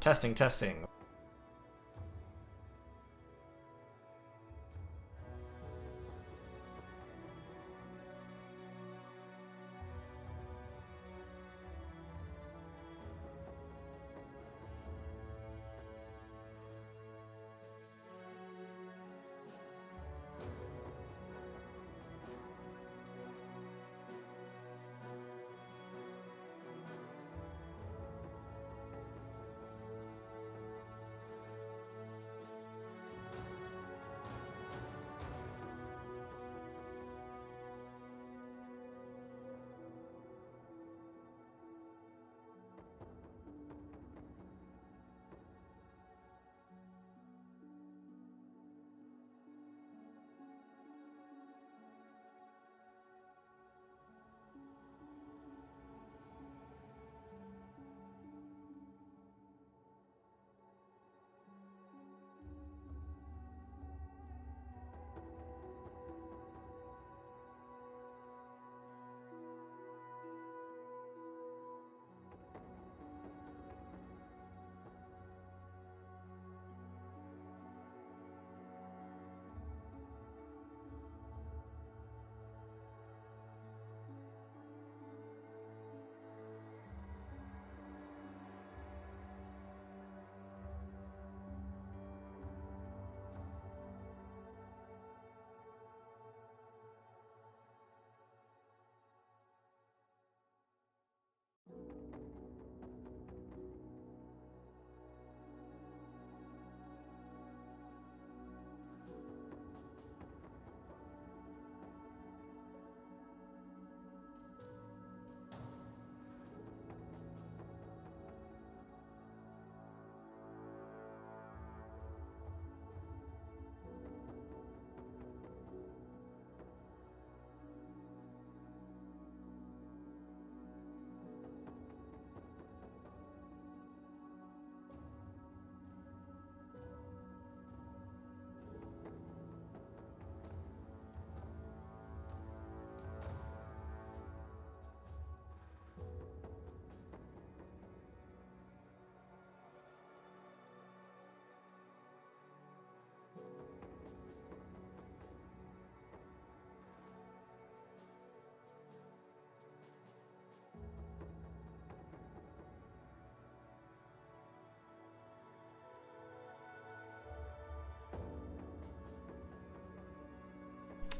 Testing, testing.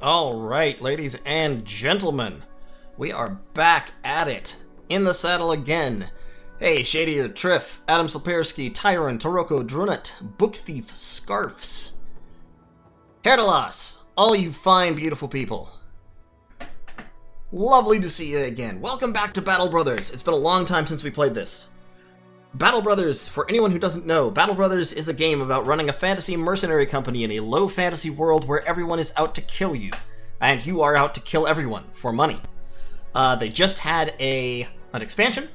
Alright, ladies and gentlemen, we are back at it, in the saddle again. Hey, Shadier, Triff, Adam Slapirski, Tyrant, Toroko, Drunet, Book Thief, Scarfs, Herdalas, all you fine, beautiful people. Lovely to see you again. Welcome back to Battle Brothers. It's been a long time since we played this. Battle Brothers, for anyone who doesn't know, Battle Brothers is a game about running a fantasy mercenary company in a low fantasy world where everyone is out to kill you, and you are out to kill everyone for money. They just had an expansion,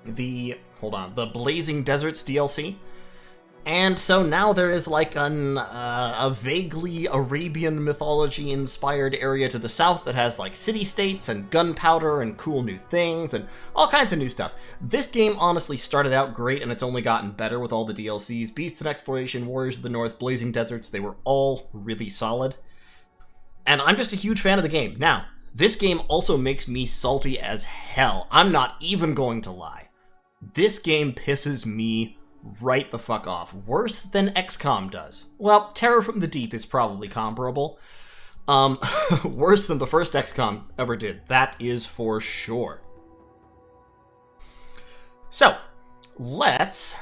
the Blazing Deserts DLC, and so now there is like a vaguely Arabian mythology-inspired area to the south that has like city-states and gunpowder and cool new things and all kinds of new stuff. This game honestly started out great, and it's only gotten better with all the DLCs. Beasts and Exploration, Warriors of the North, Blazing Deserts, they were all really solid. And I'm just a huge fan of the game. Now, this game also makes me salty as hell. I'm not even going to lie. This game pisses me right the fuck off. Worse than XCOM does. Well, Terror from the Deep is probably comparable. Worse than the first XCOM ever did. That is for sure. So, let's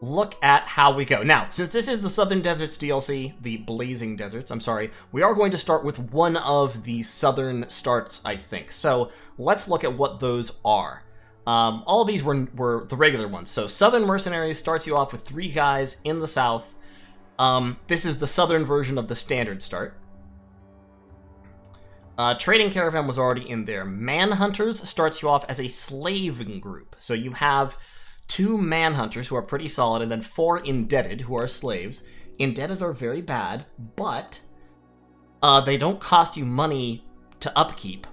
look at how we go. Now, since this is the Southern Deserts DLC, the Blazing Deserts, I'm sorry, we are going to start with one of the southern starts, I think. So, let's look at what those are. All of these were the regular ones. So Southern Mercenaries starts you off with 3 guys in the south. This is the southern version of the standard start. Trading Caravan was already in there. Manhunters starts you off as a slaving group. So you have 2 Manhunters who are pretty solid, and then 4 Indebted who are slaves. Indebted are very bad, but they don't cost you money to upkeep.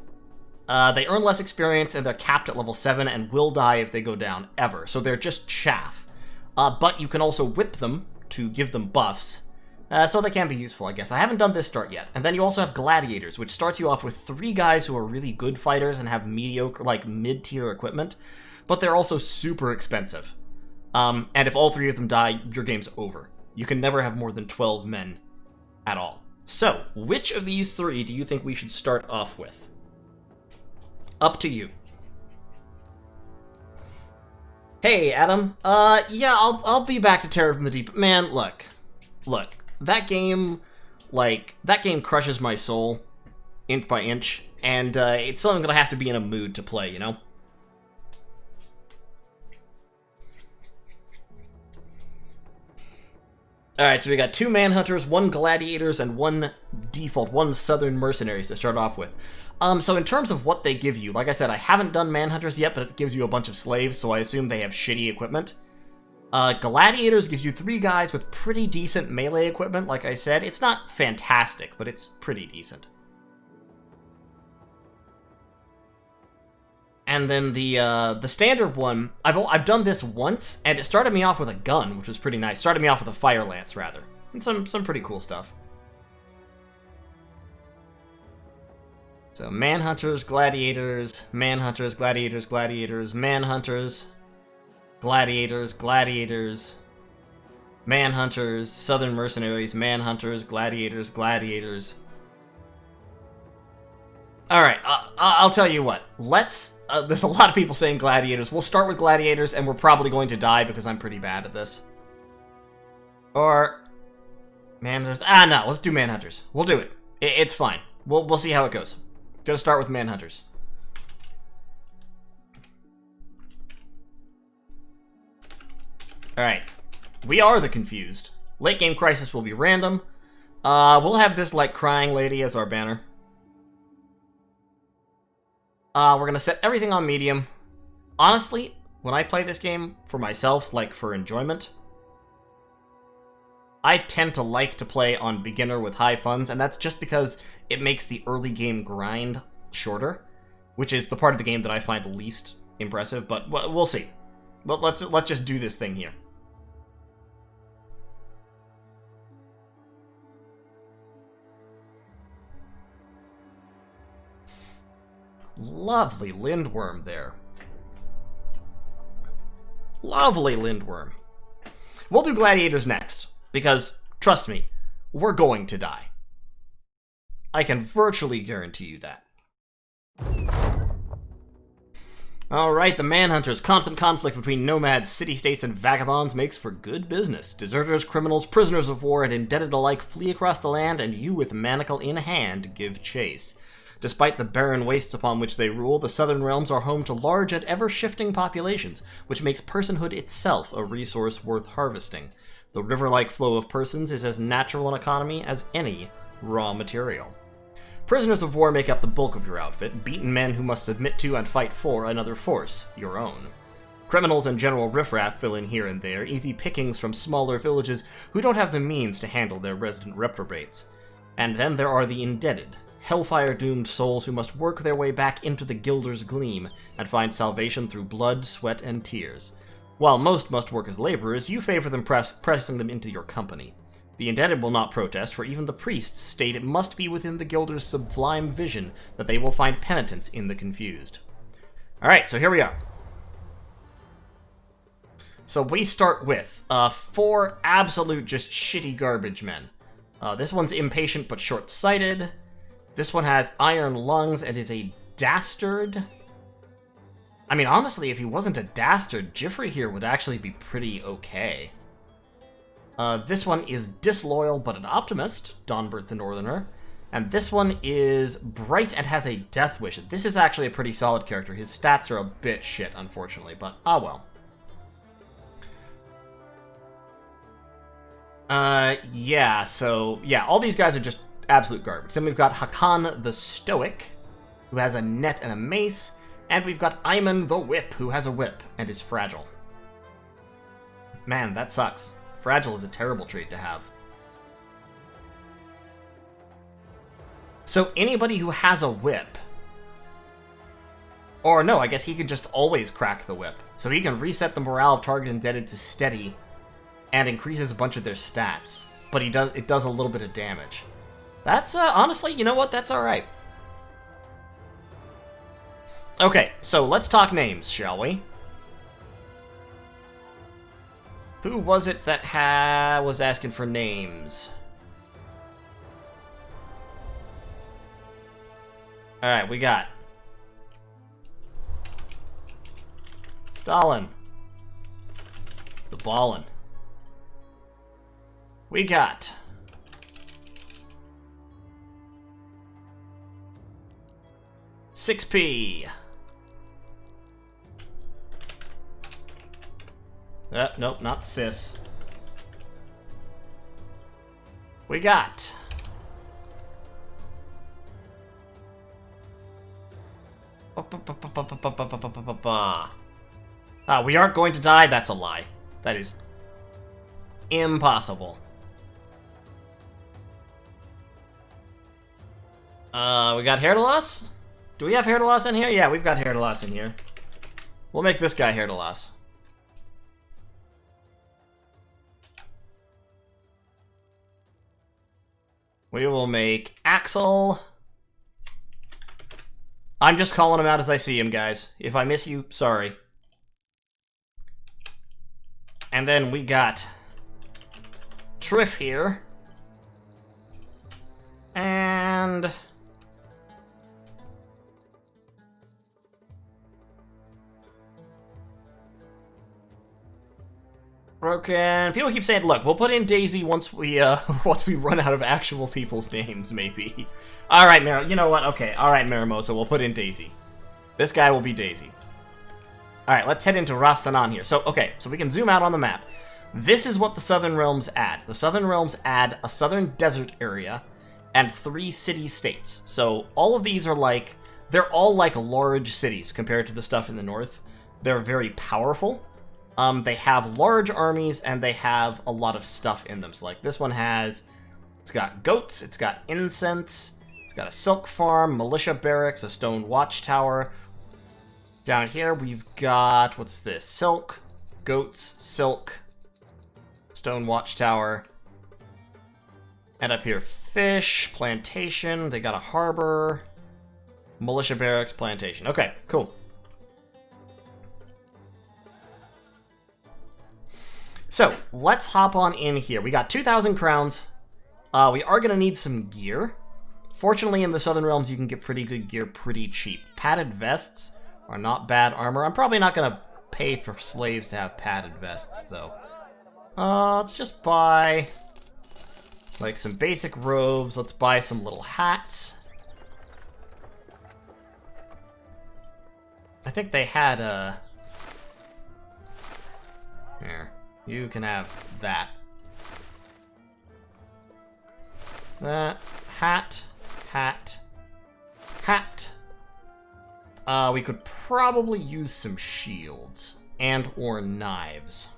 They earn less experience, and they're capped at level 7 and will die if they go down, ever. So they're just chaff. But you can also whip them to give them buffs, so they can be useful, I guess. I haven't done this start yet. And then you also have Gladiators, which starts you off with 3 guys who are really good fighters and have mediocre, like, mid-tier equipment, but they're also super expensive. And if all 3 of them die, your game's over. You can never have more than 12 men at all. So, which of these 3 do you think we should start off with? Up to you. Hey, Adam. Yeah, I'll be back to Terror from the Deep. Man, look. That game, that game crushes my soul, inch by inch, and, it's something that I have to be in a mood to play, you know? Alright, so we got 2 Manhunters, 1 Gladiators, and 1 Southern Mercenaries to start off with. So in terms of what they give you, like I said, I haven't done Manhunters yet, but it gives you a bunch of slaves, so I assume they have shitty equipment. Gladiators gives you 3 guys with pretty decent melee equipment, like I said. It's not fantastic, but it's pretty decent. And then the standard one, I've done this once, and it started me off with a gun, which was pretty nice. Started me off with a fire lance, rather. And some pretty cool stuff. So, Manhunters, Gladiators, Manhunters, Gladiators, Gladiators, Manhunters, Gladiators, Gladiators, Manhunters, Southern Mercenaries, Manhunters, Gladiators, Gladiators. Alright, I'll tell you what. There's a lot of people saying Gladiators. We'll start with Gladiators, and we're probably going to die because I'm pretty bad at this. Or Manhunters. No, let's do Manhunters. We'll do it. It's fine. We'll see how it goes. Gonna start with Manhunters. Alright. We are the Confused. Late game crisis will be random. We'll have this, like, crying lady as our banner. We're gonna set everything on medium. Honestly, when I play this game for myself, like, for enjoyment, I tend to like to play on beginner with high funds, and that's just because it makes the early game grind shorter, which is the part of the game that I find least impressive, but we'll see. Let's just do this thing here. Lovely Lindworm there. Lovely Lindworm. We'll do Gladiators next, because, trust me, we're going to die. I can virtually guarantee you that. Alright, the Manhunters. Constant conflict between nomads, city-states, and vagabonds makes for good business. Deserters, criminals, prisoners of war, and indebted alike flee across the land, and you with manacle in hand give chase. Despite the barren wastes upon which they rule, the southern realms are home to large and ever-shifting populations, which makes personhood itself a resource worth harvesting. The river-like flow of persons is as natural an economy as any raw material. Prisoners of war make up the bulk of your outfit, beaten men who must submit to and fight for another force, your own. Criminals and general riffraff fill in here and there, easy pickings from smaller villages who don't have the means to handle their resident reprobates. And then there are the indebted, hellfire-doomed souls who must work their way back into the Gilder's gleam and find salvation through blood, sweat, and tears. While most must work as laborers, you favor them pressing them into your company. The indebted will not protest, for even the priests state it must be within the Gilder's sublime vision that they will find penitence in the confused. Alright, so here we are. So we start with 4 absolute just shitty garbage men. This one's impatient but short-sighted. This one has iron lungs and is a dastard. I mean, honestly, if he wasn't a dastard, Jiffrey here would actually be pretty okay. This one is disloyal but an optimist, Donbert the Northerner. And this one is bright and has a death wish. This is actually a pretty solid character. His stats are a bit shit, unfortunately, but ah well. Yeah, so, yeah, all these guys are just absolute garbage. Then we've got Hakan the Stoic, who has a net and a mace, and we've got Ayman the Whip, who has a whip and is fragile. Man, that sucks. Fragile is a terrible trait to have. So anybody who has a whip Or no, I guess he could just always crack the whip. So he can reset the morale of target indebted to steady and increases a bunch of their stats. But it does a little bit of damage. That's, honestly, you know what? That's alright. Okay, so let's talk names, shall we? Who was it that was asking for names? Alright, we got Stalin. The Ballin. We got Six-P. Nope, not Sis. We got we aren't going to die? That's a lie. That is impossible. We got Hair to Loss? Do we have Hair to Loss in here? Yeah, we've got Hair to Loss in here. We'll make this guy Hair to Loss. We will make Axel. I'm just calling him out as I see him, guys. If I miss you, sorry. And then we got Triff here. And Broken. People keep saying, look, we'll put in Daisy once we once we run out of actual people's names, maybe. Alright, you know what? Okay, alright, Maramosa, we'll put in Daisy. This guy will be Daisy. Alright, let's head into Ras Sanan here. So, okay, so we can zoom out on the map. This is what the Southern Realms add. The Southern Realms add a southern desert area and 3 city-states. So all of these are like, they're all like large cities compared to the stuff in the north. They're very powerful. They have large armies, and they have a lot of stuff in them. So, like, this one has... It's got goats, it's got incense, it's got a silk farm, militia barracks, a stone watchtower. Down here, we've got... What's this? Silk, goats, silk, stone watchtower. And up here, fish, plantation, they got a harbor, militia barracks, plantation. Okay, cool. So, let's hop on in here. We got 2,000 crowns. We are going to need some gear. Fortunately, in the Southern Realms, you can get pretty good gear pretty cheap. Padded vests are not bad armor. I'm probably not going to pay for slaves to have padded vests, though. Let's just buy, like, some basic robes. Let's buy some little hats. I think they had a... Here. You can have that. That. Hat. Hat. Hat. We could probably use some shields. And or knives.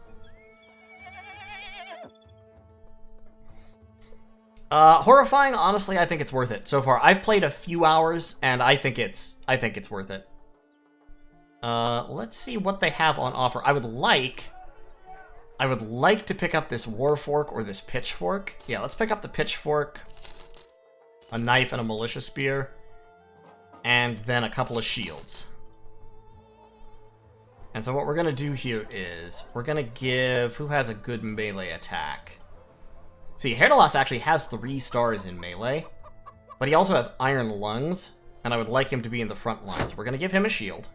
Horrifying, honestly, I think it's worth it. So far, I've played a few hours, and I think it's worth it. Let's see what they have on offer. I would like to pick up this Warfork or this Pitchfork. Yeah, let's pick up the Pitchfork, a knife and a militia spear, and then a couple of shields. And so what we're going to do here is, we're going to give... Who has a good melee attack? See, Herdalos actually has 3 stars in melee, but he also has Iron Lungs, and I would like him to be in the front lines. We're going to give him a shield.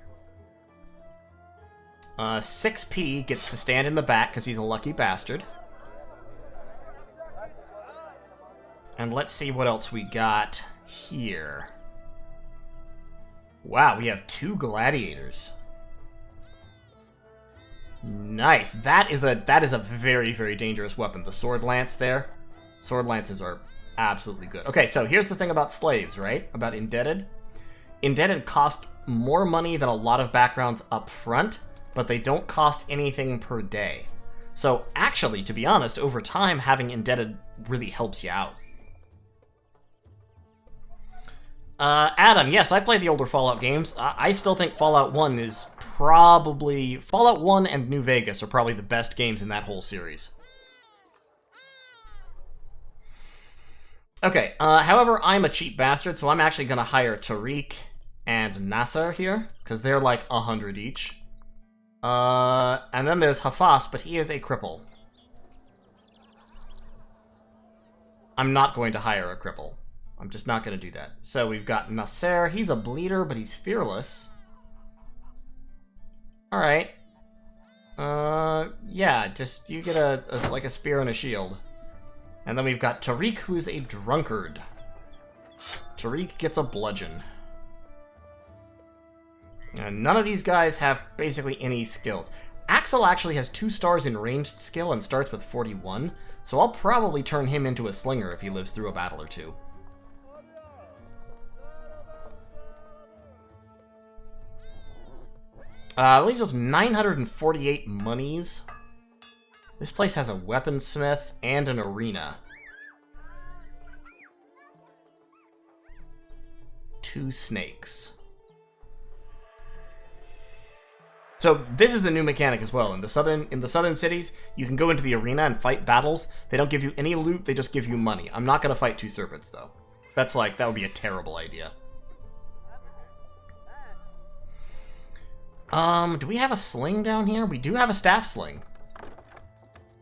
6P gets to stand in the back because he's a lucky bastard. And let's see what else we got here. Wow, we have 2 gladiators. Nice. That is a very, very dangerous weapon. The sword lance there. Sword lances are absolutely good. Okay, so here's the thing about slaves, right? About indebted. Indebted cost more money than a lot of backgrounds up front, but they don't cost anything per day. So actually, to be honest, over time, having indebted really helps you out. Adam, yes, I played the older Fallout games. I still think Fallout 1 is probably... Fallout 1 and New Vegas are probably the best games in that whole series. Okay, however, I'm a cheap bastard, so I'm actually gonna hire Tariq and Nasser here, because they're like 100 each. And then there's Hafas, but he is a cripple. I'm not going to hire a cripple. I'm just not going to do that. So we've got Nasser. He's a bleeder, but he's fearless. Alright. Yeah, just you get like a spear and a shield. And then we've got Tariq, who's a drunkard. Tariq gets a bludgeon. And none of these guys have basically any skills. Axel actually has 2 stars in ranged skill and starts with 41, so I'll probably turn him into a slinger if he lives through a battle or two. Leaves with 948 monies. This place has a weaponsmith and an arena. 2 snakes. So this is a new mechanic as well. In the southern cities, you can go into the arena and fight battles. They don't give you any loot, they just give you money. I'm not gonna fight 2 serpents though. That would be a terrible idea. Do we have a sling down here? We do have a staff sling.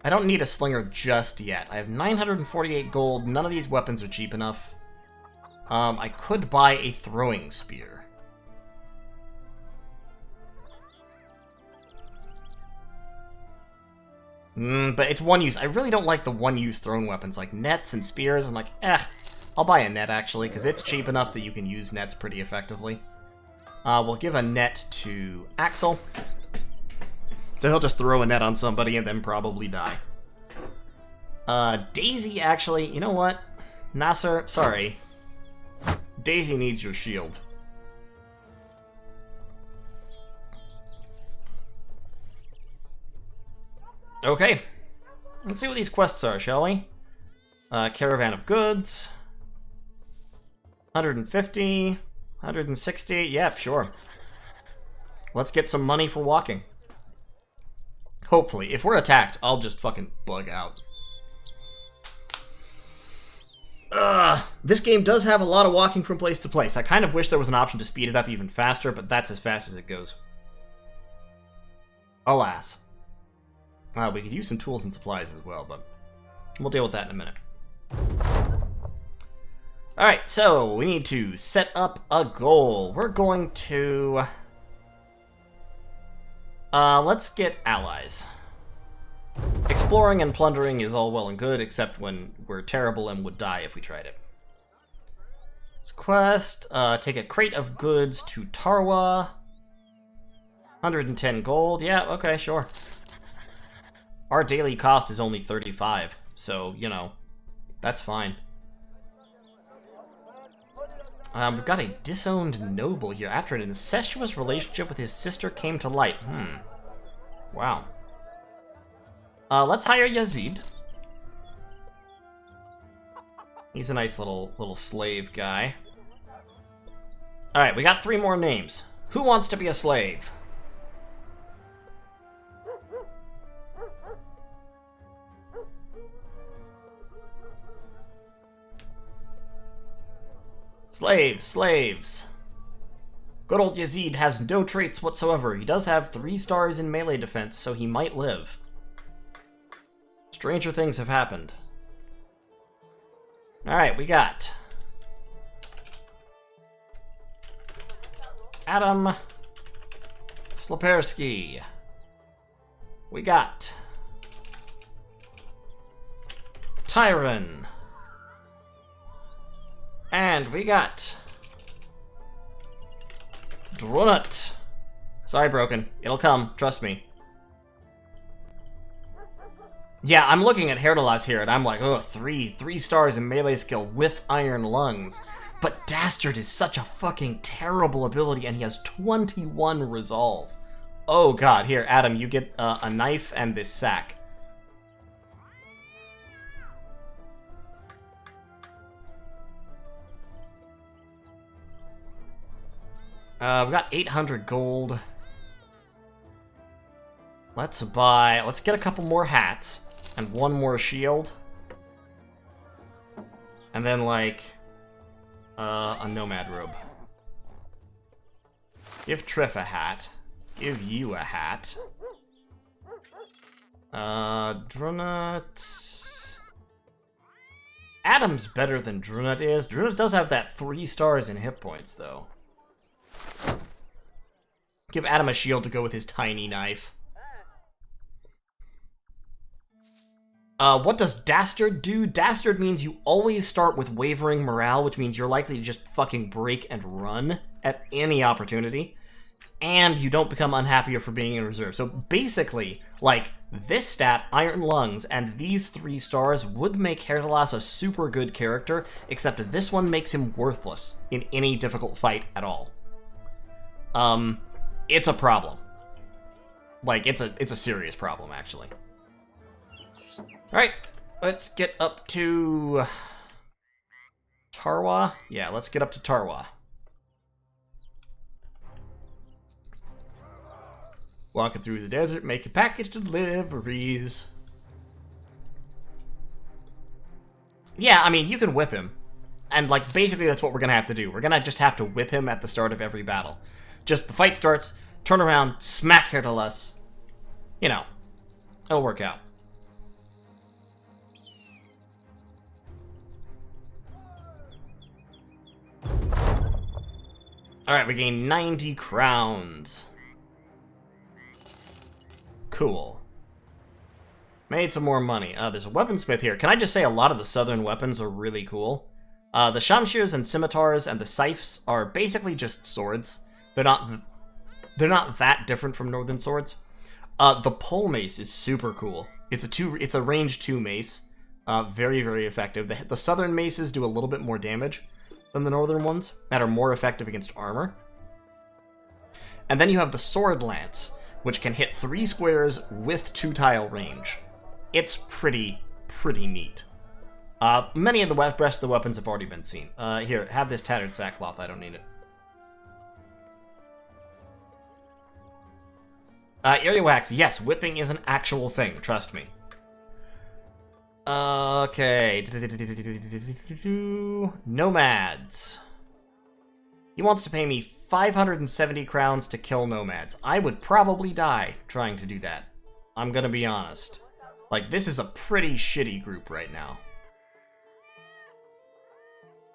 I don't need a slinger just yet. I have 948 gold. None of these weapons are cheap enough. I could buy a throwing spear. But it's one use. I really don't like the one-use thrown weapons, like nets and spears. I'm like, I'll buy a net, actually, because it's cheap enough that you can use nets pretty effectively. We'll give a net to Axel. So he'll just throw a net on somebody and then probably die. Daisy, actually, you know what? Nasser, sorry. Daisy needs your shield. Okay. Let's see what these quests are, shall we? Caravan of goods. 150. 160. Yep, sure. Let's get some money for walking. Hopefully. If we're attacked, I'll just fucking bug out. This game does have a lot of walking from place to place. I kind of wish there was an option to speed it up even faster, but that's as fast as it goes. Alas. We could use some tools and supplies as well, but we'll deal with that in a minute. Alright, so we need to set up a goal. We're going to... let's get allies. Exploring and plundering is all well and good, except when we're terrible and would die if we tried it. This quest, take a crate of goods to Tarwa. 110 gold. Yeah, okay, sure. Our daily cost is only 35, so, you know, that's fine. We've got a disowned noble here. After an incestuous relationship with his sister came to light. Wow. Let's hire Yazid. He's a nice little slave guy. Alright, we got 3 more names. Who wants to be a slave? Slaves, slaves. Good old Yazid has no traits whatsoever. He does have 3 stars in melee defense, so he might live. Stranger things have happened. Alright, we got... Adam Slapersky. We got... Tyron. And we got... Drunut. Sorry, Broken. It'll come. Trust me. Yeah, I'm looking at Herdalas here, and I'm like, oh, 3 stars in melee skill with iron lungs. But Dastard is such a fucking terrible ability, and he has 21 resolve. Oh god, here, Adam, you get a knife and this sack. We've got 800 gold. Let's get a couple more hats and one more shield. And then, like, a nomad robe. Give Triff a hat. Give you a hat. Drunut... Adam's better than Drunut is. Drunut does have that 3 stars in hit points, though. Give Adam a shield to go with his tiny knife. What does Dastard do? Dastard means you always start with wavering morale, which means you're likely to just fucking break and run at any opportunity. And you don't become unhappier for being in reserve. So basically, like, this stat, Iron Lungs, and these 3 stars would make Herdalas a super good character, except this one makes him worthless in any difficult fight at all. It's a problem. Like, it's a serious problem, actually. Alright, let's get up to... Tarwa? Yeah, let's get up to Tarwa. Walking through the desert, making package deliveries. Yeah, I mean, you can whip him. And, like, basically that's what we're gonna have to do. We're gonna just have to whip him at the start of every battle. Just, the fight starts, turn around, smack Herdalas. You know, it'll work out. Alright, we gain 90 crowns. Cool. Made some more money. There's a weaponsmith here. Can I just say a lot of the southern weapons are really cool? The shamshirs and scimitars and the scythes are basically just swords. They're not that different from northern swords. The pole mace is super cool. It's a range 2 mace. Very, very effective. The southern maces do a little bit more damage than the northern ones, that are more effective against armor. And then you have the sword lance, which can hit 3 squares with 2 tile range. It's pretty neat. Many of the rest of the weapons have already been seen. Here, have this tattered sackcloth, I don't need it. Earwax, yes, whipping is an actual thing, trust me. Okay. Nomads. He wants to pay me 570 crowns to kill nomads. I would probably die trying to do that. I'm gonna be honest. Like, this is a pretty shitty group right now.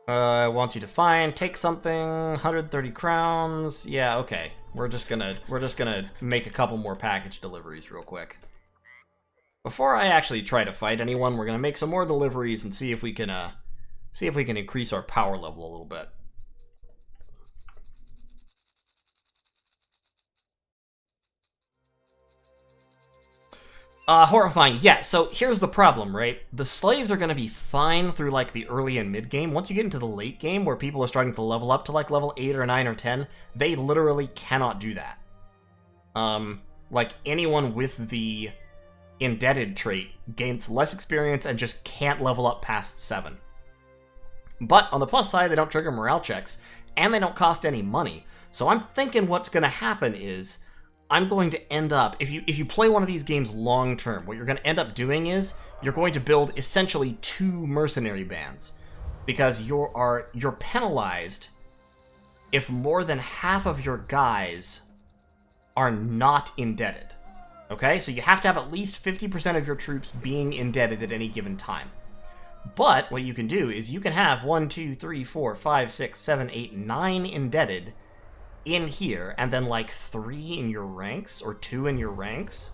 I want you to take something, 130 crowns. Yeah, okay. We're just gonna make a couple more package deliveries real quick. Before I actually try to fight anyone, we're gonna make some more deliveries and see if we can increase our power level a little bit. Horrifying. Yeah, so here's the problem, right? The slaves are gonna be fine through, like, the early and mid-game. Once you get into the late game, where people are starting to level up to, like, level 8 or 9 or 10, they literally cannot do that. Like, anyone with the indebted trait gains less experience and just can't level up past 7. But, on the plus side, they don't trigger morale checks, and they don't cost any money. So I'm thinking what's gonna happen is, I'm going to end up, if you play one of these games long term, what you're going to end up doing is you're going to build essentially 2 mercenary bands, because you're penalized if more than half of your guys are not indebted. Okay, so you have to have at least 50% of your troops being indebted at any given time. But what you can do is you can have 1, 2, 3, 4, 5, 6, 7, 8, 9 indebted in here, and then like 3 in your ranks, or 2 in your ranks.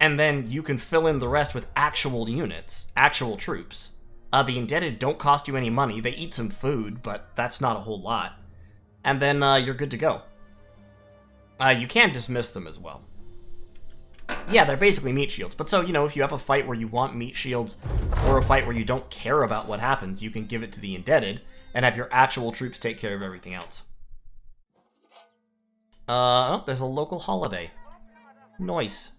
And then you can fill in the rest with actual units, actual troops. The indebted don't cost you any money. They eat some food, but that's not a whole lot. And then you're good to go. You can dismiss them as well. Yeah, they're basically meat shields. But so, you know, if you have a fight where you want meat shields, or a fight where you don't care about what happens, you can give it to the indebted, and have your actual troops take care of everything else. Oh, there's a local holiday. Nice.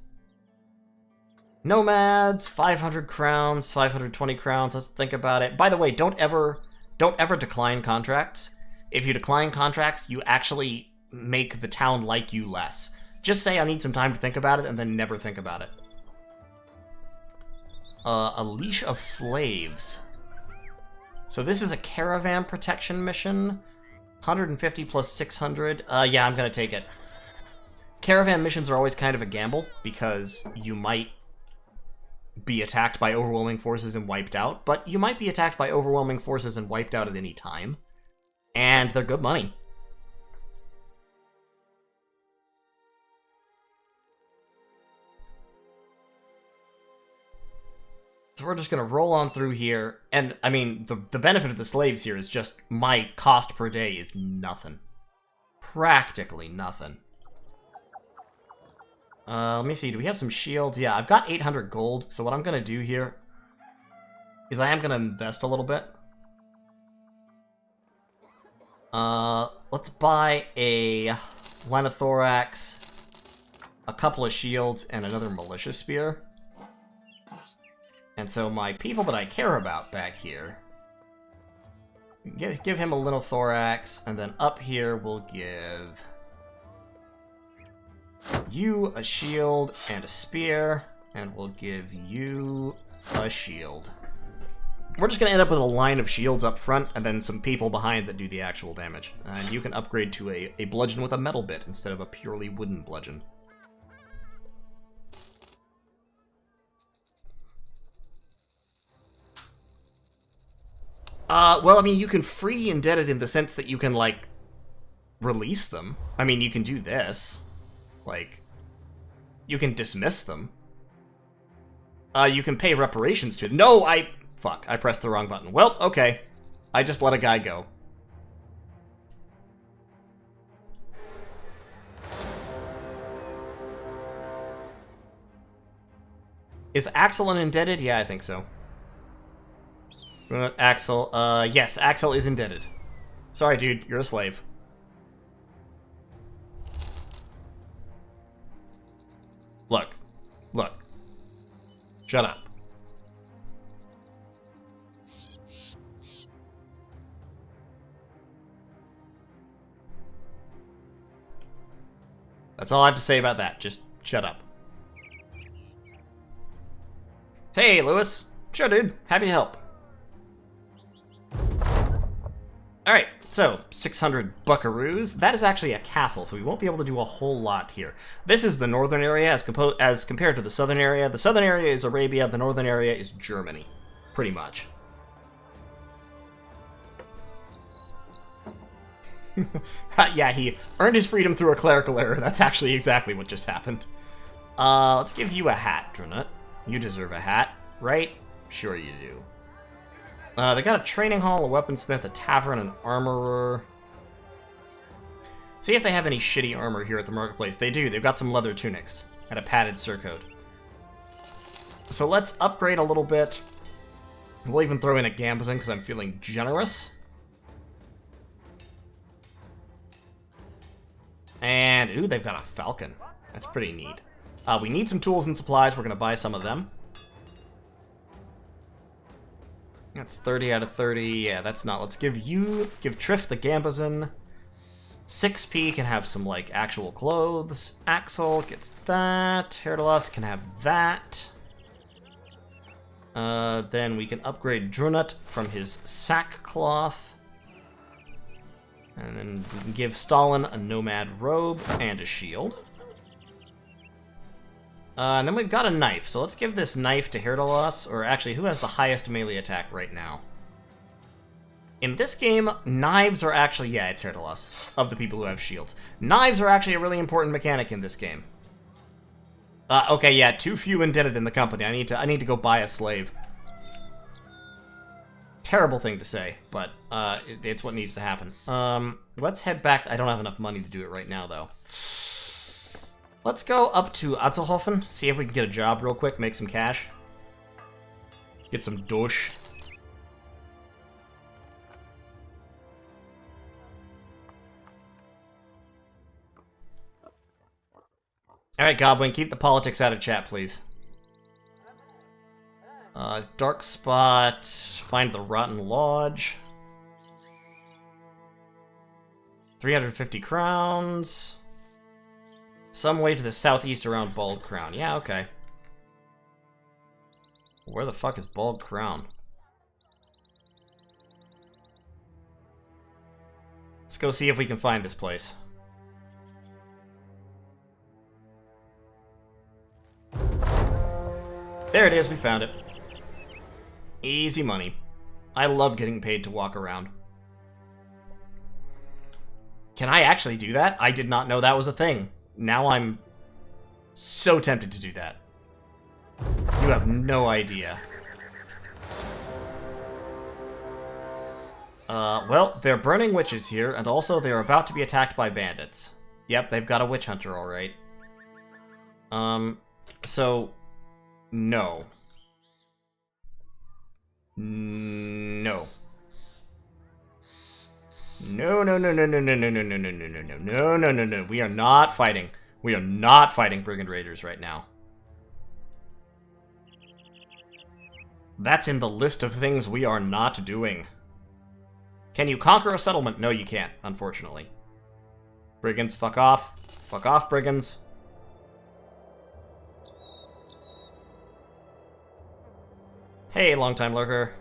Nomads, 500 crowns, 520 crowns, let's think about it. By the way, don't ever decline contracts. if you decline contracts, you actually make the town like you less. Just say, I need some time to think about it, and then never think about it. A leash of slaves. So this is a caravan protection mission. 150 plus 600. Yeah, I'm gonna take it. Caravan missions are always kind of a gamble, because you might be attacked by overwhelming forces and wiped out, but you might be attacked by overwhelming forces and wiped out at any time. And they're good money. So we're just going to roll on through here. And, I mean, the benefit of the slaves here is just my cost per day is nothing. Practically nothing. Let me see. Do we have some shields? Yeah, I've got 800 gold. So what I'm going to do here is I am going to invest a little bit. Let's buy a line of thorax, a couple of shields, and another militia spear. And so my people that I care about back here, give him a little thorax, and then up here we'll give you a shield and a spear, and we'll give you a shield. We're just going to end up with a line of shields up front, and then some people behind that do the actual damage. And you can upgrade to a bludgeon with a metal bit instead of a purely wooden bludgeon. Well, I mean, you can free indebted in the sense that you can, like, release them. I mean, you can do this. Like, you can dismiss them. You can pay reparations to them. No, fuck, I pressed the wrong button. Well, okay. I just let a guy go. Is Axel an indebted? Yeah, I think so. Axel, yes, Axel is indebted. Sorry, dude, you're a slave. Look. Look. Shut up. That's all I have to say about that. Just shut up. Hey, Lewis. Sure, dude. Happy to help. Alright, so 600 buckaroos. That is actually a castle, so we won't be able to do a whole lot here. This is the northern area as compared to the southern area. The southern area is Arabia, the northern area is Germany, pretty much. Yeah, he earned his freedom through a clerical error. That's actually exactly what just happened. Let's give you a hat, Drunut. You deserve a hat, right? Sure you do. They got a training hall, a weaponsmith, a tavern, an armorer. See if they have any shitty armor here at the marketplace. They do. They've got some leather tunics and a padded surcoat. So let's upgrade a little bit. We'll even throw in a gambling because I'm feeling generous. And, ooh, they've got a falcon. That's pretty neat. We need some tools and supplies. We're going to buy some of them. That's 30 out of 30. Yeah, that's not. Let's give Triff the Gambazon. 6P can have some, like, actual clothes. Axel gets that. Herdalos can have that. Then we can upgrade Drunut from his sackcloth. And then we can give Stalin a nomad robe and a shield. And then we've got a knife, so let's give this knife to Herdalos, or actually, who has the highest melee attack right now? In this game, knives are actually, yeah, it's Herdalos, of the people who have shields. Knives are actually a really important mechanic in this game. Okay, yeah, too few indebted in the company. I need to go buy a slave. Terrible thing to say, but it's what needs to happen. Let's head back. I don't have enough money to do it right now, though. Let's go up to Atzelhofen, see if we can get a job real quick, make some cash. Get some dosh. Alright, Goblin, keep the politics out of chat, please. Dark spot, find the Rotten Lodge. 350 crowns. Some way to the southeast around Bald Crown. Yeah, okay. Where the fuck is Bald Crown? Let's go see if we can find this place. There it is, we found it. Easy money. I love getting paid to walk around. Can I actually do that? I did not know that was a thing. Now I'm so tempted to do that. You have no idea. Well, they're burning witches here, and also they're about to be attacked by bandits. Yep, they've got a witch hunter, alright. So... No. No. No, no, no, no, no, no, no, no, no, no, no, no, no, no, no, no, no. We are not fighting. We are not fighting Brigand Raiders right now. That's in the list of things we are not doing. Can you conquer a settlement? No, you can't, unfortunately. Brigands, fuck off. Fuck off, brigands. Hey, long-time lurker.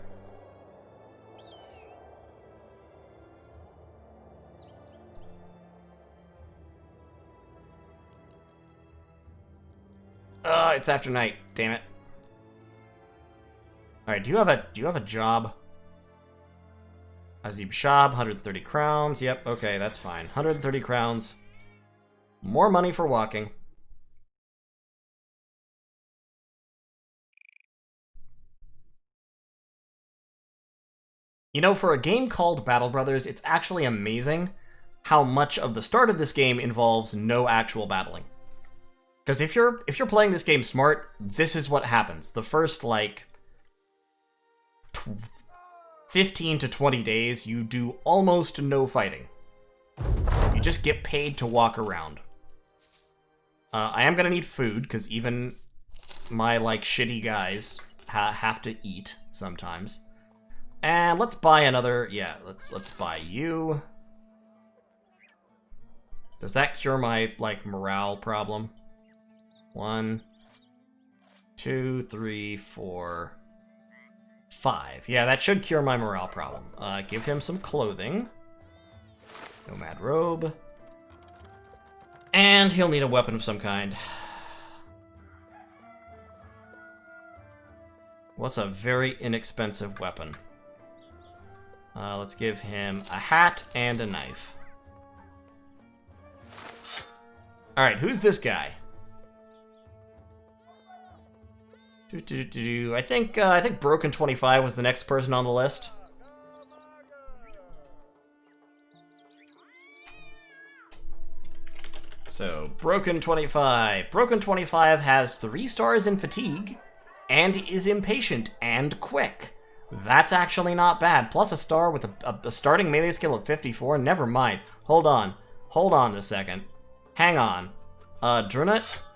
It's after night. Damn it. All right, do you have a job? Azib Shab, 130 crowns. Yep, okay, that's fine. 130 crowns. More money for walking. You know, for a game called Battle Brothers, it's actually amazing how much of the start of this game involves no actual battling. Because if you're playing this game smart, this is what happens. The first, like, 15 to 20 days, you do almost no fighting. You just get paid to walk around. I am gonna need food, because even my, like, shitty guys have to eat sometimes. And let's buy another... Yeah, let's buy you. Does that cure my, like, morale problem? 1, 2, 3, 4, 5. Yeah, that should cure my morale problem. Give him some clothing. Nomad robe. And he'll need a weapon of some kind. What's a very inexpensive weapon? Let's give him a hat and a knife. Alright, who's this guy? I think Broken 25 was the next person on the list. So, Broken 25. Broken 25 has 3 stars in fatigue, and is impatient and quick. That's actually not bad. Plus a star with a starting melee skill of 54. Never mind. Hold on. Hold on a second. Hang on. Drunut?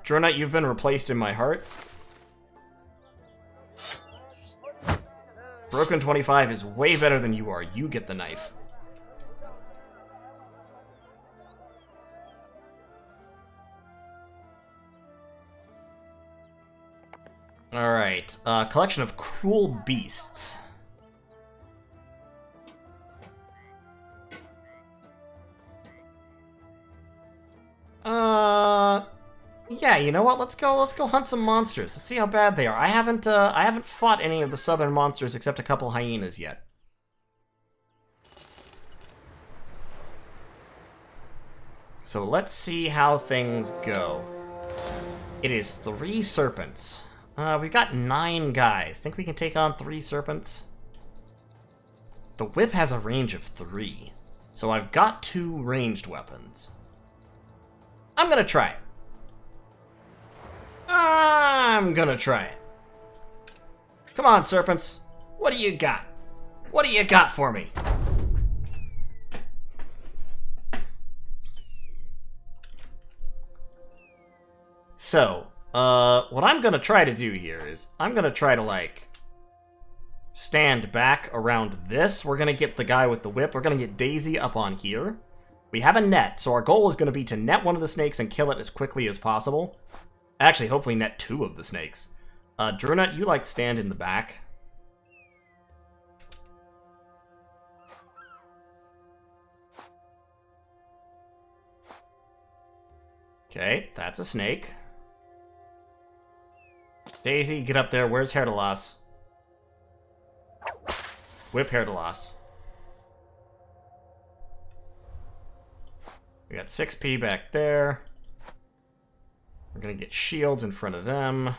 Drunut, you've been replaced in my heart. Broken 25 is way better than you are. You get the knife. Alright, collection of cruel beasts. Yeah, you know what? Let's go hunt some monsters. Let's see how bad they are. I haven't fought any of the southern monsters except a couple hyenas yet. So let's see how things go. It is 3 serpents. We've got 9 guys. Think we can take on 3 serpents? The whip has a range of 3. So I've got 2 ranged weapons. I'm gonna try it. I'm gonna try it. Come on, serpents. What do you got? What do you got for me? So, what I'm gonna try to do here is, I'm gonna try to, like, stand back around this. We're going to get the guy with the whip. We're going to get Daisy up on here. We have a net, so our goal is going to be to net one of the snakes and kill it as quickly as possible. Actually, hopefully net 2 of the snakes. Drunut, you, like, stand in the back. Okay, that's a snake. Daisy, get up there. Where's Herdalas? Whip Herdalas. We got 6P back there. We're gonna get shields in front of them.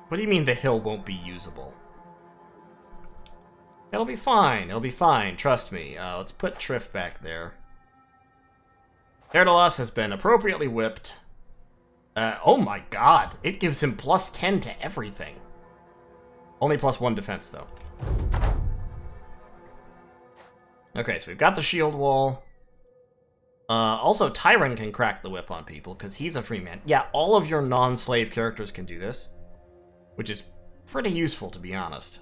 What do you mean the hill won't be usable? It'll be fine. It'll be fine. Trust me. Let's put Triff back there. Herdalas has been appropriately whipped. Oh my god. It gives him plus 10 to everything. Only plus 1 defense, though. Okay, so we've got the shield wall. Also, Tyron can crack the whip on people, because he's a free man. Yeah, all of your non-slave characters can do this, which is pretty useful, to be honest.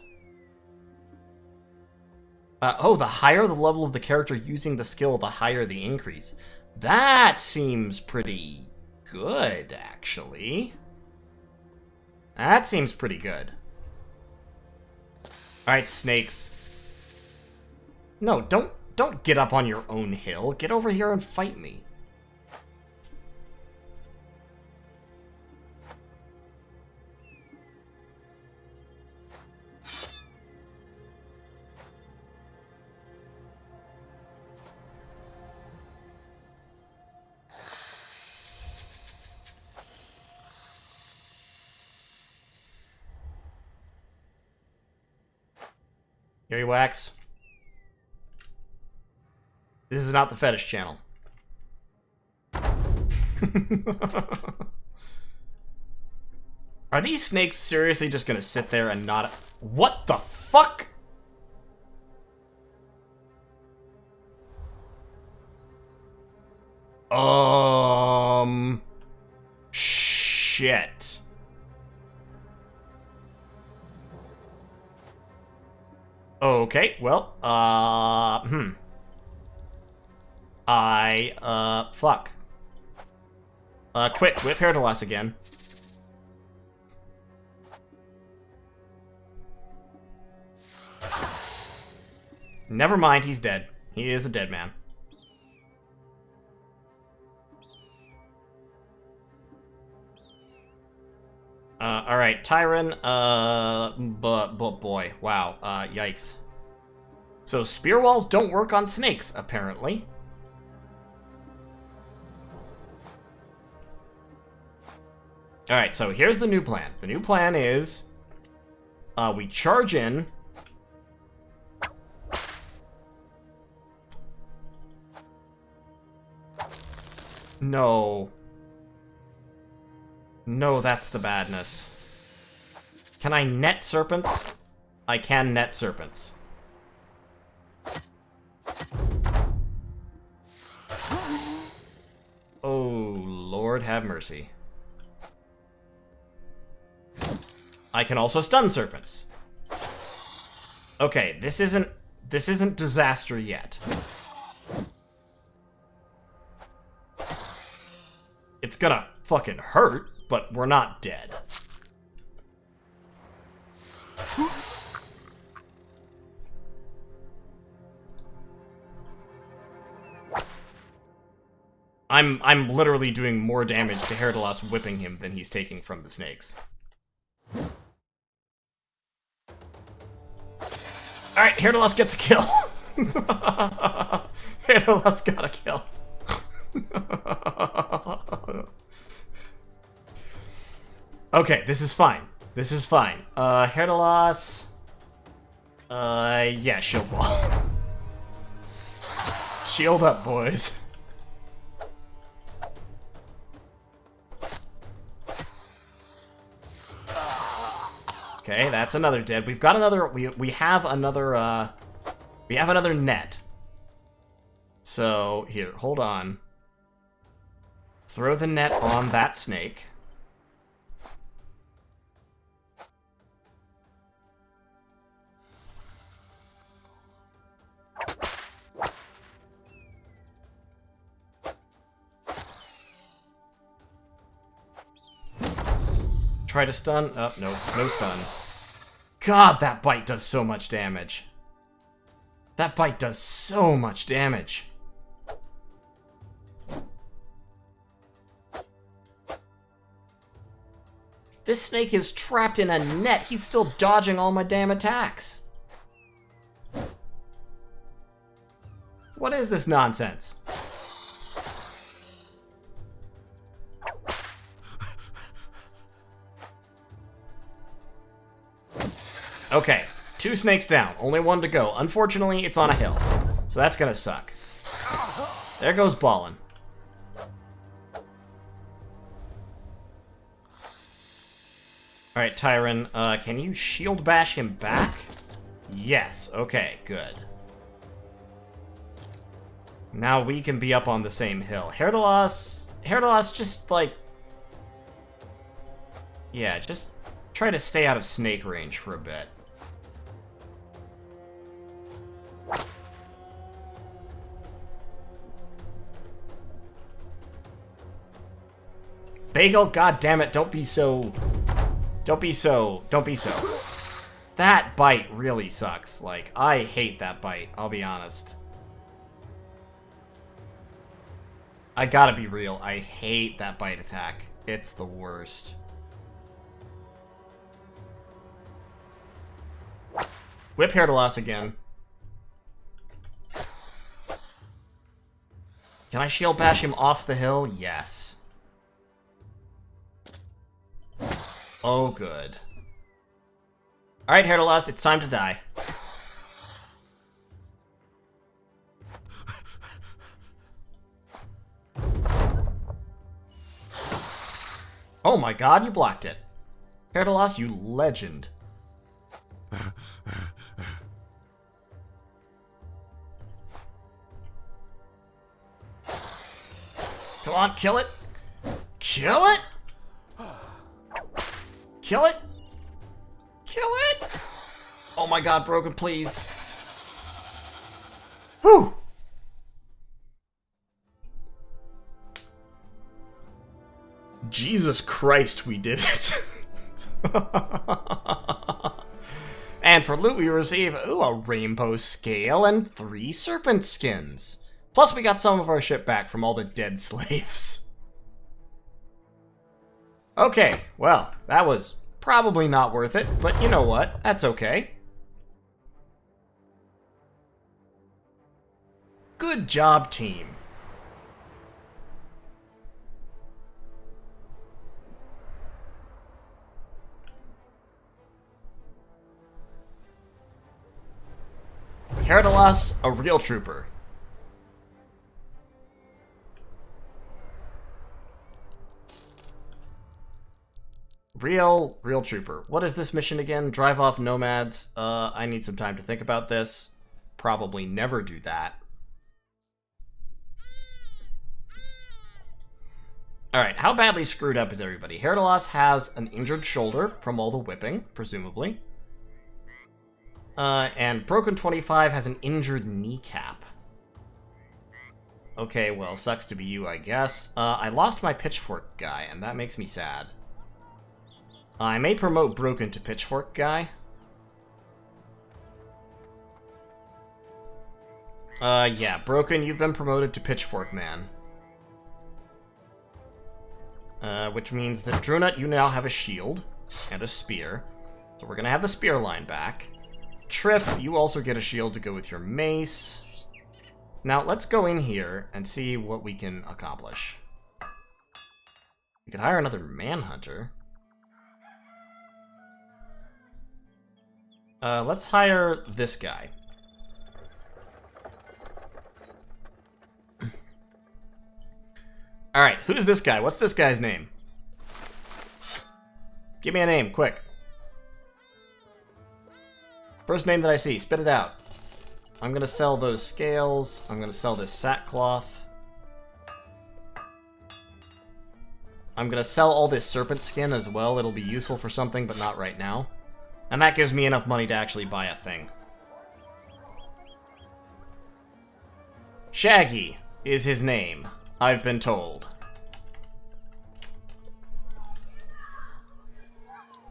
Oh, the higher the level of the character using the skill, the higher the increase. That seems pretty good, actually. That seems pretty good. Alright, snakes. No, don't get up on your own hill. Get over here and fight me. Here you wax. This is not the fetish channel. Are these snakes seriously just gonna sit there and not... What the fuck? Shit. Okay, well, fuck. Quick, whip Herdalas again. Never mind, he's dead. He is a dead man. Alright, Tyron, but boy, wow, yikes. So spear walls don't work on snakes, apparently. Alright, so here's the new plan. The new plan is, we charge in. No. No, that's the badness. Can I net serpents? I can net serpents. Oh, Lord have mercy. I can also stun serpents. Okay, this isn't disaster yet. It's gonna fucking hurt, but we're not dead. I'm literally doing more damage to Herdalas whipping him than he's taking from the snakes. Alright, Herdalas gets a kill. Herdalas got a kill. Okay, this is fine. This is fine. Herdalas. Yeah, shield wall. Shield up, boys. Okay, that's another dead. We've got another. We have another. We have another net. So here, hold on. Throw the net on that snake. Try to stun. Oh, no. No stun. God, that bite does so much damage. That bite does so much damage. This snake is trapped in a net. He's still dodging all my damn attacks. What is this nonsense? Okay, 2 snakes down. Only 1 to go. Unfortunately, it's on a hill. So that's gonna suck. There goes Ballin. Alright, Tyron, can you shield bash him back? Yes, okay, good. Now we can be up on the same hill. Herdalos, just, like... Yeah, just try to stay out of snake range for a bit. Bagel, goddammit, don't be so... Don't be so... That bite really sucks. Like, I hate that bite, I'll be honest. I gotta be real, I hate that bite attack. It's the worst. Whip Herdalos again. Can I shield bash him off the hill? Yes. Oh, good. Alright, Herdalos, it's time to die. Oh my god, you blocked it. Herdalos, you legend. Come on, kill it. Kill it? Kill it? Kill it? Oh my god, Broken, please. Whew. Jesus Christ, we did it. And for loot, we receive, ooh, a rainbow scale and 3 serpent skins. Plus, we got some of our ship back from all the dead slaves. Okay, well, that was probably not worth it, but you know what? That's okay. Good job, team. Herdalos, a real trooper. Real trooper. What is this mission again? Drive off nomads. I need some time to think about this. Probably never do that. Alright, how badly screwed up is everybody? Herdalos has an injured shoulder from all the whipping, presumably. And Broken 25 has an injured kneecap. Okay, well, sucks to be you, I guess. I lost my pitchfork guy, and that makes me sad. I may promote Broken to pitchfork guy. Yeah, Broken, you've been promoted to pitchfork man. Which means that Drunut, you now have a shield and a spear. So we're gonna have the spear line back. Triff, you also get a shield to go with your mace. Now, let's go in here and see what we can accomplish. We could hire another manhunter. Let's hire this guy. Alright, who's this guy? What's this guy's name? Give me a name, quick. First name that I see, spit it out. I'm gonna sell those scales. I'm gonna sell this sackcloth. I'm gonna sell all this serpent skin as well. It'll be useful for something, but not right now. And that gives me enough money to actually buy a thing. Shaggy is his name, I've been told.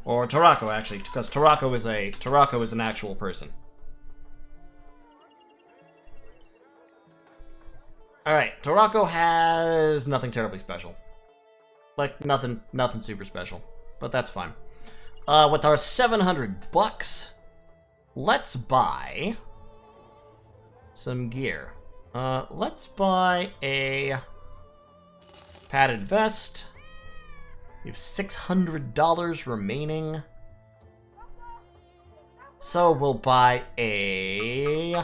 Or Tarako, actually, because Tarako is an actual person. Alright, Tarako has nothing terribly special. Like, nothing super special. But that's fine. With our 700 bucks, let's buy some gear. Let's buy a padded vest. We have $600 remaining. So we'll buy a...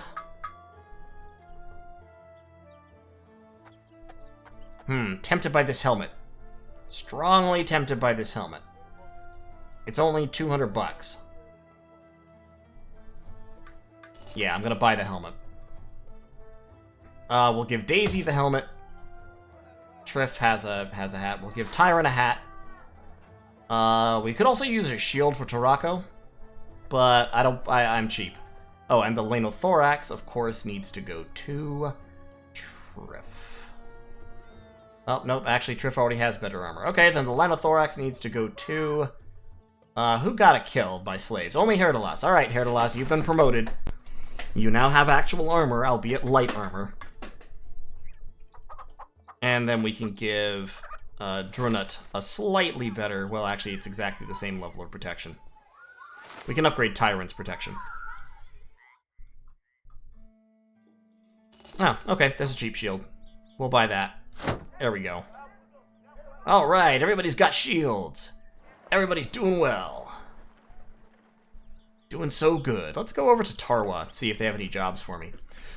tempted by this helmet. Strongly tempted by this helmet. It's only 200 bucks. Yeah, I'm gonna buy the helmet. We'll give Daisy the helmet. Triff has a hat. We'll give Tyron a hat. We could also use a shield for Tarako, but I'm cheap. Oh, and the Lanothorax, of course, needs to go to Triff. Oh, nope, actually, Triff already has better armor. Okay, then the Lanothorax needs to go to... who got it killed by slaves? Only Herdalas. Alright, Herdalas, you've been promoted. You now have actual armor, albeit light armor. And then we can give Drunut a slightly better... Well, actually, it's exactly the same level of protection. We can upgrade Tyrant's protection. Oh, okay, that's a cheap shield. We'll buy that. There we go. Alright, everybody's got shields. Everybody's doing well. Doing so good. Let's go over to Tarwa and see if they have any jobs for me.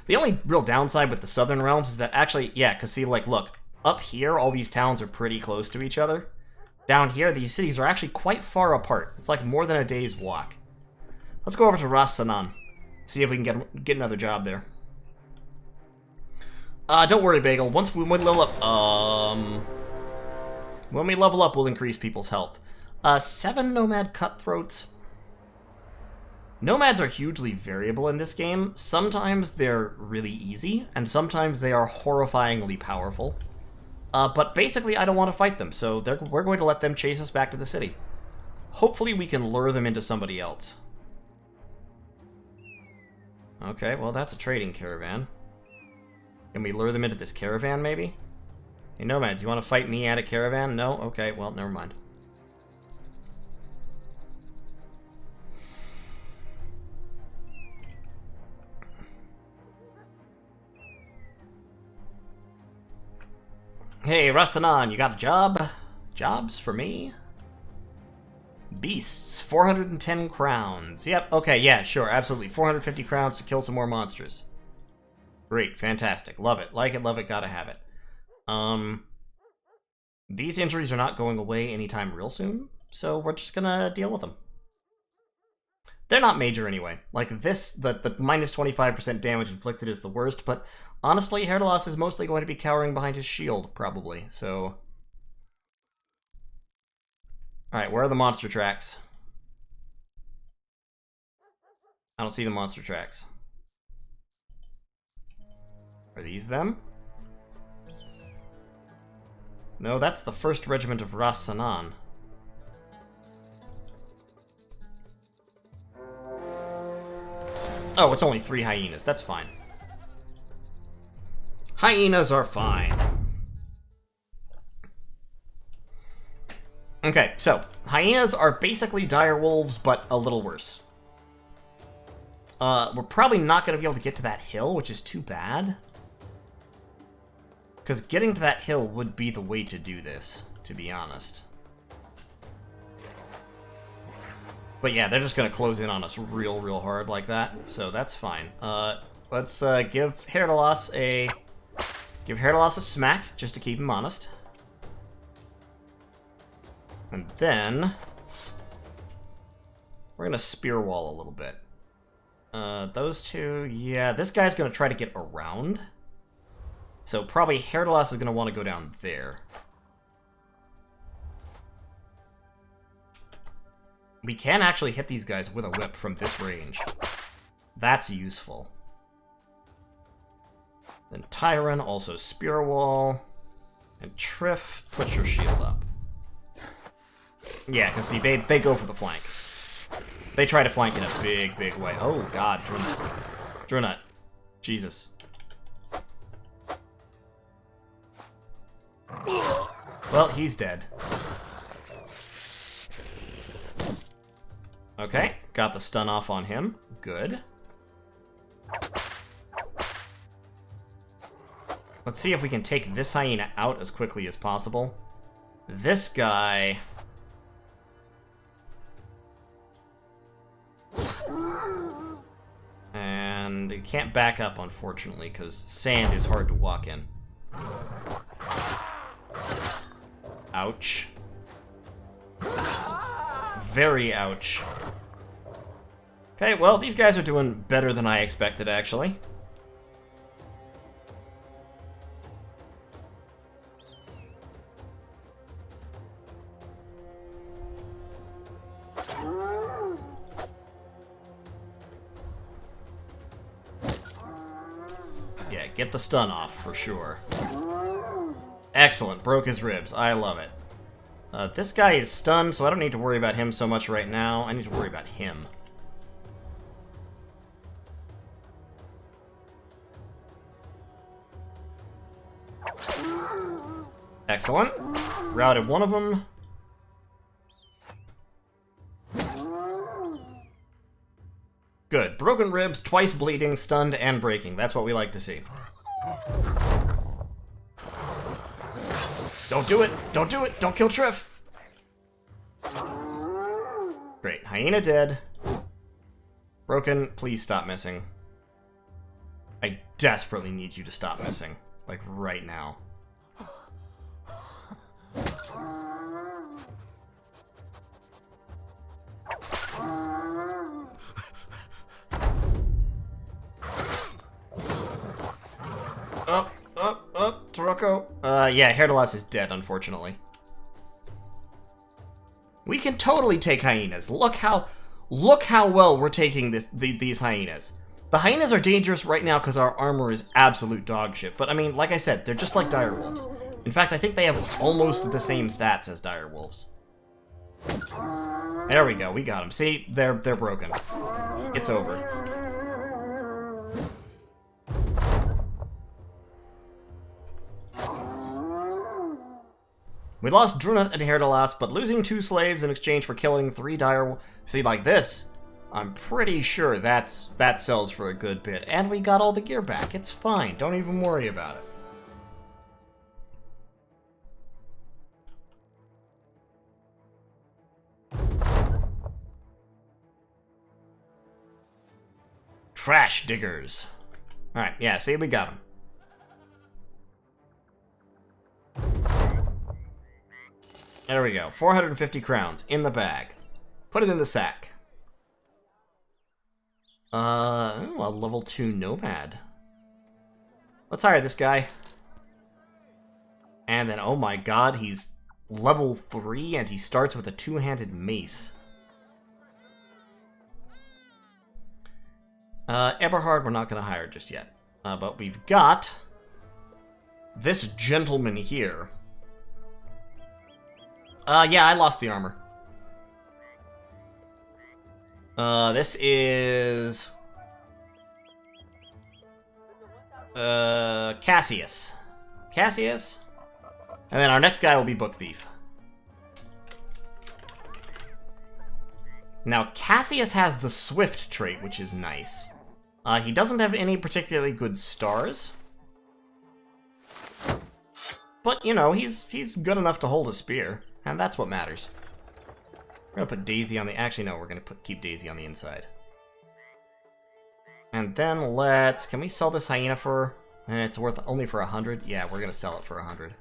The only real downside with the Southern Realms is that actually, yeah, because see, like, look, up here, all these towns are pretty close to each other. Down here, these cities are actually quite far apart. It's like more than a day's walk. Let's go over to Ras Sanan. See if we can get another job there. Don't worry, Bagel. Once we level up, when we level up, we'll increase people's health. 7 Nomad Cutthroats. Nomads are hugely variable in this game. Sometimes they're really easy, and sometimes they are horrifyingly powerful. But basically, I don't want to fight them, so we're going to let them chase us back to the city. Hopefully we can lure them into somebody else. Okay, well, that's a trading caravan. Can we lure them into this caravan, maybe? Hey, Nomads, you want to fight me at a caravan? No? Okay, well, never mind. Hey, Rasanan, you got a job? Jobs for me? Beasts, 410 crowns. Yep, okay, yeah, sure, absolutely. 450 crowns to kill some more monsters. Great, fantastic. Love it. Like it, love it, gotta have it. These injuries are not going away anytime real soon, so we're just gonna deal with them. They're not major anyway. Like this, the minus 25% damage inflicted is the worst, but honestly, Herdalas is mostly going to be cowering behind his shield, probably, so... Alright, where are the monster tracks? I don't see the monster tracks. Are these them? No, that's the 1st Regiment of Ras Sanan. Oh, it's only 3 hyenas. That's fine. Hyenas are fine. Okay, so, hyenas are basically direwolves, but a little worse. We're probably not going to be able to get to that hill, which is too bad. Because getting to that hill would be the way to do this, to be honest. But yeah, they're just going to close in on us real hard like that, so that's fine. Let's give Herdalas a smack, just to keep him honest. And then we're going to spear wall a little bit. Those two, yeah, this guy's going to try to get around. So probably Herdalas is going to want to go down there. We can actually hit these guys with a whip from this range. That's useful. Then Tyron, also Spear Wall. And Triff, put your shield up. Yeah, because see, they go for the flank. They try to flank in a big, big way. Oh, God, Drunut. Drunut. Jesus. Well, he's dead. Okay, got the stun off on him. Good. Let's see if we can take this hyena out as quickly as possible. This guy... And you can't back up, unfortunately, because sand is hard to walk in. Ouch. Very ouch. Okay, well, these guys are doing better than I expected, actually. Yeah, get the stun off, for sure. Excellent, broke his ribs. I love it. This guy is stunned, so I don't need to worry about him so much right now. I need to worry about him. Excellent. Routed one of them. Good. Broken ribs, twice bleeding, stunned, and breaking. That's what we like to see. Don't do it! Don't do it! Don't kill Triff! Great. Hyena dead. Broken, please stop missing. I desperately need you to stop missing. Like, right now. Up, Taroko. Yeah, Herdalas is dead, unfortunately. We can totally take hyenas. Look how well we're taking these hyenas. The hyenas are dangerous right now because our armor is absolute dog shit. But I mean, like I said, they're just like direwolves. In fact, I think they have almost the same stats as direwolves. There we go, we got them. See, they're broken. It's over. We lost Drunut and Herdalas, but losing 2 slaves in exchange for killing 3 direwolves. See, like this, I'm pretty sure that sells for a good bit. And we got all the gear back. It's fine. Don't even worry about it. Trash diggers. Alright, yeah, see, we got them. There we go. 450 crowns in the bag. Put it in the sack. A level 2 nomad. Let's hire this guy. And then, oh my god, he's level 3 and he starts with a 2-handed mace. Eberhard, we're not going to hire just yet. But we've got this gentleman here. Yeah, I lost the armor. This is... Cassius. Cassius? And then our next guy will be Book Thief. Now, Cassius has the Swift trait, which is nice. He doesn't have any particularly good stars. But, you know, he's good enough to hold a spear. And that's what matters. We're gonna put Daisy on the... Actually, no, we're gonna keep Daisy on the inside. And then let's... Can we sell this hyena for... it's worth only for 100? Yeah, we're gonna sell it for 100.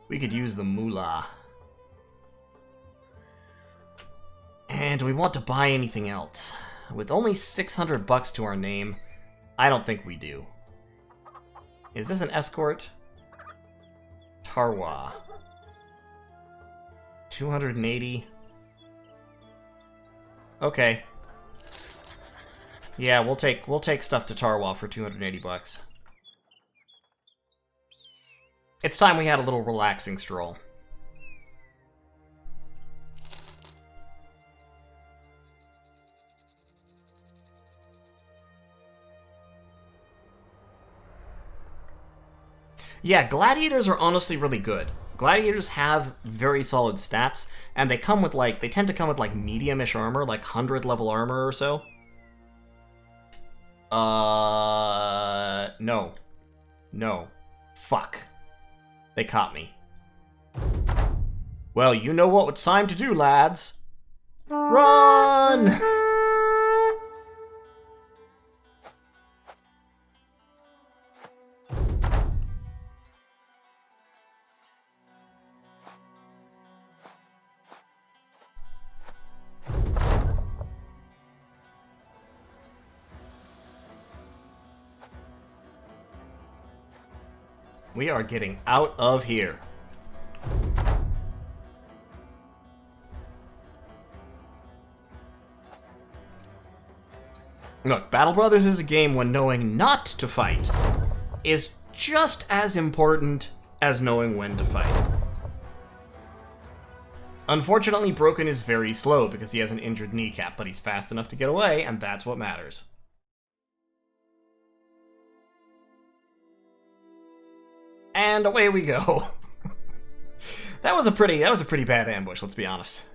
We could use the moolah. And do we want to buy anything else? With only 600 bucks to our name, I don't think we do. Is this an escort? Tarwa. 280. Okay. Yeah, we'll take stuff to Tarwa for 280 bucks. It's time we had a little relaxing stroll. Yeah, Gladiators are honestly really good. Gladiators have very solid stats, and they come with, like, they tend to come with, like, medium-ish armor, like 100 level armor or so. No. No. Fuck. They caught me. Well, you know what it's time to do, lads. Run! We are getting out of here. Look, Battle Brothers is a game when knowing not to fight is just as important as knowing when to fight. Unfortunately, Broken is very slow because he has an injured kneecap, but he's fast enough to get away, and that's what matters. And away we go. That was a pretty bad ambush, let's be honest.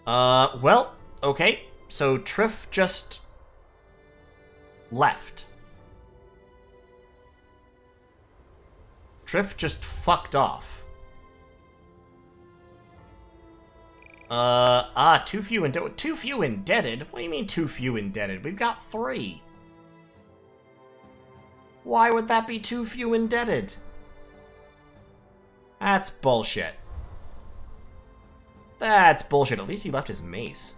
Well, okay. So Triff just left. Triff just fucked off. Too few indebted? What do you mean too few indebted? We've got 3. Why would that be too few indebted? That's bullshit. That's bullshit. At least he left his mace.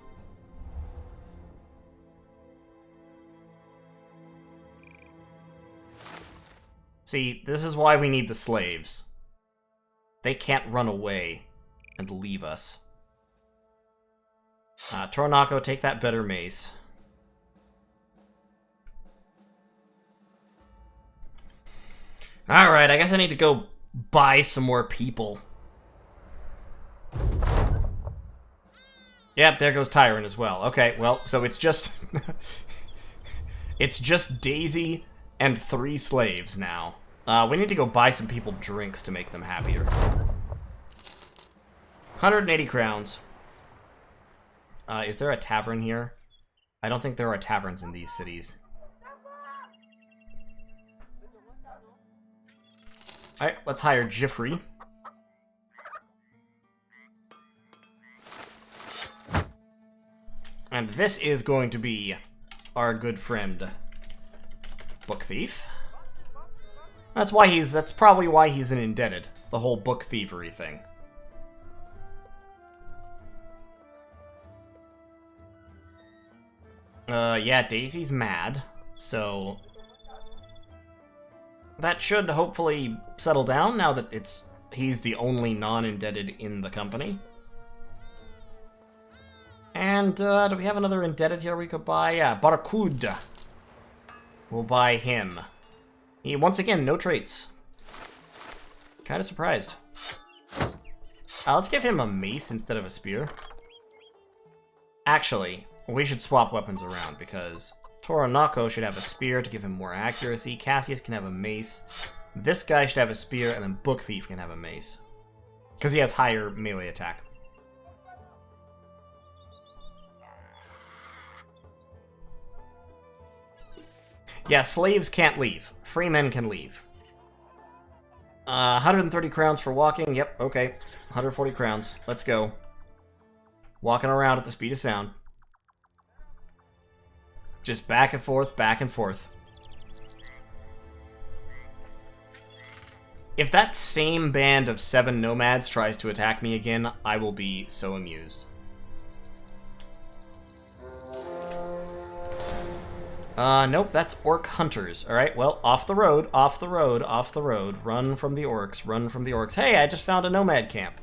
See, this is why we need the slaves. They can't run away and leave us. Tornako, take that better mace. Alright, I guess I need to go buy some more people. Yep, there goes Tyrant as well. Okay, well, so it's just... it's just Daisy and 3 slaves now. We need to go buy some people drinks to make them happier. 180 crowns. Is there a tavern here? I don't think there are taverns in these cities. Alright, let's hire Jiffrey. And this is going to be our good friend, Book Thief. That's probably why he's an indebted. The whole book thievery thing. Yeah, Daisy's mad, so that should hopefully settle down now that he's the only non-indebted in the company. And, do we have another indebted here we could buy? Yeah, Barakud. We'll buy him. He, once again, no traits. Kinda surprised. Let's give him a mace instead of a spear. Actually, we should swap weapons around, because Toranako should have a spear to give him more accuracy, Cassius can have a mace, this guy should have a spear, and then Book Thief can have a mace. Because he has higher melee attack. Yeah, slaves can't leave. Free men can leave. 130 crowns for walking. Yep, okay. 140 crowns. Let's go. Walking around at the speed of sound. Just back and forth, back and forth. If that same band of 7 nomads tries to attack me again, I will be so amused. Nope, that's orc hunters. Alright, well, off the road, off the road, off the road. Run from the orcs, run from the orcs. Hey, I just found a nomad camp.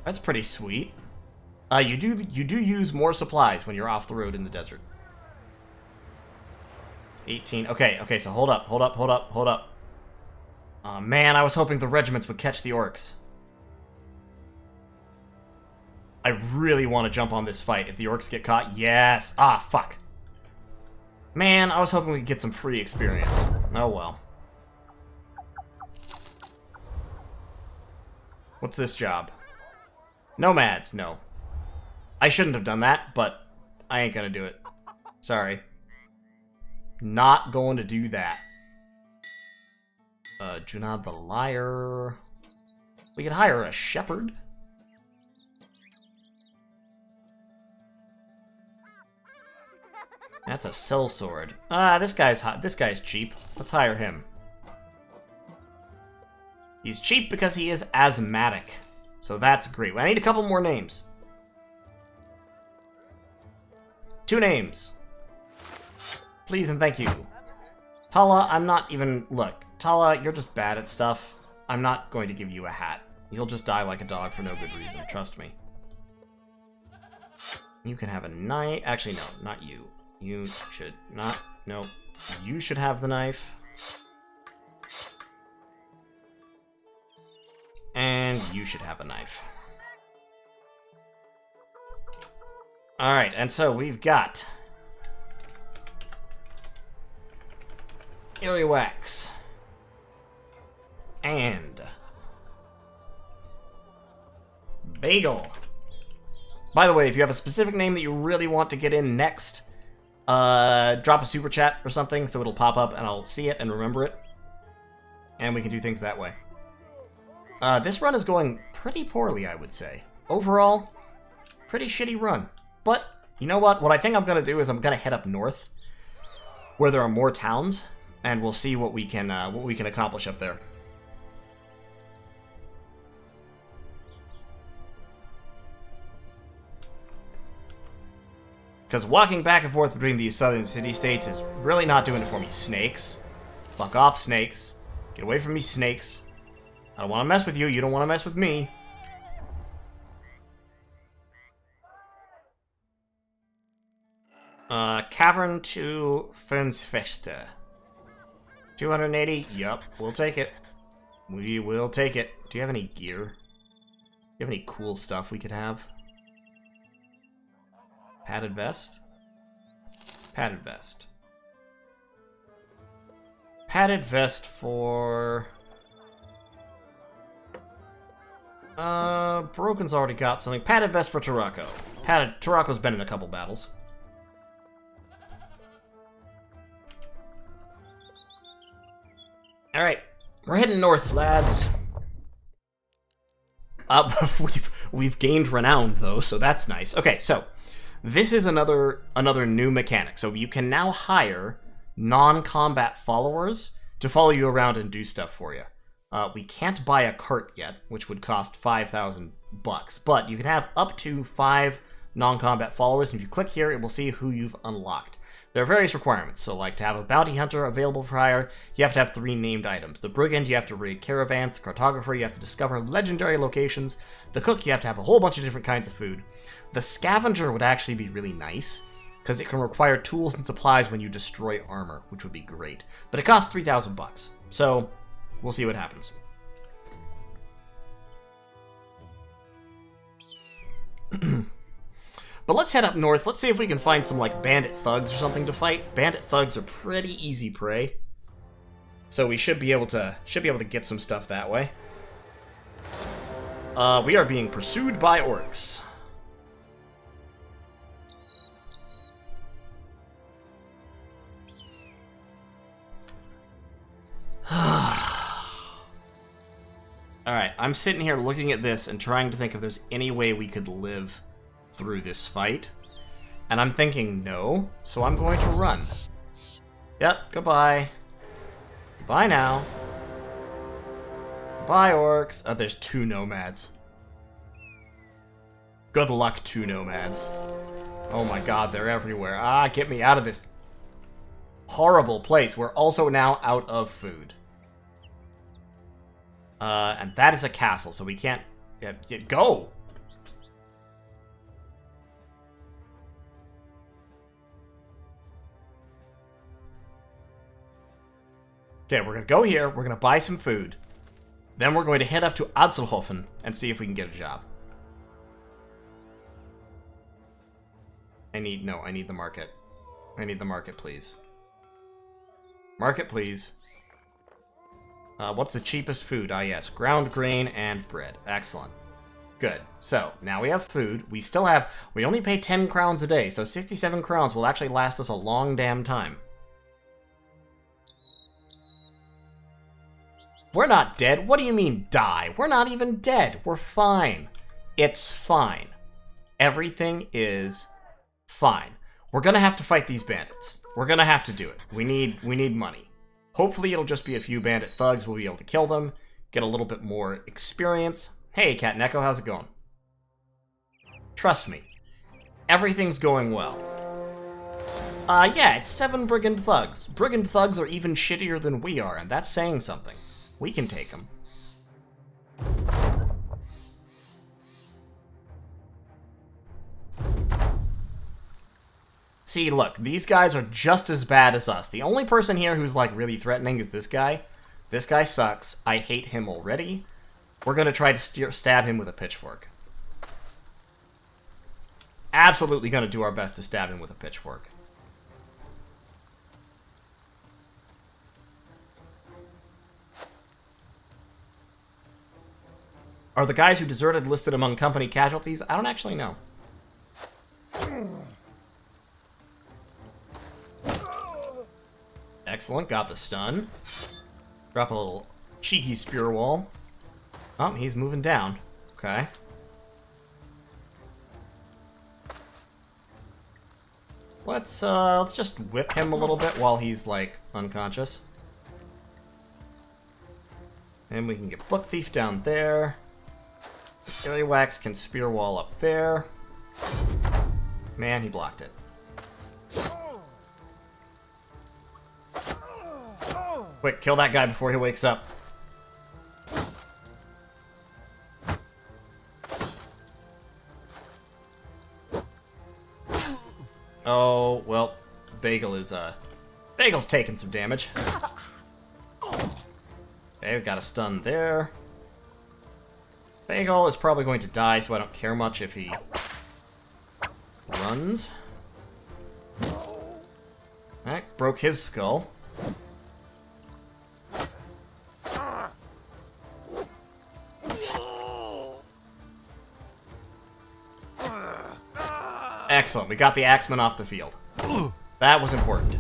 That's pretty sweet. You do use more supplies when you're off the road in the desert. 18. Okay, so hold up. Aw, man, I was hoping the regiments would catch the orcs. I really want to jump on this fight if the orcs get caught. Yes! Ah, fuck. Man, I was hoping we could get some free experience. Oh well. What's this job? Nomads, no. I shouldn't have done that, but I ain't gonna do it. Sorry. Not going to do that. Junad the Liar. We could hire a shepherd. That's a sellsword. Ah, this guy's hot. This guy's cheap. Let's hire him. He's cheap because he is asthmatic. So that's great. I need a couple more names. 2 names. Please and thank you. Tala, I'm not even... Look, Tala, you're just bad at stuff. I'm not going to give you a hat. You'll just die like a dog for no good reason. Trust me. You can have a knife. Actually, no, not you. You should not. No. You should have the knife. And you should have a knife. Alright, and so we've got... Earwax. And... Bagel. By the way, if you have a specific name that you really want to get in next, drop a super chat or something so it'll pop up and I'll see it and remember it. And we can do things that way. This run is going pretty poorly, I would say. Overall, pretty shitty run. But, you know what? What I think I'm going to do is I'm going to head up north, where there are more towns, and we'll see what we can accomplish up there. Because walking back and forth between these southern city-states is really not doing it for me. Snakes. Fuck off, snakes. Get away from me, snakes. I don't want to mess with you. You don't want to mess with me. Cavern to Tiffenstadt. 280? Yup, we'll take it. We will take it. Do you have any gear? Do you have any cool stuff we could have? Padded vest? Padded vest. Padded vest for... Broken's already got something. Padded vest for Tarako. Tarako's been in a couple battles. Alright, we're heading north, lads. We've gained renown, though, so that's nice. Okay, so, this is another new mechanic. So you can now hire non-combat followers to follow you around and do stuff for you. We can't buy a cart yet, which would cost $5,000 bucks, but you can have up to 5 non-combat followers, and if you click here, it will see who you've unlocked. There are various requirements, so like to have a bounty hunter available for hire, you have to have 3 named items. The brigand, you have to raid caravans. The cartographer, you have to discover legendary locations. The cook, you have to have a whole bunch of different kinds of food. The scavenger would actually be really nice, because it can require tools and supplies when you destroy armor, which would be great. But it costs $3,000 bucks, so we'll see what happens. But let's head up north. Let's see if we can find some, like, bandit thugs or something to fight. Bandit thugs are pretty easy prey. So we should be able to get some stuff that way. We are being pursued by orcs. Alright, I'm sitting here looking at this and trying to think if there's any way we could live through this fight. And I'm thinking no, so I'm going to run. Yep, goodbye. Goodbye now. Goodbye, orcs. Oh, there's 2 nomads. Good luck, 2 nomads. Oh my god, they're everywhere. Ah, get me out of this horrible place. We're also now out of food. And that is a castle, so we can't... go! Okay, we're gonna go here, we're gonna buy some food. Then we're going to head up to Adselhofen and see if we can get a job. I need the market. I need the market, please. Market, please. What's the cheapest food? Ah, yes. Ground grain and bread. Excellent. Good. So, now we have food. We only pay 10 crowns a day, so 67 crowns will actually last us a long damn time. We're not dead. What do you mean, die? We're not even dead. We're fine. It's fine. Everything is fine. We're gonna have to fight these bandits. We're gonna have to do it. We need money. Hopefully it'll just be a few bandit thugs. We'll be able to kill them, get a little bit more experience. Hey, Cat and Echo, how's it going? Trust me, everything's going well. Yeah, it's 7 brigand thugs. Brigand thugs are even shittier than we are, and that's saying something. We can take them. See, look, these guys are just as bad as us. The only person here who's, like, really threatening is this guy. This guy sucks. I hate him already. We're gonna try to stab him with a pitchfork. Absolutely gonna do our best to stab him with a pitchfork. Are the guys who deserted listed among company casualties? I don't actually know. Excellent, got the stun. Drop a little cheeky spear wall. Oh, he's moving down. Okay. Let's just whip him a little bit while he's, like, unconscious. And we can get Book Thief down there. Wax can spear wall up there. Man, he blocked it. Quick, kill that guy before he wakes up. Oh, well, Bagel's taking some damage. Okay, we've got a stun there. Bagel is probably going to die, so I don't care much if he runs. Alright, broke his skull. Excellent, we got the Axeman off the field. That was important.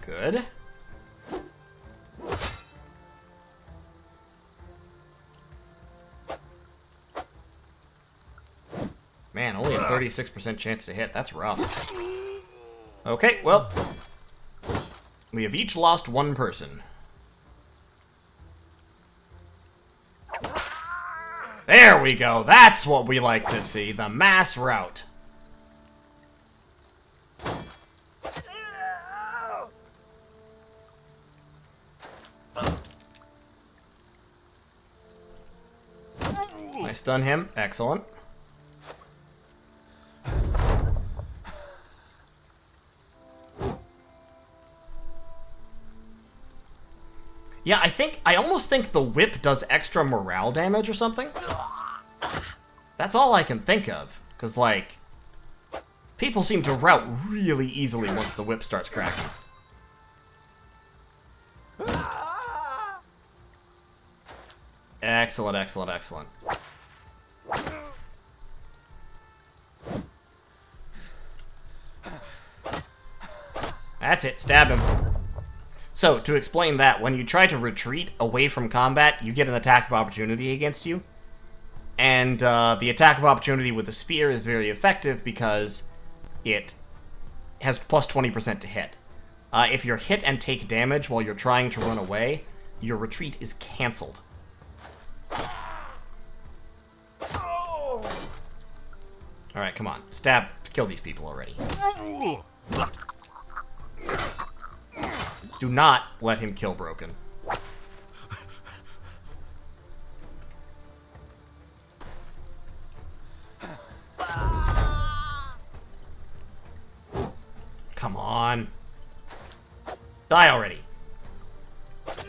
Good. Man, only a 36% chance to hit. That's rough. Okay, well, we have each lost one person. There we go. That's what we like to see. The mass rout. I stun him. Excellent. Yeah, I almost think the whip does extra morale damage or something. That's all I can think of. Because, like, people seem to rout really easily once the whip starts cracking. Excellent, excellent, excellent. That's it, stab him. So, to explain that, when you try to retreat away from combat, you get an attack of opportunity against you. And the attack of opportunity with the spear is very effective because it has plus 20% to hit. If you're hit and take damage while you're trying to run away, your retreat is cancelled. Alright, come on. Stab. Kill these people already. Do not let him kill Broken. on. Die already.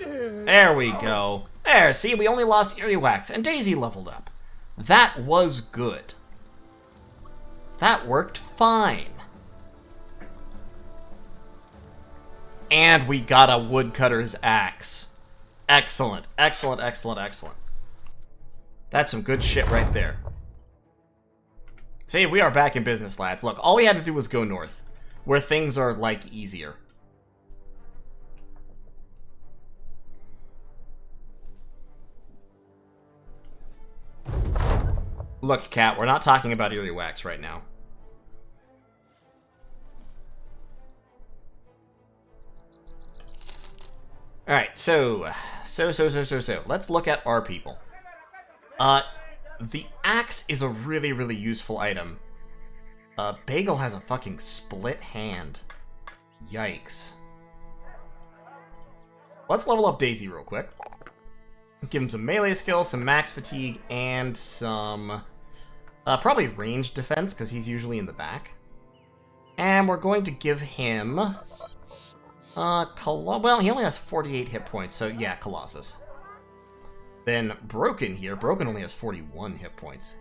There we go. There, see, we only lost Earwax, and Daisy leveled up. That was good. That worked fine. And we got a woodcutter's axe. Excellent, excellent, excellent, excellent. That's some good shit right there. See, we are back in business, lads. Look, all we had to do was go north, where things are, like, easier. Look, Cat, we're not talking about Earwax right now. Alright, so. Let's look at our people. The axe is a really, really useful item. Bagel has a fucking split hand. Yikes. Let's level up Daisy real quick. Give him some melee skill, some max fatigue, and some... probably ranged defense, because he's usually in the back. And we're going to give him... well, he only has 48 hit points, so yeah, Colossus. Then Broken here. Broken only has 41 hit points.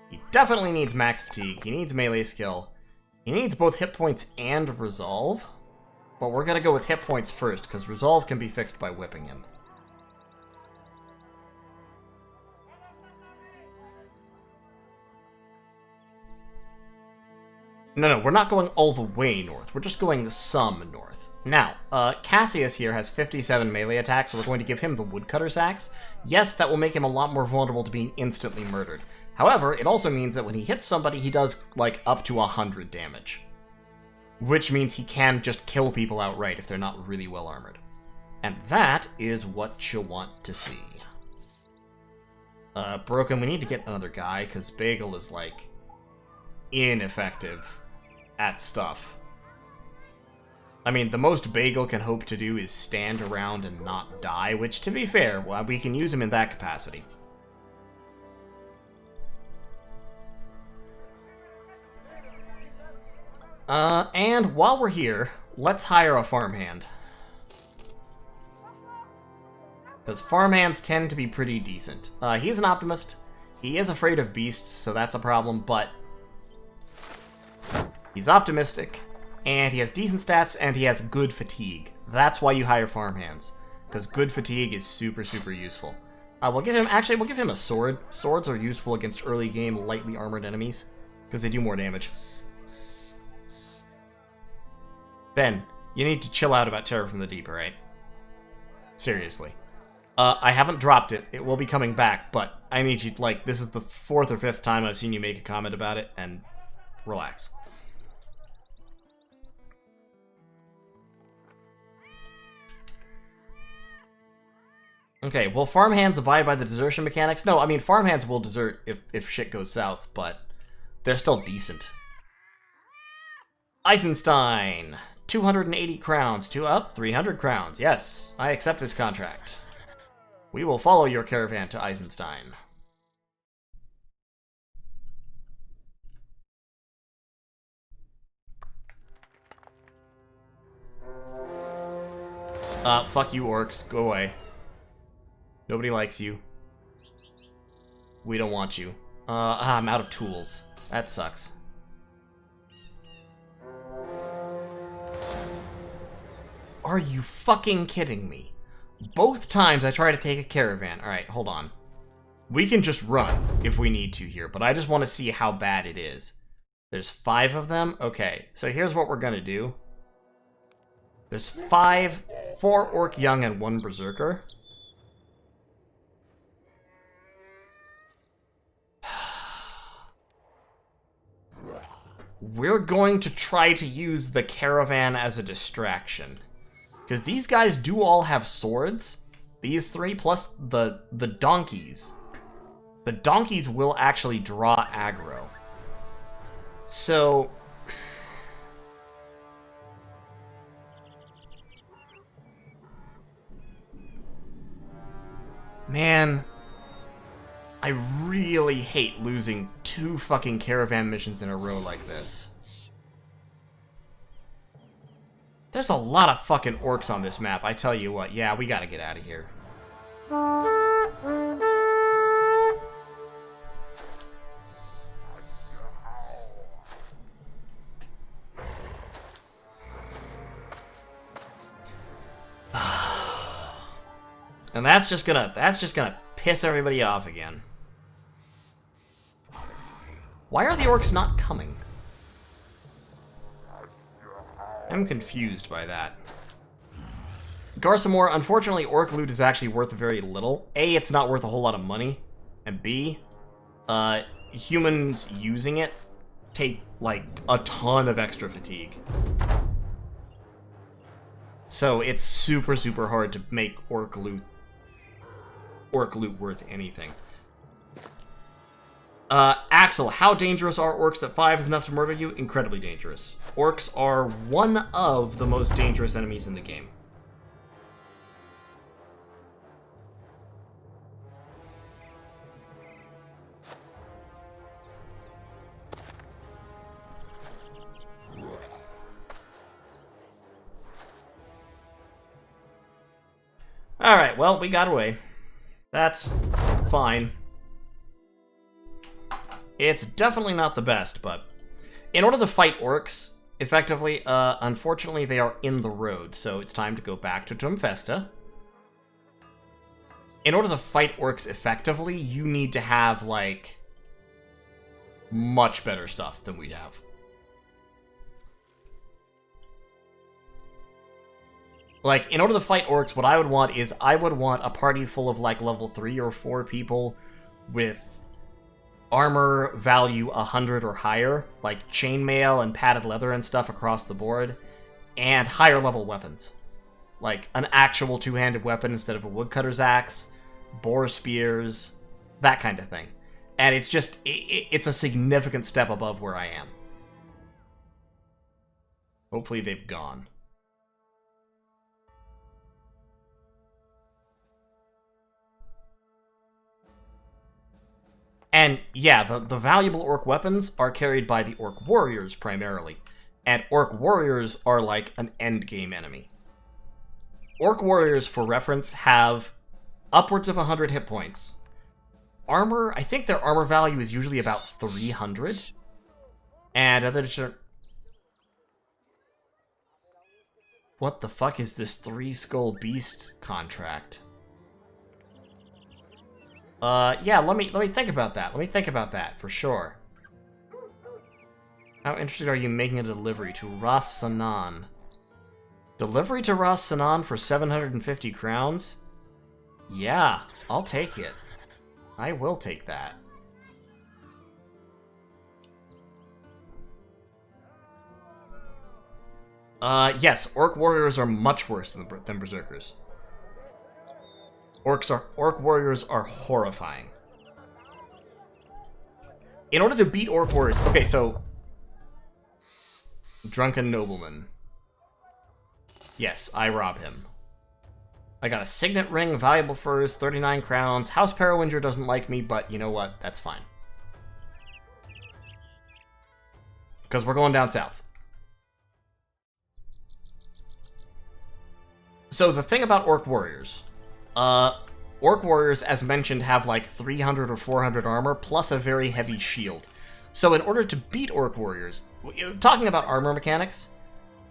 He definitely needs max fatigue. He needs melee skill. He needs both hit points and resolve. But we're going to go with hit points first, because resolve can be fixed by whipping him. No, we're not going all the way north. We're just going some north. Now, Cassius here has 57 melee attacks, so we're going to give him the Woodcutter's Axe. Yes, that will make him a lot more vulnerable to being instantly murdered. However, it also means that when he hits somebody, he does, like, up to 100 damage. Which means he can just kill people outright if they're not really well armored. And that is what you want to see. Broken, we need to get another guy, because Bagel is, like, ineffective at stuff. I mean, the most Bagel can hope to do is stand around and not die, which, to be fair, well, we can use him in that capacity. And while we're here, let's hire a farmhand. Because farmhands tend to be pretty decent. He's an optimist. He is afraid of beasts, so that's a problem, but he's optimistic, and he has decent stats, and he has good fatigue. That's why you hire farmhands, because good fatigue is super, super useful. We'll give him a sword. Swords are useful against early game, lightly armored enemies, because they do more damage. Ben, you need to chill out about Terror from the Deep, alright? Seriously. I haven't dropped it. It will be coming back, but I need you, like, this is the 4th or 5th time I've seen you make a comment about it, and relax. Okay, will farmhands abide by the desertion mechanics? No, I mean, farmhands will desert if shit goes south, but they're still decent. Eisenstein! 280 crowns. 300 crowns. Yes, I accept this contract. We will follow your caravan to Eisenstein. Fuck you, orcs. Go away. Nobody likes you. We don't want you. I'm out of tools. That sucks. Are you fucking kidding me? Both times I try to take a caravan. Alright, hold on. We can just run if we need to here, but I just want to see how bad it is. There's 5 of them? Okay, so here's what we're gonna do. There's 4 Orc Young and 1 Berserker. We're going to try to use the caravan as a distraction. Because these guys do all have swords. These 3, plus the donkeys. The donkeys will actually draw aggro. So... man, I really hate losing 2 fucking caravan missions in a row like this. There's a lot of fucking orcs on this map, I tell you what. Yeah, we gotta get out of here. And that's just gonna piss everybody off again. Why are the orcs not coming? I'm confused by that. Garsamore, unfortunately, orc loot is actually worth very little. A, it's not worth a whole lot of money. And B, humans using it take, like, a ton of extra fatigue. So it's super, super hard to make orc loot worth anything. Axel, how dangerous are orcs that 5 is enough to murder you? Incredibly dangerous. Orcs are one of the most dangerous enemies in the game. Alright, well, we got away. That's fine. It's definitely not the best, but in order to fight orcs effectively, unfortunately they are in the road, so it's time to go back to Tiffenstadt. In order to fight orcs effectively, you need to have, like, much better stuff than we have. Like, in order to fight orcs, what I would want is, I would want a party full of, like, level 3 or 4 people with armor value 100 or higher, like chainmail and padded leather and stuff across the board, and higher level weapons. Like, an actual two-handed weapon instead of a woodcutter's axe, boar spears, that kind of thing. And it's just, it's a significant step above where I am. Hopefully they've gone. And yeah, the valuable orc weapons are carried by the orc warriors primarily. And orc warriors are like an endgame enemy. Orc warriors, for reference, have upwards of 100 hit points. Armor, I think their armor value is usually about 300. And what the fuck is this 3-skull beast contract? Yeah, let me think about that. Let me think about that, for sure. How interested are you in making a delivery to Ras Sanan? Delivery to Ras Sanan for 750 crowns? Yeah, I'll take it. I will take that. Yes, orc warriors are much worse than berserkers. Orc warriors are horrifying. In order to beat orc warriors... Okay, so... Drunken nobleman. Yes, I rob him. I got a signet ring, valuable furs, 39 crowns. House Periwinger doesn't like me, but you know what? That's fine. Because we're going down south. So the thing about orc warriors... Orc warriors, as mentioned, have like 300 or 400 armor, plus a very heavy shield. So in order to beat orc warriors, talking about armor mechanics,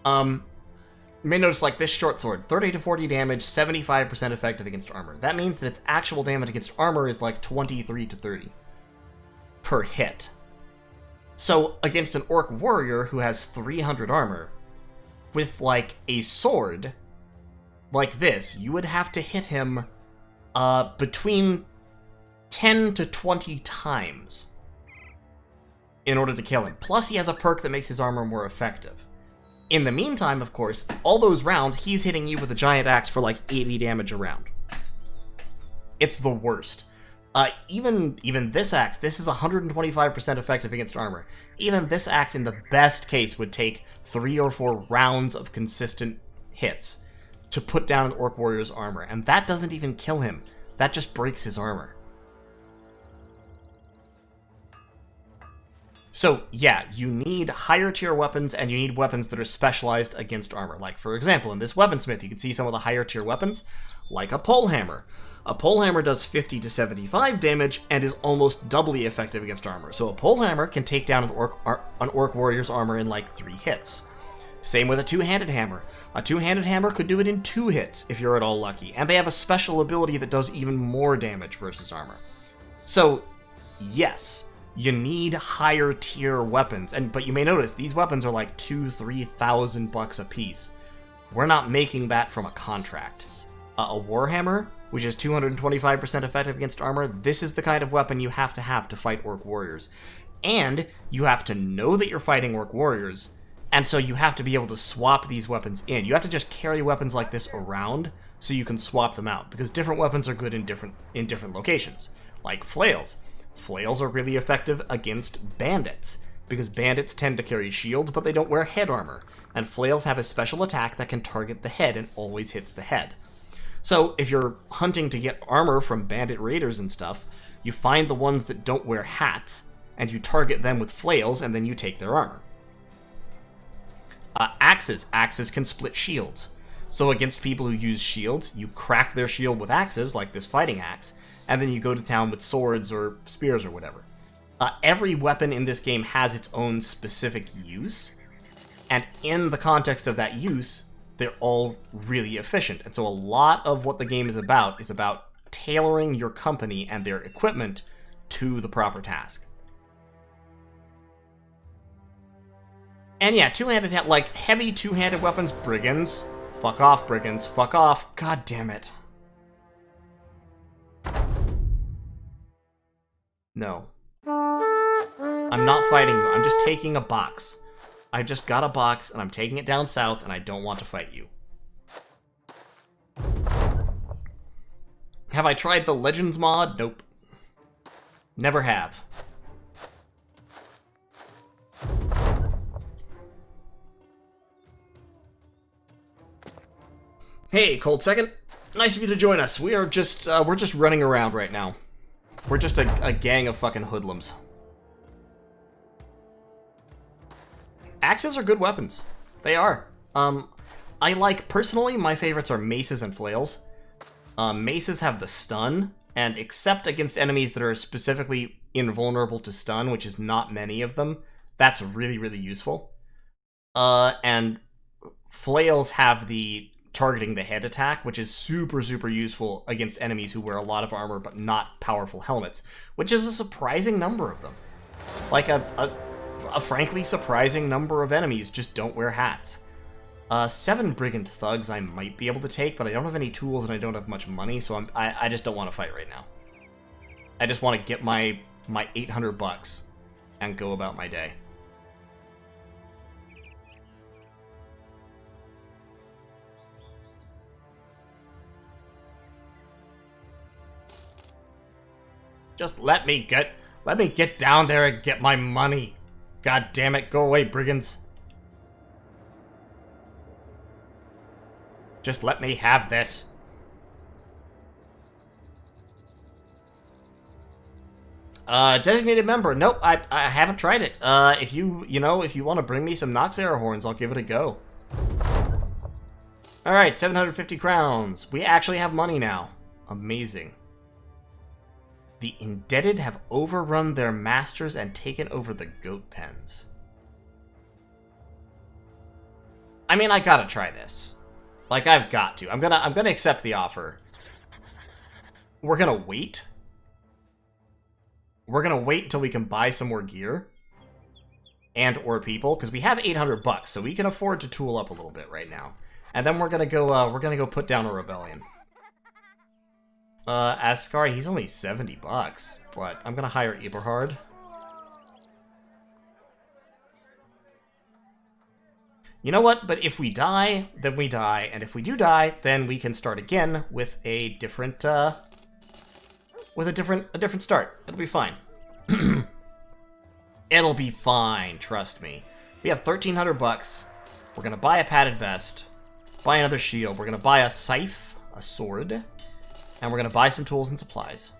you may notice like this short sword, 30 to 40 damage, 75% effective against armor. That means that its actual damage against armor is like 23 to 30 per hit. So against an orc warrior who has 300 armor, with like a sword like this, you would have to hit him between 10 to 20 times in order to kill him. Plus, he has a perk that makes his armor more effective. In the meantime, of course, all those rounds, he's hitting you with a giant axe for like 80 damage a round. It's the worst. Even this axe, this is 125% effective against armor. Even this axe, in the best case, would take 3 or 4 rounds of consistent hits to put down an orc warrior's armor, and that doesn't even kill him. That just breaks his armor. So, yeah, you need higher tier weapons, and you need weapons that are specialized against armor. Like, for example, in this weaponsmith, you can see some of the higher tier weapons, like a polehammer. A polehammer does 50 to 75 damage, and is almost doubly effective against armor. So a polehammer can take down an orc warrior's armor in like 3 hits. Same with a two-handed hammer. A two-handed hammer could do it in 2 hits, if you're at all lucky, and they have a special ability that does even more damage versus armor. So, yes, you need higher tier weapons, but you may notice these weapons are like $2,000–3,000 bucks a piece. We're not making that from a contract. A warhammer, which is 225% effective against armor, this is the kind of weapon you have to fight orc warriors. And you have to know that you're fighting orc warriors, and so you have to be able to swap these weapons in. You have to just carry weapons like this around so you can swap them out, because different weapons are good in different locations. Like flails. Flails are really effective against bandits, because bandits tend to carry shields, but they don't wear head armor, and flails have a special attack that can target the head and always hits the head. So if you're hunting to get armor from bandit raiders and stuff, you find the ones that don't wear hats, and you target them with flails, and then you take their armor. Axes. Axes can split shields. So against people who use shields, you crack their shield with axes, like this fighting axe, and then you go to town with swords or spears or whatever. Every weapon in this game has its own specific use, and in the context of that use, they're all really efficient. And so a lot of what the game is about tailoring your company and their equipment to the proper task. And yeah, two-handed, like heavy two-handed weapons, brigands. Fuck off, brigands. Fuck off. God damn it. No. I'm not fighting you. I'm just taking a box. I just got a box, and I'm taking it down south, and I don't want to fight you. Have I tried the Legends mod? Nope. Never have. Hey, Cold Second. Nice of you to join us. We're just running around right now. We're just a gang of fucking hoodlums. Axes are good weapons. They are. Personally, my favorites are maces and flails. Maces have the stun, and except against enemies that are specifically invulnerable to stun, which is not many of them, that's really, really useful. And flails have the targeting the head attack, which is super, super useful against enemies who wear a lot of armor but not powerful helmets, which is a surprising number of them. Like a frankly surprising number of enemies just don't wear hats. 7 brigand thugs I might be able to take, but I don't have any tools and I don't have much money, so I just don't want to fight right now. I just want to get my 800 bucks and go about my day. Just let me get down there and get my money. God damn it, go away, brigands. Just let me have this. Designated member. Nope, I haven't tried it. If you want to bring me some Noxera horns, I'll give it a go. Alright, 750 crowns. We actually have money now. Amazing. The indebted have overrun their masters and taken over the goat pens. I mean, I gotta try this. Like, I've got to. I'm gonna accept the offer. We're gonna wait. We're gonna wait until we can buy some more gear. And or people, because we have 800 bucks, so we can afford to tool up a little bit right now. And then we're gonna go put down a rebellion. Ascari, he's only 70 bucks, but I'm gonna hire Eberhard. You know what? But if we die, then we die, and if we do die, then we can start again with a different, start. It'll be fine. It'll be fine, trust me. We have 1,300 bucks. We're gonna buy a padded vest, buy another shield. We're gonna buy a scythe, a sword. And we're going to buy some tools and supplies.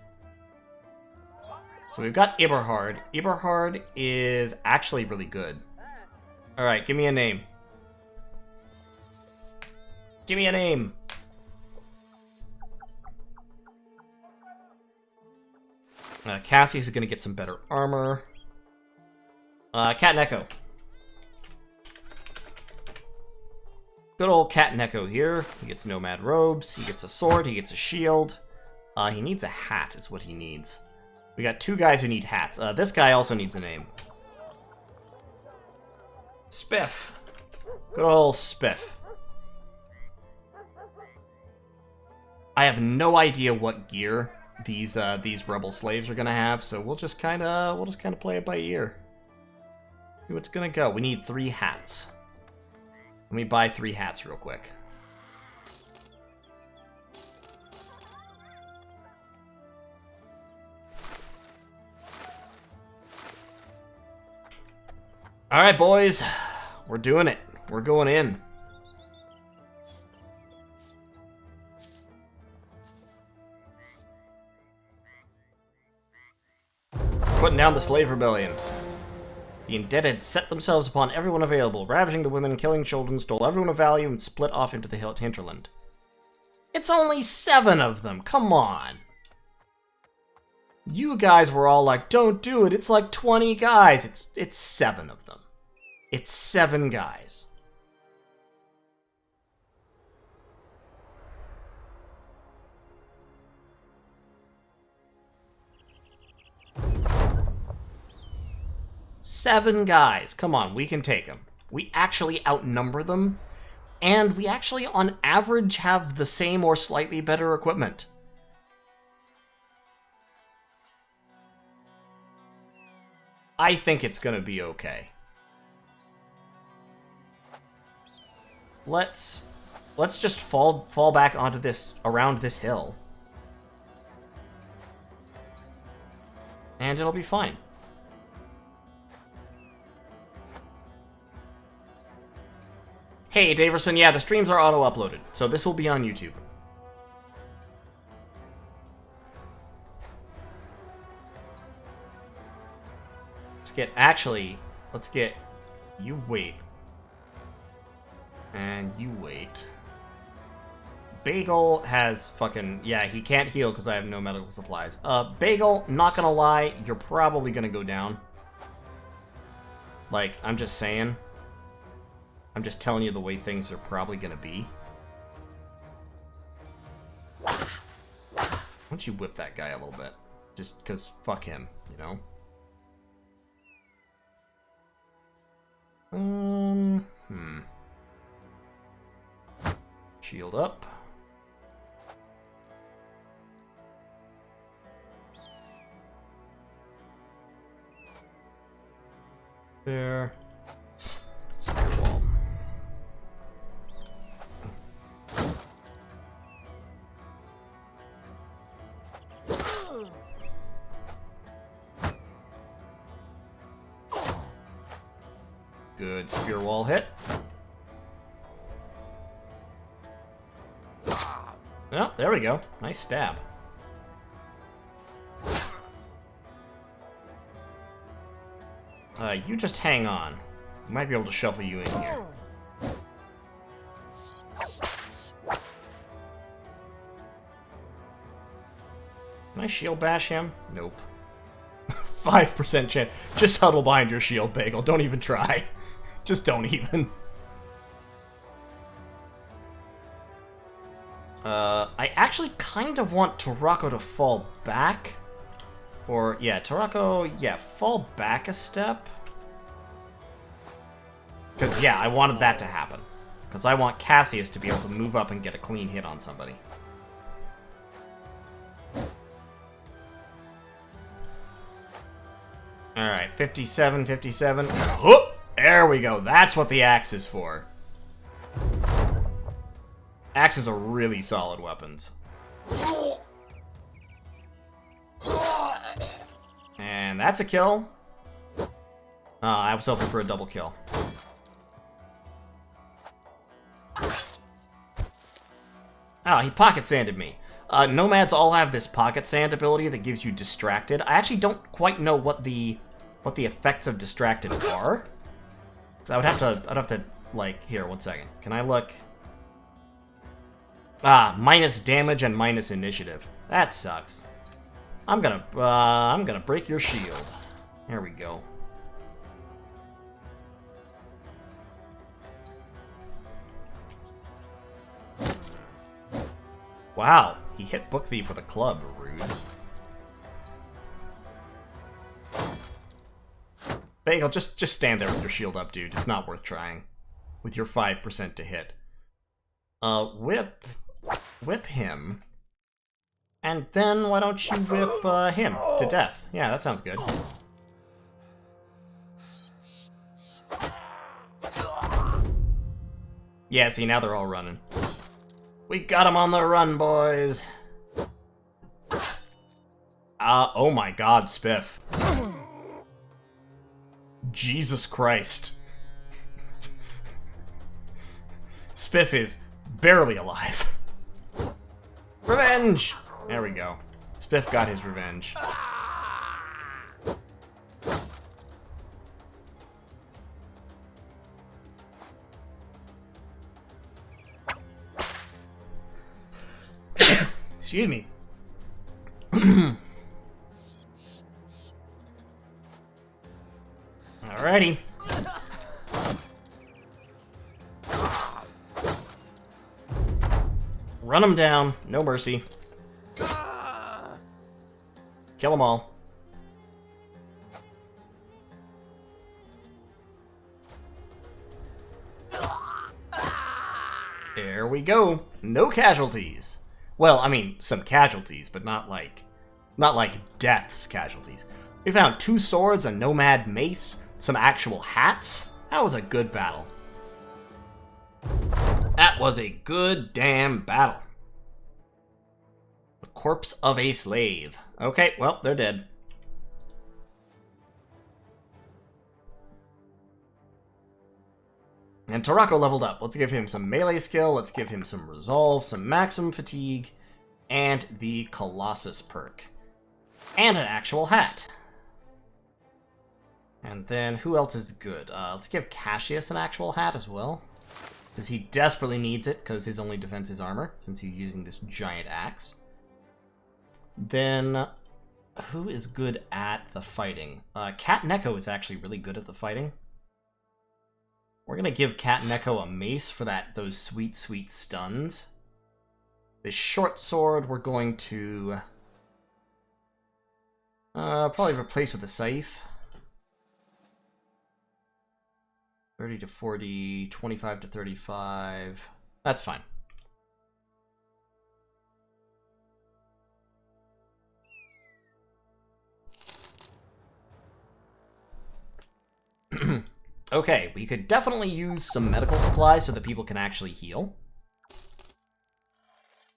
So we've got Eberhard. Eberhard is actually really good. Alright, give me a name. Give me a name. Cassie's gonna get some better armor. Cat Neko. Good old Cat Neko here. He gets nomad robes, he gets a sword, he gets a shield. He needs a hat is what he needs. We got 2 guys who need hats. This guy also needs a name. Spiff. Good old Spiff. I have no idea what gear these rebel slaves are gonna have, so we'll just kinda play it by ear. See what's gonna go. We need 3 hats. Let me buy 3 hats real quick. Alright, boys. We're doing it. We're going in. Putting down the slave rebellion. The indebted set themselves upon everyone available, ravaging the women, killing children, stole everyone of value, and split off into the hinterland. It's only 7 of them, come on! You guys were all like, don't do it, it's like 20 guys. It's 7 of them. It's 7 guys. Seven guys. Come on, we can take them. We actually outnumber them, and we actually, on average, have the same or slightly better equipment. I think it's gonna be okay. Let's just fall back onto this, around this hill. And it'll be fine. Hey, Daverson, yeah, the streams are auto-uploaded, so this will be on YouTube. Let's get, you wait. And you wait. Bagel has fucking, yeah, he can't heal because I have no medical supplies. Bagel, not gonna lie, you're probably gonna go down. Like, I'm just saying. I'm just telling you the way things are probably gonna be. Why don't you whip that guy a little bit? Just because fuck him, you know? Shield up. There. Spear wall. Good spear wall hit. Oh, there we go. Nice stab. You just hang on. You might be able to shuffle you in here. Can I shield bash him? Nope. 5% chance. Just huddle behind your shield, Bagel. Don't even try. Just don't even. I actually kind of want Tarako to fall back. Or, yeah, Tarako, yeah, fall back a step. Because, yeah, I wanted that to happen. Because I want Cassius to be able to move up and get a clean hit on somebody. Alright, 57, 57. Oh, there we go. That's what the axe is for. Axes are really solid weapons. And that's a kill. I was hoping for a double kill. Oh, he pocket sanded me. Nomads all have this pocket sand ability that gives you distracted. I actually don't quite know what the effects of distracted are. So I'd have to like, here, 1 second. Can I look? Minus damage and minus initiative. That sucks. I'm gonna break your shield. There we go. Wow, he hit Book Thief with a club. Rude. Bagel, just stand there with your shield up, dude. It's not worth trying. With your 5% to hit. Whip him. And then why don't you whip him to death? Yeah, that sounds good. Yeah, see, now they're all running. We got him on the run, boys. Oh my god, Spiff. Jesus Christ. Spiff is barely alive. Revenge! There we go. Spiff got his revenge. Excuse me. Alrighty. Run them down. No mercy. Kill them all. There we go. No casualties. Well, I mean, some casualties, but not like death's casualties. We found 2 swords, a nomad mace, some actual hats. That was a good battle. That was a good damn battle. The corpse of a slave. Okay, well, they're dead. And Tarako leveled up. Let's give him some melee skill, let's give him some resolve, some maximum fatigue, and the Colossus perk. And an actual hat. And then, who else is good? Let's give Cassius an actual hat as well. Because he desperately needs it, because his only defense is armor, since he's using this giant axe. Then, who is good at the fighting? Cat Neko is actually really good at the fighting. We're gonna give Cat Neko a mace for those sweet, sweet stuns. This short sword we're going to probably replace with a scythe. 30 to 40, 25 to 35. That's fine. Okay, we could definitely use some medical supplies so that people can actually heal.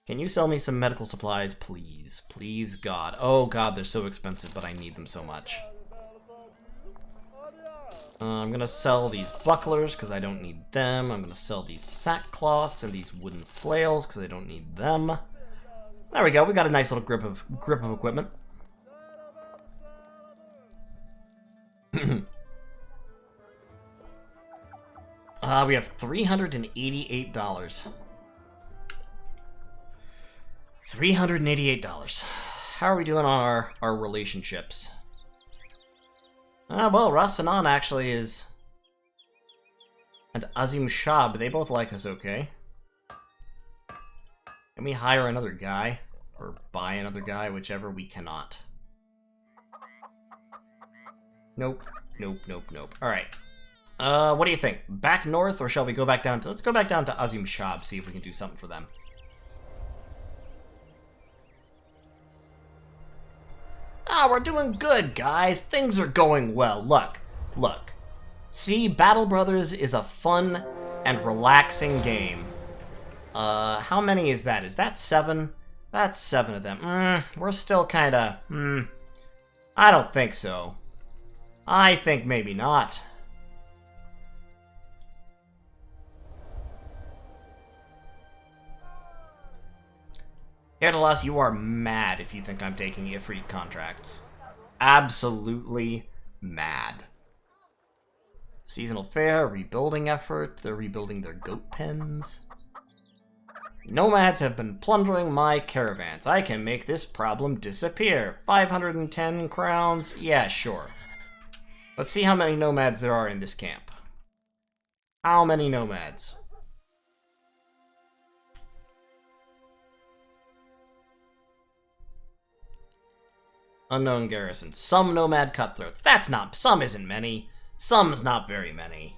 Can you sell me some medical supplies, please? Please, God. Oh, God, they're so expensive, but I need them so much. I'm gonna sell these bucklers, because I don't need them. I'm gonna sell these sackcloths and these wooden flails, because I don't need them. There we go, we got a nice little grip of equipment. We have $388. $388. How are we doing on our relationships? Well, Rasanan actually is... And Azim Shab, they both like us okay. Can we hire another guy? Or buy another guy? Whichever, we cannot. Nope. Nope, nope, nope. Alright. What do you think? Back north, or shall we go back down to... Let's go back down to Azim Shab, see if we can do something for them. We're doing good, guys. Things are going well. Look. See, Battle Brothers is a fun and relaxing game. How many is that? Is that 7? That's 7 of them. We're still kinda... I don't think so. I think maybe not. Erdelas, you are mad if you think I'm taking Ifrit contracts. Absolutely mad. Seasonal fair, rebuilding effort. They're rebuilding their goat pens. Nomads have been plundering my caravans. I can make this problem disappear. 510 crowns? Yeah, sure. Let's see how many nomads there are in this camp. How many nomads? Unknown garrison. Some nomad cutthroats. That's not... Some isn't many. Some's not very many.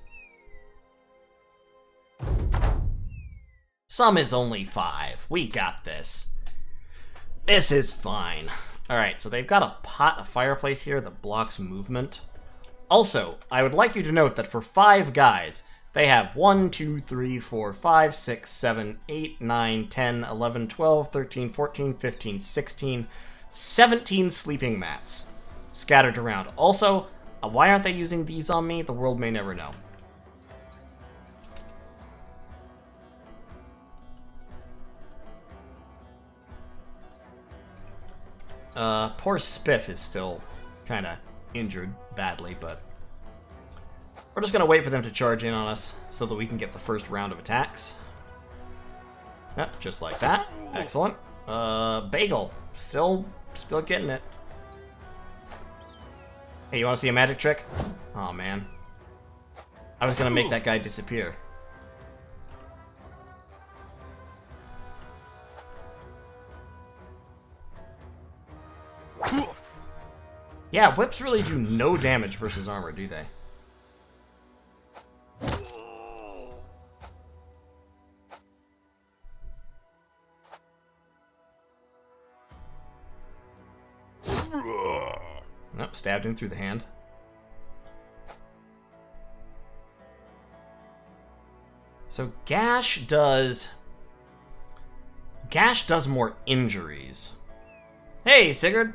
Some is only 5. We got this. This is fine. Alright, so they've got a fireplace here that blocks movement. Also, I would like you to note that for 5 guys, they have 1, 2, 3, 4, 5, 6, 7, 8, 9, 10, 11, 12, 13, 14, 15, 16, 17 sleeping mats scattered around. Also, why aren't they using these on me? The world may never know. Poor Spiff is still kind of injured badly, but we're just going to wait for them to charge in on us so that we can get the first round of attacks. Yep, just like that. Excellent. Bagel. Still getting it. Hey, you want to see a magic trick? Oh man. I was going to make that guy disappear. Yeah, whips really do no damage versus armor, do they? Nope, stabbed him through the hand. So Gash does more injuries. Hey, Sigurd.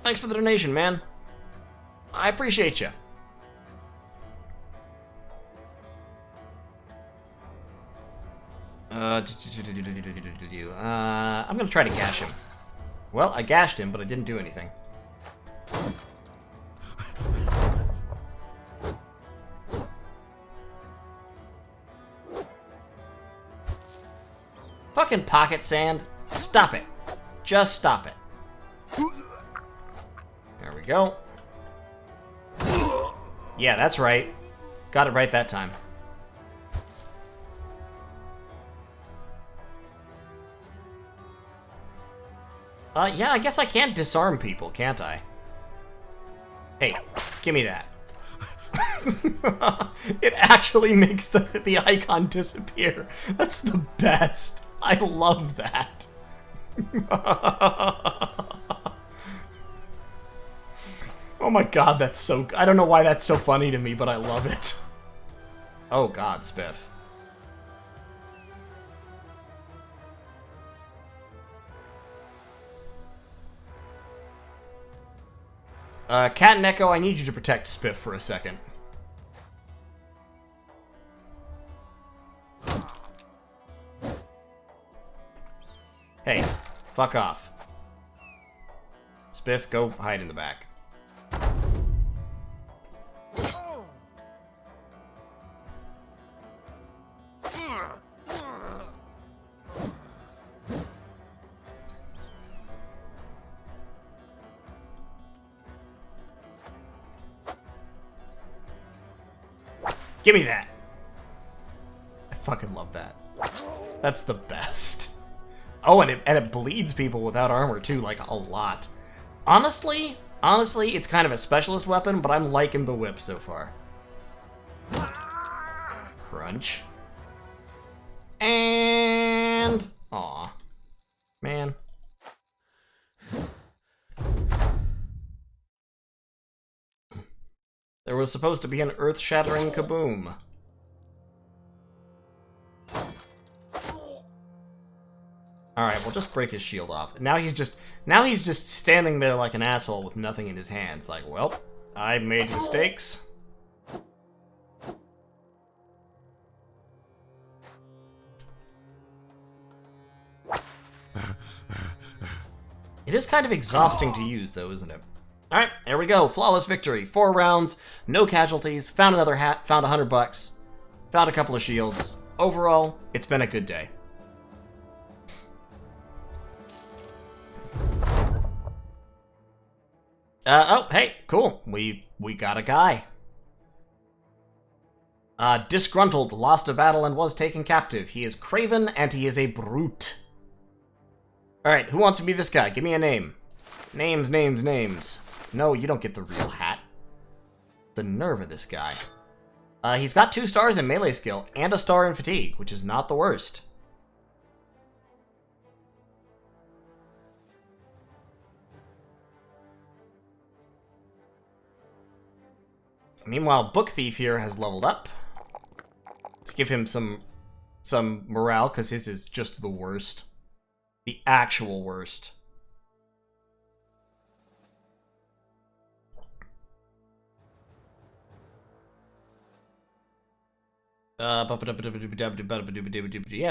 Thanks for the donation, man. I appreciate you. I'm gonna try to gash him. Well, I gashed him, but I didn't do anything. Fucking pocket sand. Stop it. Just stop it. There we go. Yeah, that's right. Got it right that time. Yeah, I guess I can disarm people, can't I? Hey, give me that. It actually makes the icon disappear. That's the best. I love that. Oh my god, that's so... I don't know why that's so funny to me, but I love it. Oh god, Spiff. Cat and Echo, I need you to protect Spiff for a second. Hey, fuck off. Spiff, go hide in the back. Give me that! I fucking love that. That's the best. Oh, and it bleeds people without armor too, like a lot. Honestly, it's kind of a specialist weapon, but I'm liking the whip so far. Crunch. And... aw. Man. There was supposed to be an earth-shattering kaboom. Alright, we'll just break his shield off. Now he's just standing there like an asshole with nothing in his hands. Like, well, I made mistakes. It is kind of exhausting to use, though, isn't it? Alright, there we go. Flawless victory. 4 rounds, no casualties, found another hat, found $100, found a couple of shields. Overall, it's been a good day. Oh, hey, cool. We got a guy. Disgruntled, lost a battle and was taken captive. He is Craven, and he is a brute. Alright, who wants to be this guy? Give me a name. Names, names, names. No, you don't get the real hat. The nerve of this guy. He's got 2 stars in melee skill, and a star in fatigue, which is not the worst. Meanwhile, Book Thief here has leveled up. Let's give him some morale, because his is just the worst. The actual worst. Yeah,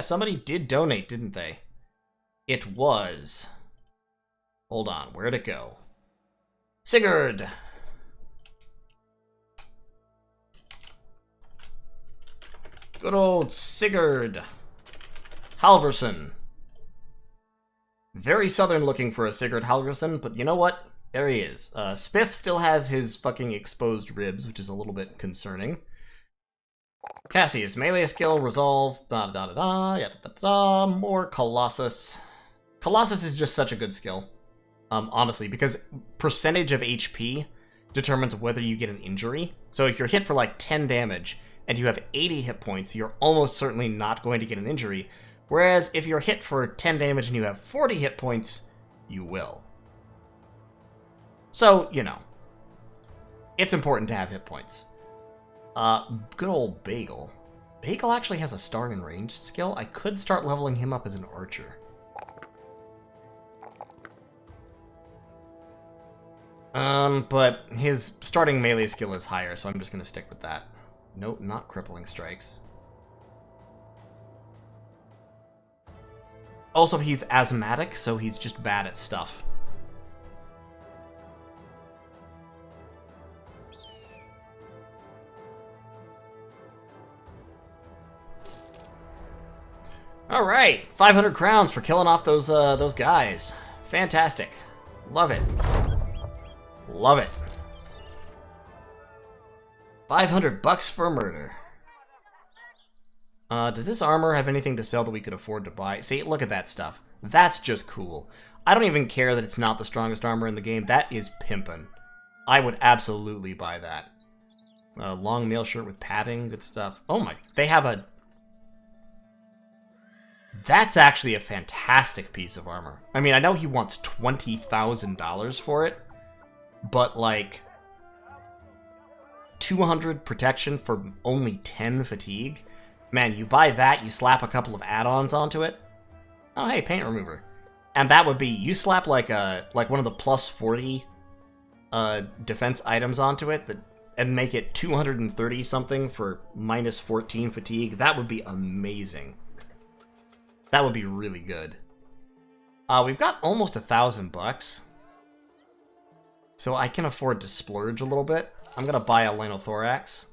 somebody did donate, didn't they? It was... Hold on, where'd it go? Sigurd! Good old Sigurd. Halverson. Very southern looking for a Sigurd Halverson, but you know what? There he is. Spiff still has his fucking exposed ribs, which is a little bit concerning. Cassius, melee skill, resolve, more Colossus. Colossus is just such a good skill, honestly, because percentage of HP determines whether you get an injury. So if you're hit for like 10 damage and you have 80 hit points, you're almost certainly not going to get an injury. Whereas if you're hit for 10 damage and you have 40 hit points, you will. So, you know, it's important to have hit points. Good old Bagel. Bagel actually has a star in ranged skill. I could start leveling him up as an archer. But his starting melee skill is higher, so I'm just gonna stick with that. Nope, not crippling strikes. Also, he's asthmatic, so he's just bad at stuff. Alright, 500 crowns for killing off those guys. Fantastic. Love it. Love it. 500 bucks for murder. Does this armor have anything to sell that we could afford to buy? See, look at that stuff. That's just cool. I don't even care that it's not the strongest armor in the game. That is pimpin'. I would absolutely buy that. Long mail shirt with padding, good stuff. Oh my, they have a... That's actually a fantastic piece of armor. I mean, I know he wants $20,000 for it, but like 200 protection for only 10 fatigue? Man, you buy that, you slap a couple of add-ons onto it. Oh, hey, paint remover. And that would be, you slap like one of the plus 40 defense items onto it and make it 230 something for minus 14 fatigue. That would be amazing. That would be really good. We've got almost $1,000, so I can afford to splurge a little bit. I'm gonna buy a Linothorax.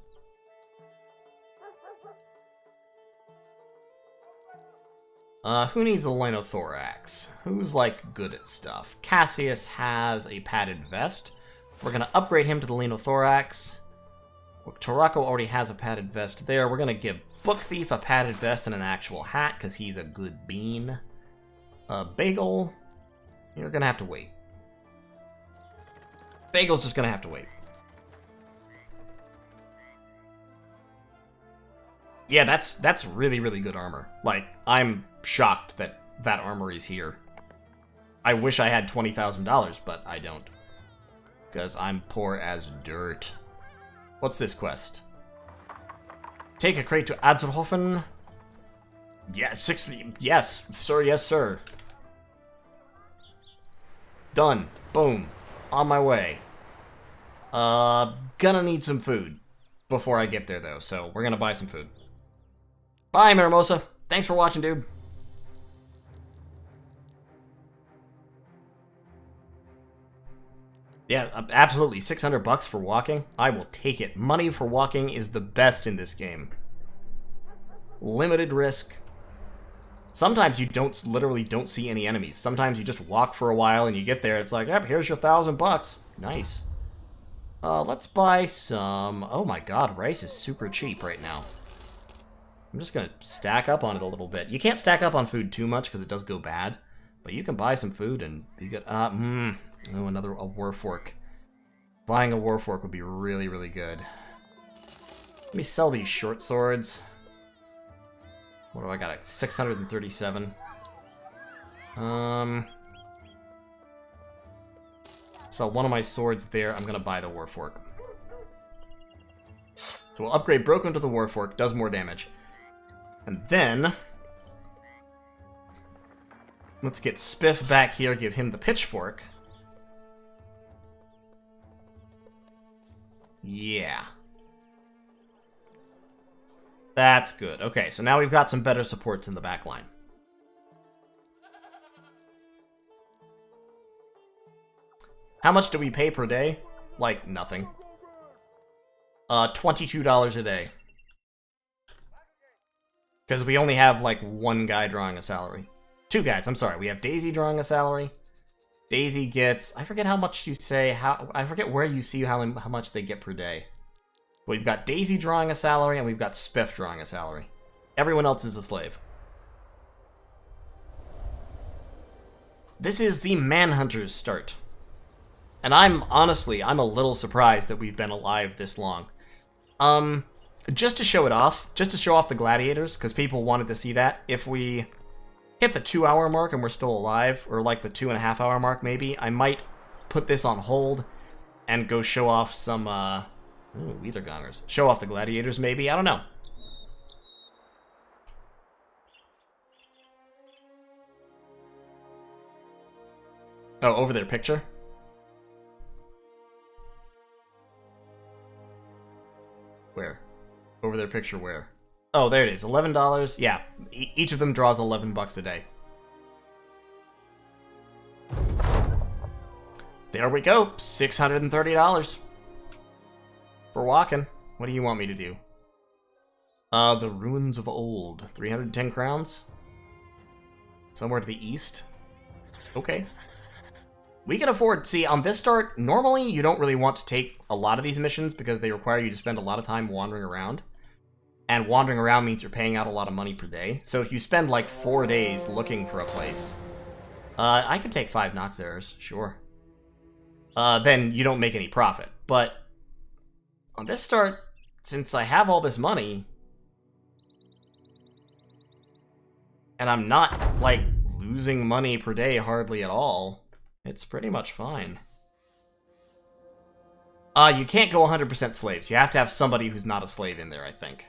Who needs a Linothorax? Who's like good at stuff? Cassius has a padded vest. We're gonna upgrade him to the Linothorax. Tarako already has a padded vest there. We're gonna give Book Thief a padded vest and an actual hat, because he's a good bean. Bagel, you're gonna have to wait. Bagel's just gonna have to wait. Yeah, that's really, really good armor. Like, I'm shocked that that armor is here. I wish I had $20,000, but I don't. Because I'm poor as dirt. What's this quest? Take a crate to Adserhofen. Yeah, yes, sir, yes, sir. Done. Boom. On my way. Gonna need some food before I get there, though, so we're gonna buy some food. Bye, Miramosa. Thanks for watching, dude. Yeah, absolutely. 600 bucks for walking? I will take it. Money for walking is the best in this game. Limited risk. Sometimes you literally don't see any enemies. Sometimes you just walk for a while and you get there. It's like, yep, here's your 1,000 bucks. Nice. Let's buy some... Oh my god, rice is super cheap right now. I'm just gonna stack up on it a little bit. You can't stack up on food too much because it does go bad. But you can buy some food and you get... Oh, a war fork. Buying a war fork would be really, really good. Let me sell these short swords. What do I got? 637. Sell one of my swords there. I'm gonna buy the war fork. So we'll upgrade Broken to the war fork. Does more damage. And then... let's get Spiff back here. Give him the pitchfork. Yeah. That's good. Okay, so now we've got some better supports in the back line. How much do we pay per day? Like, nothing. $22 a day. Because we only have, like, one guy drawing a salary. Two guys, I'm sorry. We have Daisy drawing a salary. Daisy gets... I forget how much you say... I forget where you see how much they get per day. We've got Daisy drawing a salary, and we've got Spiff drawing a salary. Everyone else is a slave. This is the Manhunters start. And honestly, I'm a little surprised that we've been alive this long. Just to show it off, just to show off the Gladiators, because people wanted to see that, if we hit the 2-hour mark and we're still alive, or like the 2.5-hour mark maybe, I might put this on hold and go show off some, ooh, Wiedergangers. Show off the Gladiators, maybe? I don't know. Oh, over their picture? Where? Over their picture where? Oh, there it is. $11. Yeah, each of them draws 11 bucks a day. There we go. $630. For walking. What do you want me to do? The Ruins of Old. 310 crowns? Somewhere to the east? Okay. We can afford... See, on this start, normally you don't really want to take a lot of these missions because they require you to spend a lot of time wandering around. And wandering around means you're paying out a lot of money per day. So if you spend like 4 days looking for a place... I could take 5 Noxerers, sure. Then you don't make any profit. But on this start, since I have all this money... and I'm not, like, losing money per day hardly at all... it's pretty much fine. You can't go 100% slaves. You have to have somebody who's not a slave in there, I think.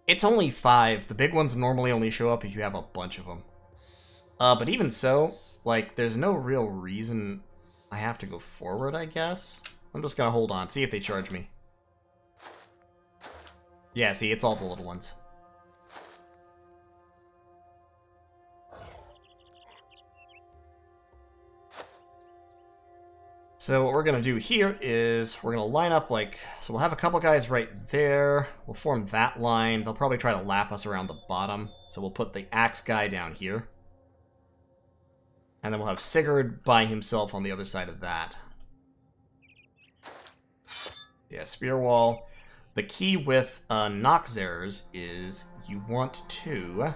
It's only 5. The big ones normally only show up if you have a bunch of them. But even so, like, there's no real reason I have to go forward, I guess. I'm just gonna hold on, see if they charge me. Yeah, see, it's all the little ones. So what we're going to do here is we're going to line up like... so we'll have a couple guys right there. We'll form that line. They'll probably try to lap us around the bottom. So we'll put the axe guy down here. And then we'll have Sigurd by himself on the other side of that. Yeah, spear wall. The key with Noxerers is you want to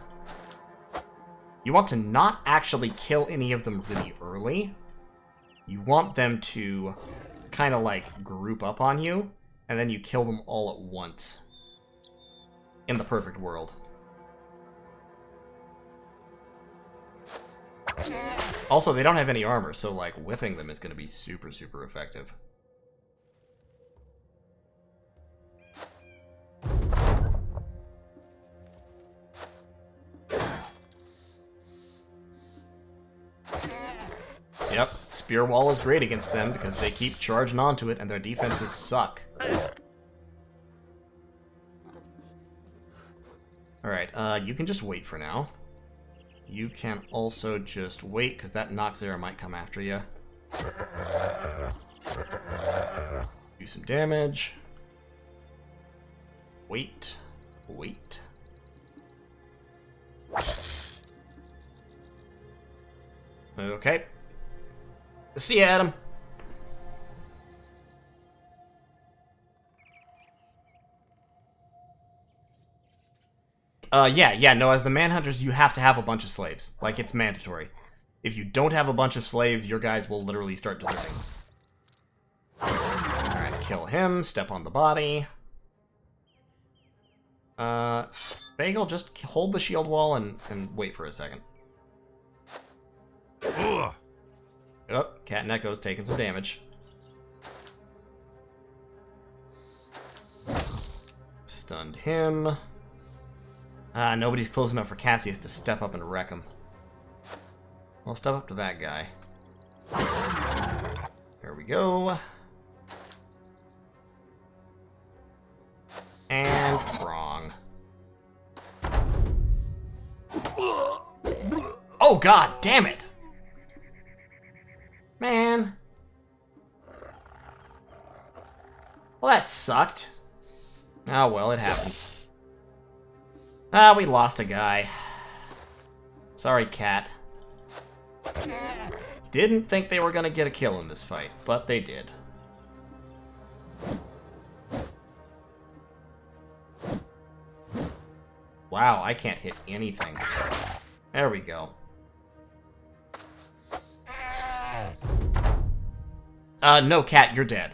not actually kill any of them really early. You want them to kind of like group up on you, and then you kill them all at once. In the perfect world. Also, they don't have any armor, so like whipping them is going to be super, super effective. Yep, spear wall is great against them because they keep charging onto it and their defenses suck. Alright, you can just wait for now. You can also just wait, because that Noxera might come after you. Do some damage. Wait. Wait. Okay. See ya, Adam. No, as the Manhunters, you have to have a bunch of slaves. Like, it's mandatory. If you don't have a bunch of slaves, your guys will literally start deserting. Alright, kill him, step on the body. Bagel, just hold the shield wall and wait for a second. Oh, Cat and Echo's taking some damage. Stunned him. Nobody's close enough for Cassius to step up and wreck him. I'll step up to that guy. There we go. And wrong. Oh god, damn it! Man. Well, that sucked. Oh well, it happens. We lost a guy. Sorry, Cat. Didn't think they were gonna get a kill in this fight, but they did. Wow, I can't hit anything. There we go. No, Cat, you're dead.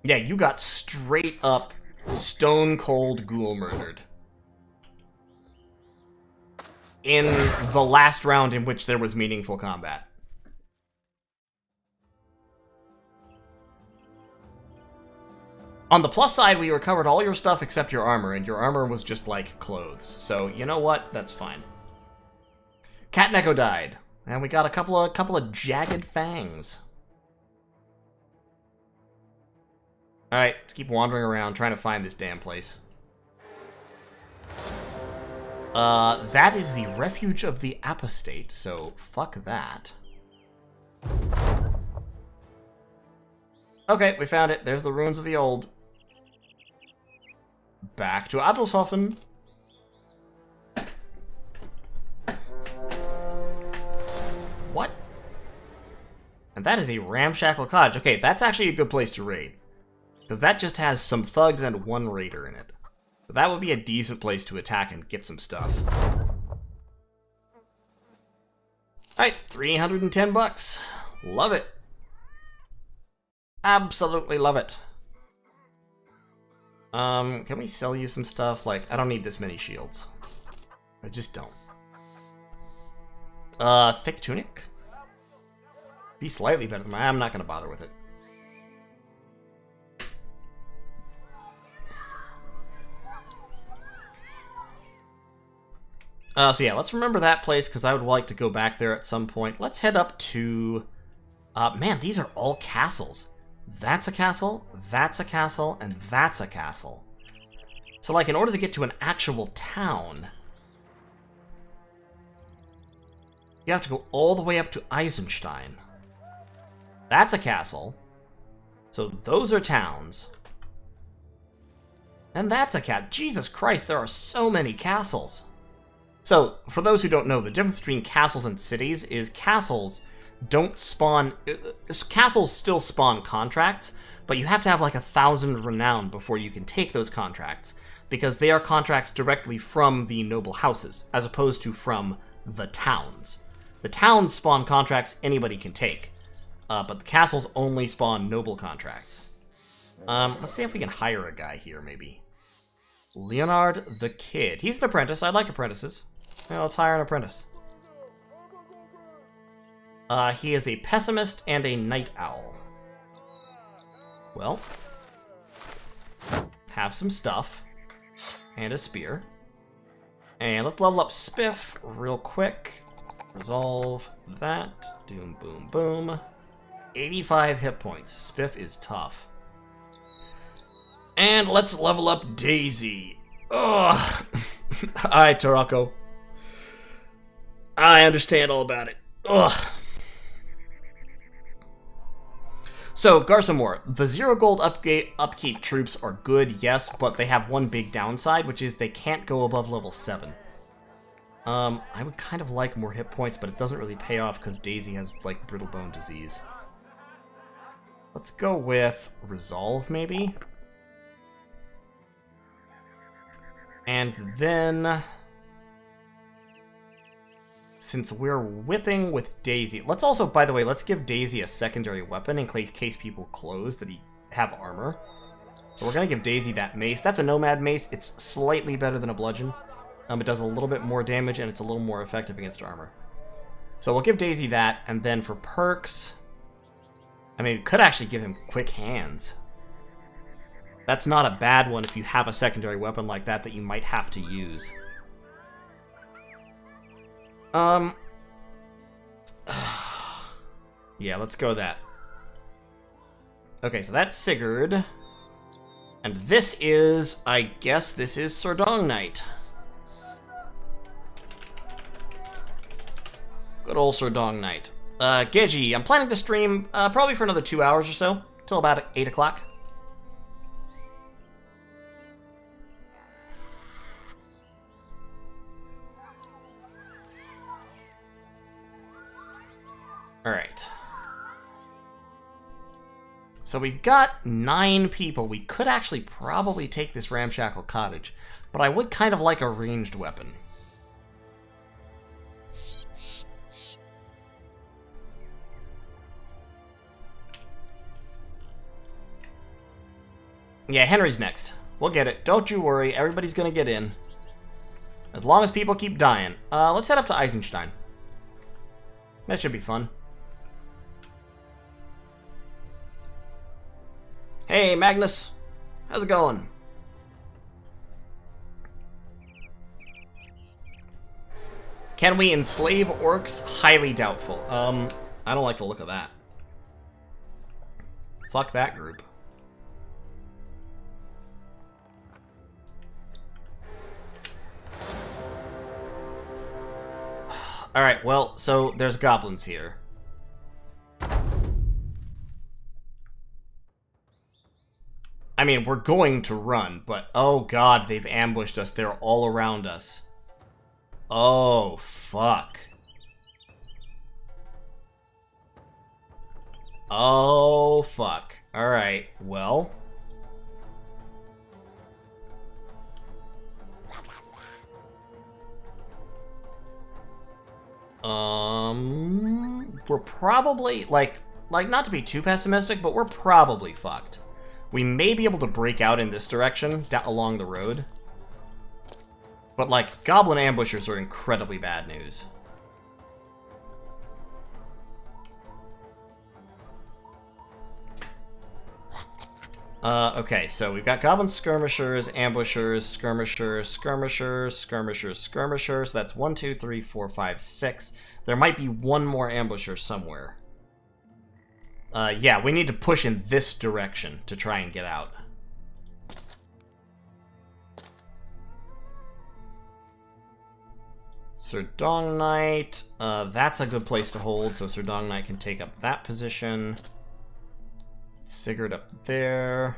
Yeah, you got straight up stone cold ghoul murdered. In the last round in which there was meaningful combat. On the plus side, we recovered all your stuff except your armor, and your armor was just like clothes. So, you know what? That's fine. Cat and Echo died, and we got a couple of jagged fangs. Alright, let's keep wandering around, trying to find this damn place. That is the refuge of the apostate, so fuck that. Okay, we found it. There's the ruins of the old. Back to Adelshofen. What? And that is a ramshackle cottage. Okay, that's actually a good place to raid. Because that just has some thugs and one raider in it. So that would be a decent place to attack and get some stuff. Alright, 310 bucks. Love it. Absolutely love it. Can we sell you some stuff? Like, I don't need this many shields. I just don't. Thick tunic? Be slightly better than mine. I'm not gonna bother with it. So yeah, let's remember that place, because I would like to go back there at some point. Let's head up to... man, these are all castles. That's a castle, that's a castle, and that's a castle. So, like, in order to get to an actual town, you have to go all the way up to Eisenstein. That's a castle. So those are towns. And that's a cat. Jesus Christ, there are so many castles. So, for those who don't know, the difference between castles and cities is castles don't spawn... Castles still spawn contracts, but you have to have like 1,000 renown before you can take those contracts, because they are contracts directly from the noble houses, as opposed to from the towns. The towns spawn contracts anybody can take, but the castles only spawn noble contracts. Let's see if we can hire a guy here, maybe. Leonard the Kid. He's an apprentice. I like apprentices. Yeah, let's hire an apprentice. He is a pessimist and a night owl. Well, have some stuff. And a spear. And let's level up Spiff real quick. Resolve that. Doom, boom, boom. 85 hit points. Spiff is tough. And let's level up Daisy. Ugh. Alright, Tarako. I understand all about it. Ugh. So, Garsamore, the 0 gold upkeep troops are good, yes, but they have one big downside, which is they can't go above level 7. I would kind of like more hit points, but it doesn't really pay off because Daisy has, like, brittle bone disease. Let's go with Resolve, maybe? And then, since we're whipping with Daisy, let's also, by the way, let's give Daisy a secondary weapon in case people close that have armor. So we're going to give Daisy that mace. That's a Nomad mace. It's slightly better than a bludgeon. It does a little bit more damage, and it's a little more effective against armor. So we'll give Daisy that, and then for perks, I mean, we could actually give him quick hands. That's not a bad one if you have a secondary weapon like that you might have to use. Yeah, let's go with that. Okay, so that's Sigurd. And this is, I guess this is Sordong Knight. Good old Sordong Knight. Geji, I'm planning to stream probably for another 2 hours or so, till about 8 o'clock. Alright. So we've got 9 people. We could actually probably take this ramshackle cottage, but I would kind of like a ranged weapon. Yeah, Henry's next. We'll get it. Don't you worry. Everybody's gonna get in. As long as people keep dying. Let's head up to Eisenstein. That should be fun. Hey, Magnus. How's it going? Can we enslave orcs? Highly doubtful. I don't like the look of that. Fuck that group. Alright, well, so there's goblins here. I mean, we're going to run, but oh god, they've ambushed us. They're all around us. Oh, fuck. Oh, fuck. Alright, well. We're probably, like, not to be too pessimistic, but we're probably fucked. We may be able to break out in this direction, along the road. But, like, goblin ambushers are incredibly bad news. Okay, so we've got goblin skirmishers, ambushers, skirmishers, skirmishers, skirmishers, skirmishers. So that's 1, 2, 3, 4, 5, 6. There might be one more ambusher somewhere. Yeah, we need to push in this direction to try and get out. Sordong Knight, that's a good place to hold, so Sordong Knight can take up that position. Sigurd up there.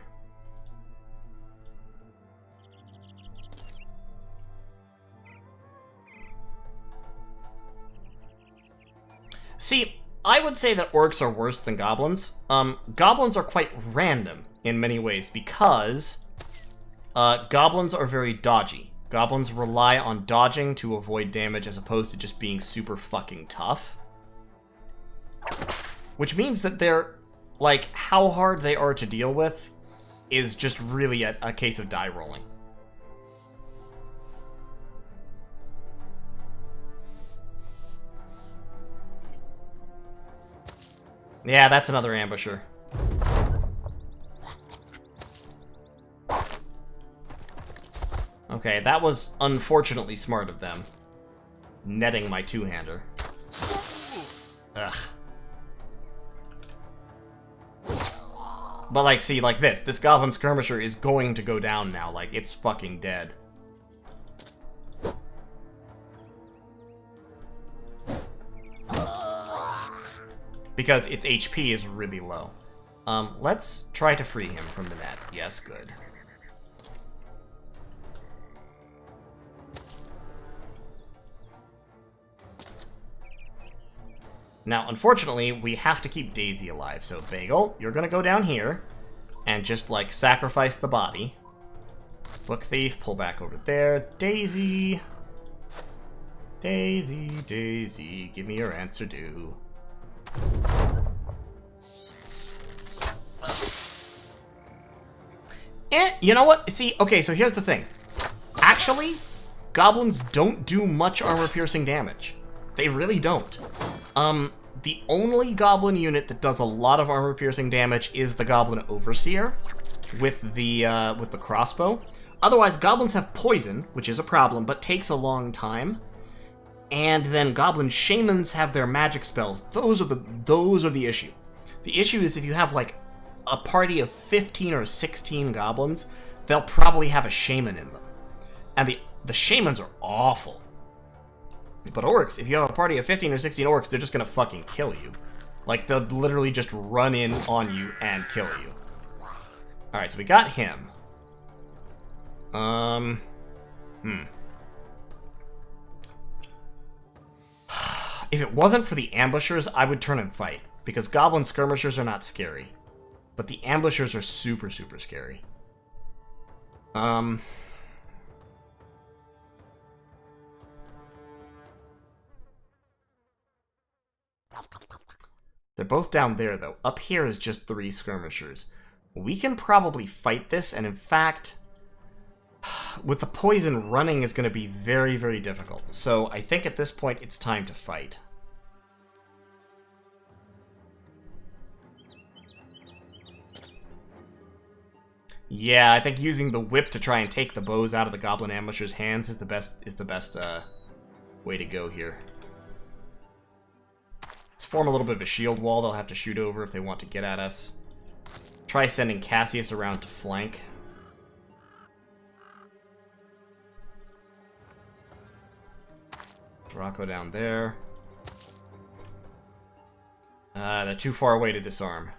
See, I would say that orcs are worse than goblins. Goblins are quite random in many ways because goblins are very dodgy. Goblins rely on dodging to avoid damage as opposed to just being super fucking tough. Which means that they're, like, how hard they are to deal with is just really a case of die rolling. Yeah, that's another ambusher. Okay, that was unfortunately smart of them. Netting my two-hander. Ugh. But, like, see, like this. This Goblin Skirmisher is going to go down now. Like, it's fucking dead. Because its HP is really low. Let's try to free him from the net. Yes, good. Now, unfortunately, we have to keep Daisy alive. So, Bagel, you're gonna go down here and just, like, sacrifice the body. Book Thief, pull back over there. Daisy! Daisy, Daisy, give me your answer due. You know what? See, okay, so here's the thing. Actually, goblins don't do much armor-piercing damage. They really don't. The only goblin unit that does a lot of armor-piercing damage is the Goblin Overseer with the crossbow. Otherwise, goblins have poison, which is a problem, but takes a long time. And then Goblin Shamans have their magic spells. Those are the issue. The issue is if you have, like, a party of 15 or 16 goblins, they'll probably have a shaman in them. And the shamans are awful. But orcs, if you have a party of 15 or 16 orcs, they're just gonna fucking kill you. Like, they'll literally just run in on you and kill you. Alright, so we got him. If it wasn't for the ambushers, I would turn and fight. Because goblin skirmishers are not scary. But the ambushers are super, super scary. They're both down there, though. Up here is just 3 skirmishers. We can probably fight this, and in fact, with the poison, running is going to be very, very difficult. So I think at this point, it's time to fight. Yeah, I think using the whip to try and take the bows out of the goblin ambushers' hands is the best way to go here. Let's form a little bit of a shield wall they'll have to shoot over if they want to get at us. Try sending Cassius around to flank. Draco down there. They're too far away to disarm.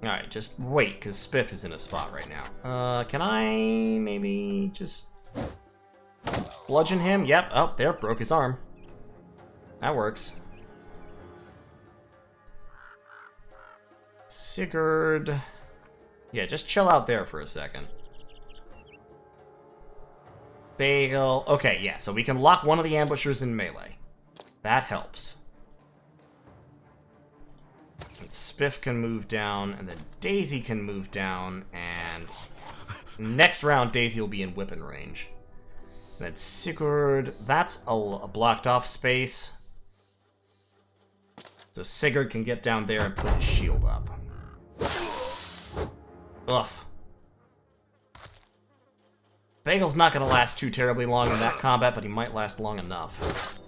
Alright, just wait, because Spiff is in a spot right now. Can I maybe just bludgeon him? Yep, oh, there, broke his arm. That works. Sigurd. Yeah, just chill out there for a second. Bagel. Okay, yeah, so we can lock one of the ambushers in melee. That helps. And Spiff can move down, and then Daisy can move down, and next round Daisy will be in whipping range. And then Sigurd, that's a blocked off space. So Sigurd can get down there and put his shield up. Ugh. Bagel's not going to last too terribly long in that combat, but he might last long enough.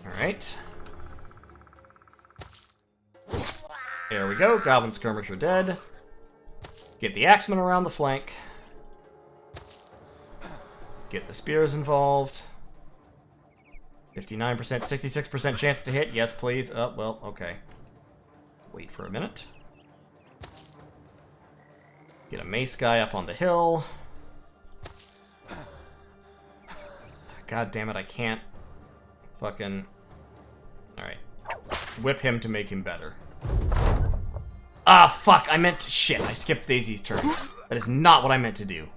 Alright. There we go. Goblin Skirmisher dead. Get the Axemen around the flank. Get the spears involved. 59%, 66% chance to hit. Yes, please. Oh, well, okay. Wait for a minute. Get a mace guy up on the hill. God damn it, I can't fucking... Alright. Whip him to make him better. Ah, fuck! I meant to... Shit, I skipped Daisy's turn. That is not what I meant to do.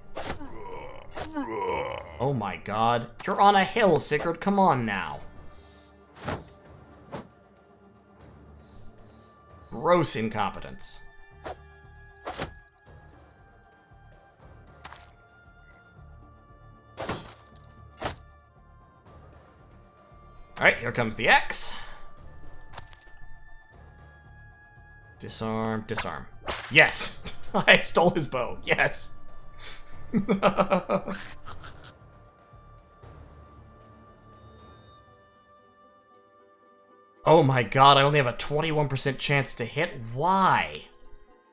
Oh my god. You're on a hill, Sigurd. Come on now. Gross incompetence. Alright, here comes the X. Disarm, disarm. Yes! I stole his bow. Yes! Oh my god, I only have a 21% chance to hit? Why?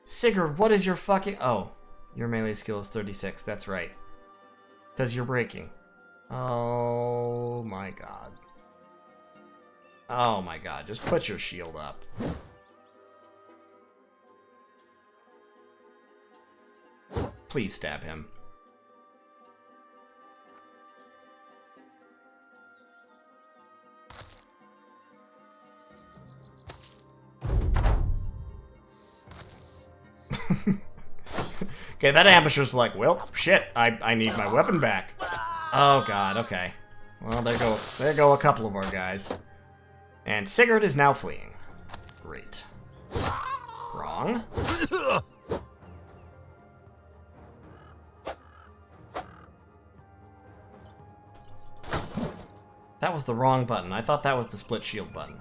Sigurd, what is your fucking... Oh, your melee skill is 36, that's right. Because you're breaking. Oh my god. Oh my god, just put your shield up. Please stab him. Okay, that ambusher's like, well, shit, I need my weapon back. Oh god, okay. Well, there go a couple of our guys. And Sigurd is now fleeing. Great. Wrong. That was the wrong button. I thought that was the split shield button.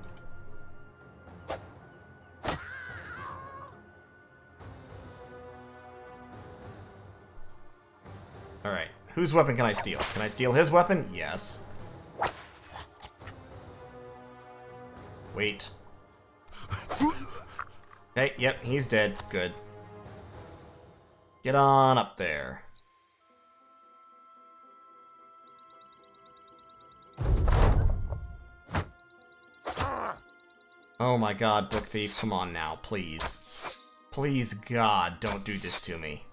Alright, whose weapon can I steal? Can I steal his weapon? Yes. Wait. Okay, yep, he's dead. Good. Get on up there. Oh my god, Book Thief, come on now, please. Please, God, don't do this to me.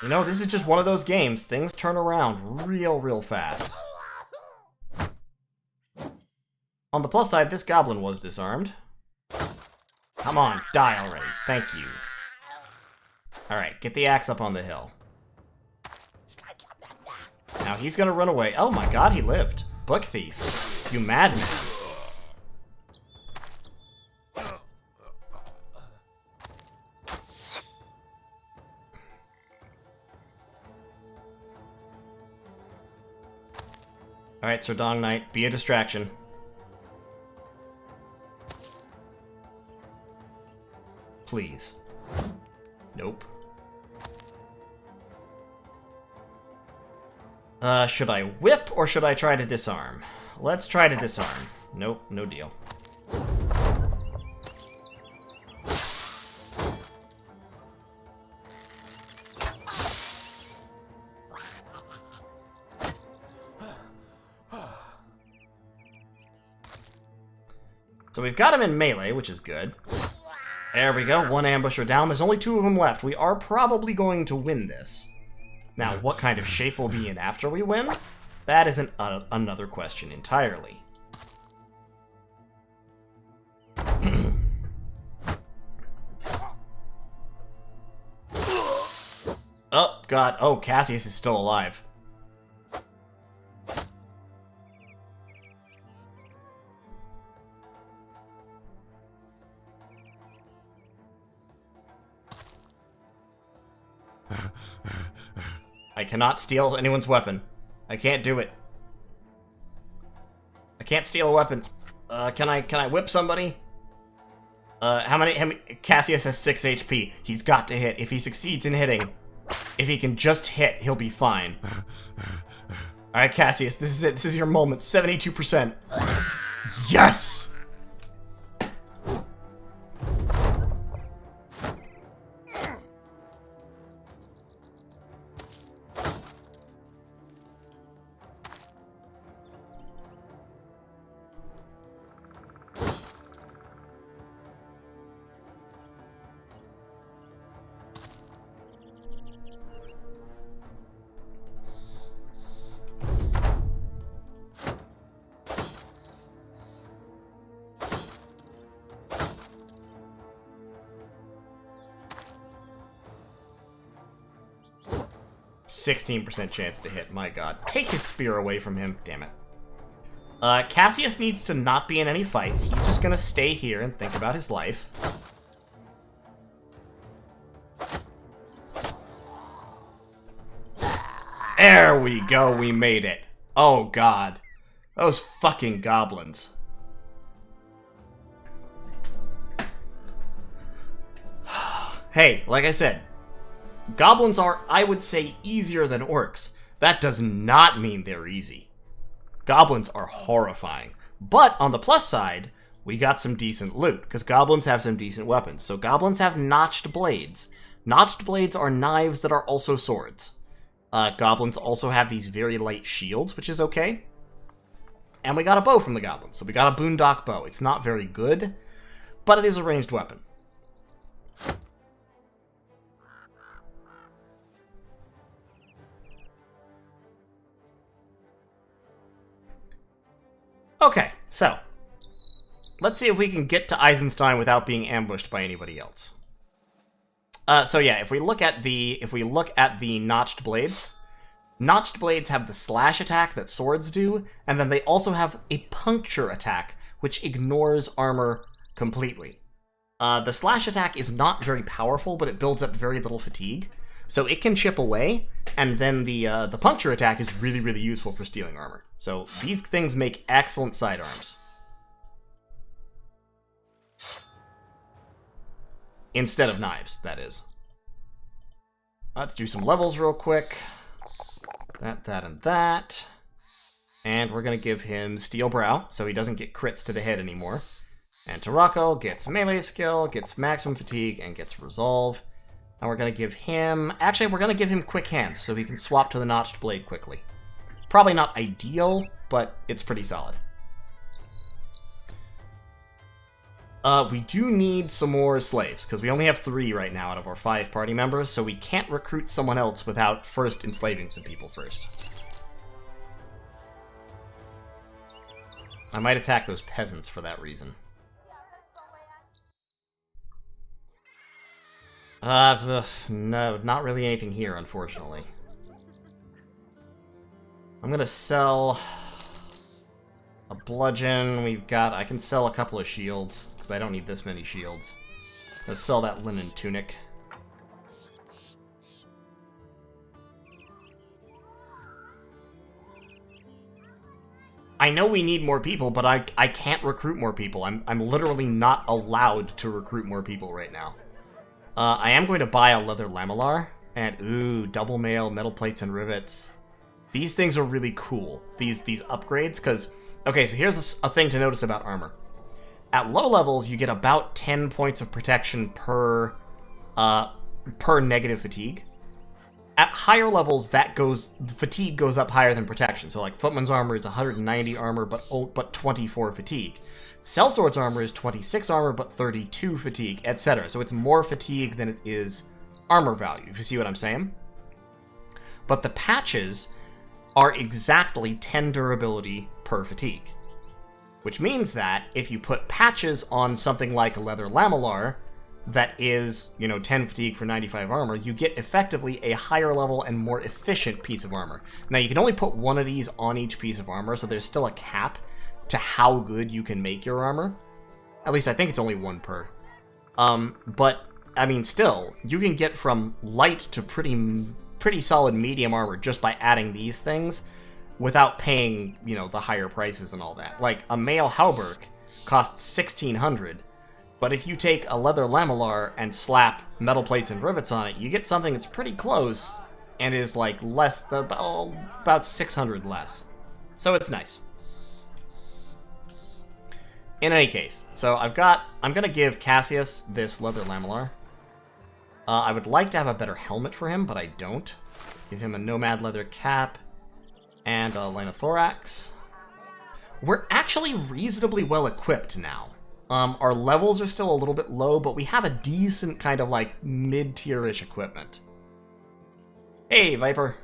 You know, this is just one of those games. Things turn around real fast. On the plus side, this goblin was disarmed. Come on, die already. Thank you. Alright, get the axe up on the hill. Now he's gonna run away. Oh my god, he lived. Book Thief. You madman. Alright, Sir Dong Knight, be a distraction. Please. Nope. Should I whip or should I try to disarm? Let's try to disarm. Nope, no deal. So we've got him in melee, which is good. There we go, one ambusher down. There's only two of them left. We are probably going to win this. Now, what kind of shape we'll be in after we win? That is another question entirely. Oh, God. Oh, Cassius is still alive. I cannot steal anyone's weapon. I can't do it. I can't steal a weapon. Can I whip somebody? How many Cassius has 6 HP. He's got to hit. If he succeeds in hitting, if he can just hit, he'll be fine. Alright, Cassius, this is it. This is your moment. 72%. Yes! %16 chance to hit, my god. Take his spear away from him, damn it. Cassius needs to not be in any fights. He's just gonna stay here and think about his life. There we go, we made it. Oh god. Those fucking goblins. Hey, like I said, goblins are, I would say, easier than orcs. That does not mean they're easy. Goblins are horrifying. But on the plus side, we got some decent loot, because goblins have some decent weapons. So goblins have notched blades. Notched blades are knives that are also swords. Goblins also have these very light shields, which is okay. And we got a bow from the goblins, so we got a boondock bow. It's not very good, but it is a ranged weapon. Okay, so let's see if we can get to Eisenstein without being ambushed by anybody else. So yeah, if we look at the notched blades have the slash attack that swords do, and then they also have a puncture attack, which ignores armor completely. The slash attack is not very powerful, but it builds up very little fatigue, so it can chip away, and then the puncture attack is really, really useful for stealing armor. So these things make excellent sidearms. Instead of knives, that is. Let's do some levels real quick. That, and that. And we're going to give him Steel Brow, so he doesn't get crits to the head anymore. And Tarako gets melee skill, gets maximum fatigue, and gets resolve. And we're going to give him... Actually, we're going to give him quick hands, so he can swap to the notched blade quickly. Probably not ideal, but it's pretty solid. We do need some more slaves, because we only have 3 right now out of our 5 party members, so we can't recruit someone else without first enslaving some people first. I might attack those peasants for that reason. No, not really anything here, unfortunately. I'm gonna sell a bludgeon. I can sell a couple of shields, because I don't need this many shields. Let's sell that linen tunic. I know we need more people, but I can't recruit more people. I'm literally not allowed to recruit more people right now. I am going to buy a leather lamellar, and ooh, double mail, metal plates and rivets. These things are really cool, these upgrades, because, okay, so here's a thing to notice about armor. At low levels, you get about 10 points of protection per negative fatigue. At higher levels, fatigue goes up higher than protection. So like Footman's armor is 190 armor, but 24 fatigue. Sellsword's armor is 26 armor, but 32 fatigue, etc. So it's more fatigue than it is armor value, if you see what I'm saying. But the patches are exactly 10 durability per fatigue. Which means that if you put patches on something like a leather lamellar that is, 10 fatigue for 95 armor, you get effectively a higher level and more efficient piece of armor. Now, you can only put one of these on each piece of armor, so there's still a cap to how good you can make your armor. At least I think it's only 1 per. But, I mean, still, you can get from light to pretty solid medium armor just by adding these things without paying, the higher prices and all that. Like, a mail hauberk costs 1,600, but if you take a leather lamellar and slap metal plates and rivets on it, you get something that's pretty close and is, like, about 600 less. So it's nice. In any case, so I'm gonna give Cassius this leather lamellar. I would like to have a better helmet for him, but I don't. Give him a nomad leather cap and a linothorax. We're actually reasonably well equipped now. Our levels are still a little bit low, but we have a decent kind of like mid-tier-ish equipment. Hey, Viper.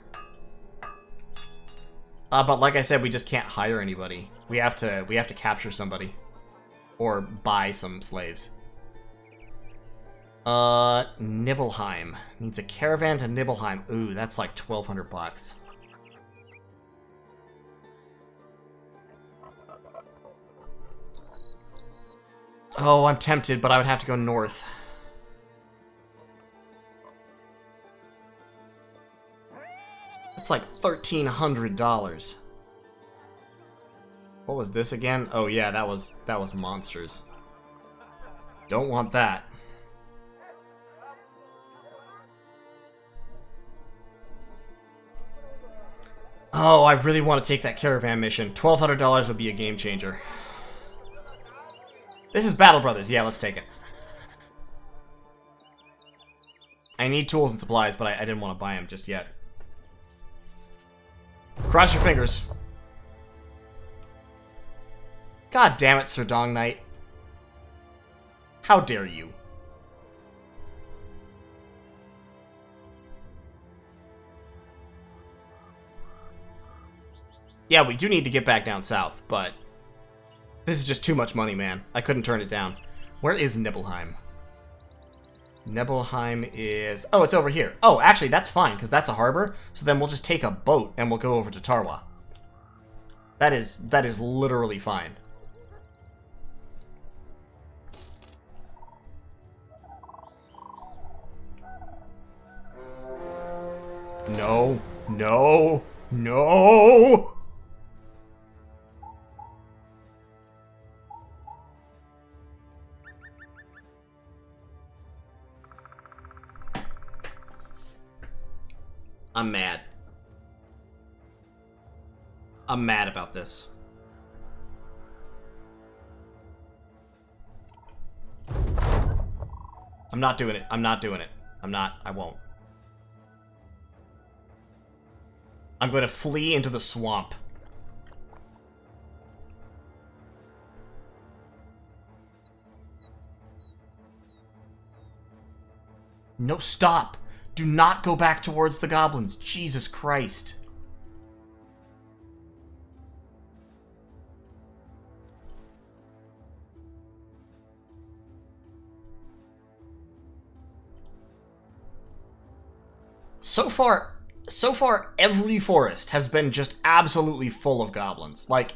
But like I said, we just can't hire anybody. We have to capture somebody. Or buy some slaves. Nibelheim. Needs a caravan to Nibelheim. Ooh, that's like 1,200 bucks. Oh, I'm tempted, but I would have to go north. That's like $1,300. What was this again? Oh yeah, that was monsters. Don't want that. Oh, I really want to take that caravan mission. $1,200 would be a game changer. This is Battle Brothers. Yeah, let's take it. I need tools and supplies, but I didn't want to buy them just yet. Cross your fingers. God damn it, Sir Dong Knight. How dare you? Yeah, we do need to get back down south, but this is just too much money, man. I couldn't turn it down. Where is Nibelheim? Nibelheim is... Oh, it's over here. Oh, actually, that's fine, because that's a harbor. So then we'll just take a boat and we'll go over to Tarwa. That is literally fine. No, no, no! I'm mad. I'm mad about this. I'm not doing it. I'm not doing it. I won't. I'm going to flee into the swamp. No, stop! Do not go back towards the goblins. Jesus Christ. So far, every forest has been just absolutely full of goblins. Like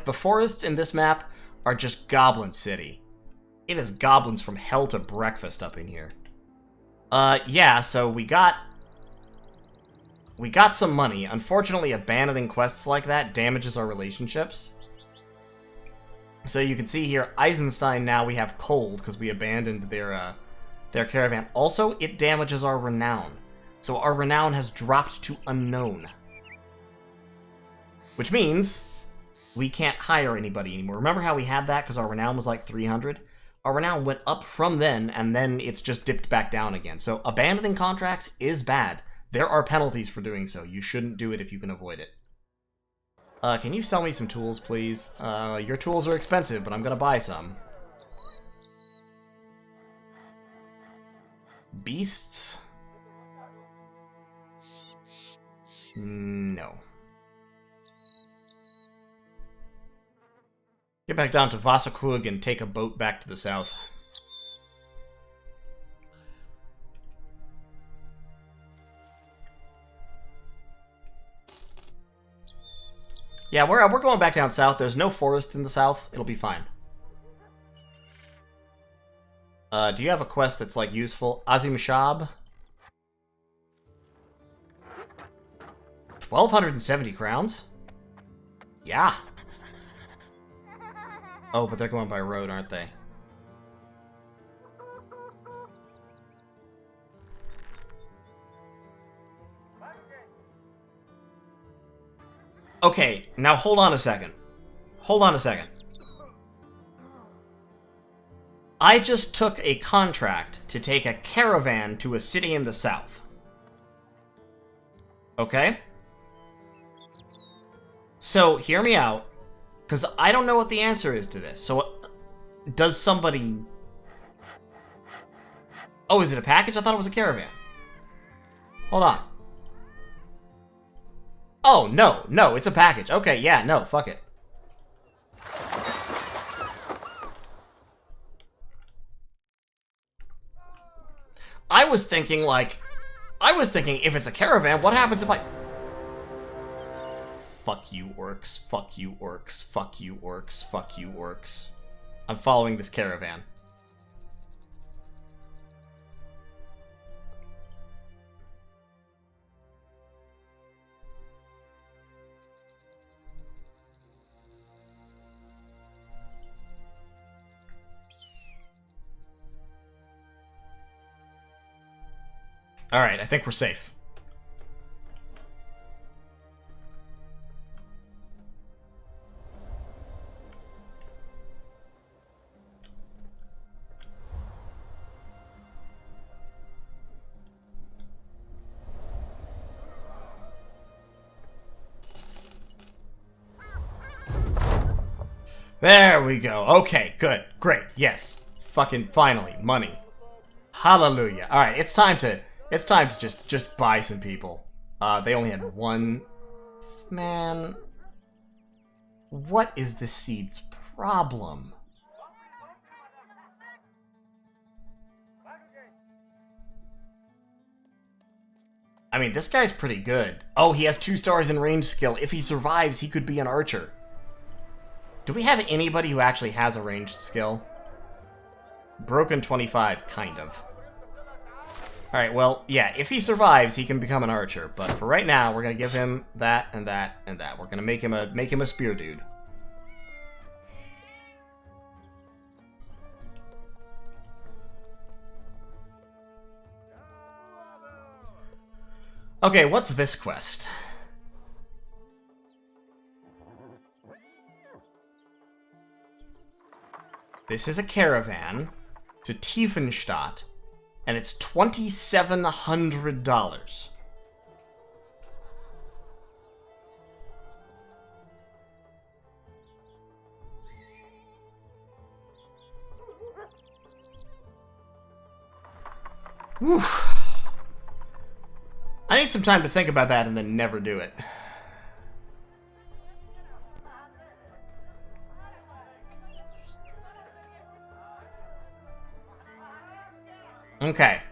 the forests in this map are just Goblin City. It is goblins from hell to breakfast up in here. Yeah, so we got some money. Unfortunately, abandoning quests like that damages our relationships. So you can see here, Eisenstein now we have cold because we abandoned their caravan. Also, it damages our renown. So our renown has dropped to unknown. Which means we can't hire anybody anymore. Remember how we had that because our renown was like 300? Our renown went up from then, and then it's just dipped back down again. So abandoning contracts is bad. There are penalties for doing so. You shouldn't do it if you can avoid it. Can you sell me some tools, please? Your tools are expensive, but I'm gonna buy some. Beasts? No. Get back down to Vasakug and take a boat back to the south. Yeah, we're going back down south. There's no forests in the south. It'll be fine. Do you have a quest that's, like, useful? Azim Shab? 1,270 crowns? Yeah. Oh, but they're going by road, aren't they? Okay, now hold on a second. Hold on a second. I just took a contract to take a caravan to a city in the south. Okay? So, hear me out, because I don't know what the answer is to this. So, does somebody... Oh, is it a package? I thought it was a caravan. Hold on. Oh, no, it's a package. Okay, yeah, no, fuck it. I was thinking if it's a caravan, what happens if I... Fuck you, orcs. Fuck you, orcs. Fuck you, orcs. Fuck you, orcs. I'm following this caravan. Alright, I think we're safe. There we go. Okay, good. Great. Yes. Fucking finally. Money. Hallelujah. Alright, it's time to just buy some people. They only had one. Man. What is the seed's problem? I mean, this guy's pretty good. Oh, he has 2 stars in range skill. If he survives, he could be an archer. Do we have anybody who actually has a ranged skill? Broken 25, kind of. Alright, well, yeah, if he survives, he can become an archer. But for right now, we're gonna give him that and that and that. We're gonna make him a spear dude. Okay, what's this quest? This is a caravan to Tiffenstadt, and it's $2,700. Oof. I need some time to think about that and then never do it. Okay.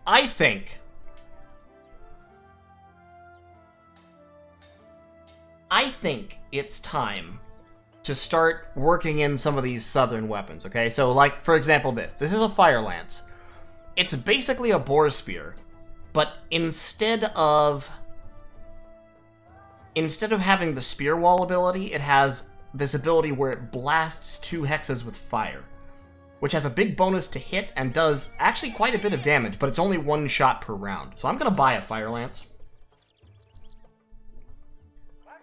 I think it's time to start working in some of these southern weapons, okay? So, like, for example, this. This is a fire lance. It's basically a boar spear, but instead of having the spear wall ability, it has this ability where it blasts 2 hexes with fire, which has a big bonus to hit and does actually quite a bit of damage, but it's only 1 shot per round. So I'm going to buy a fire lance.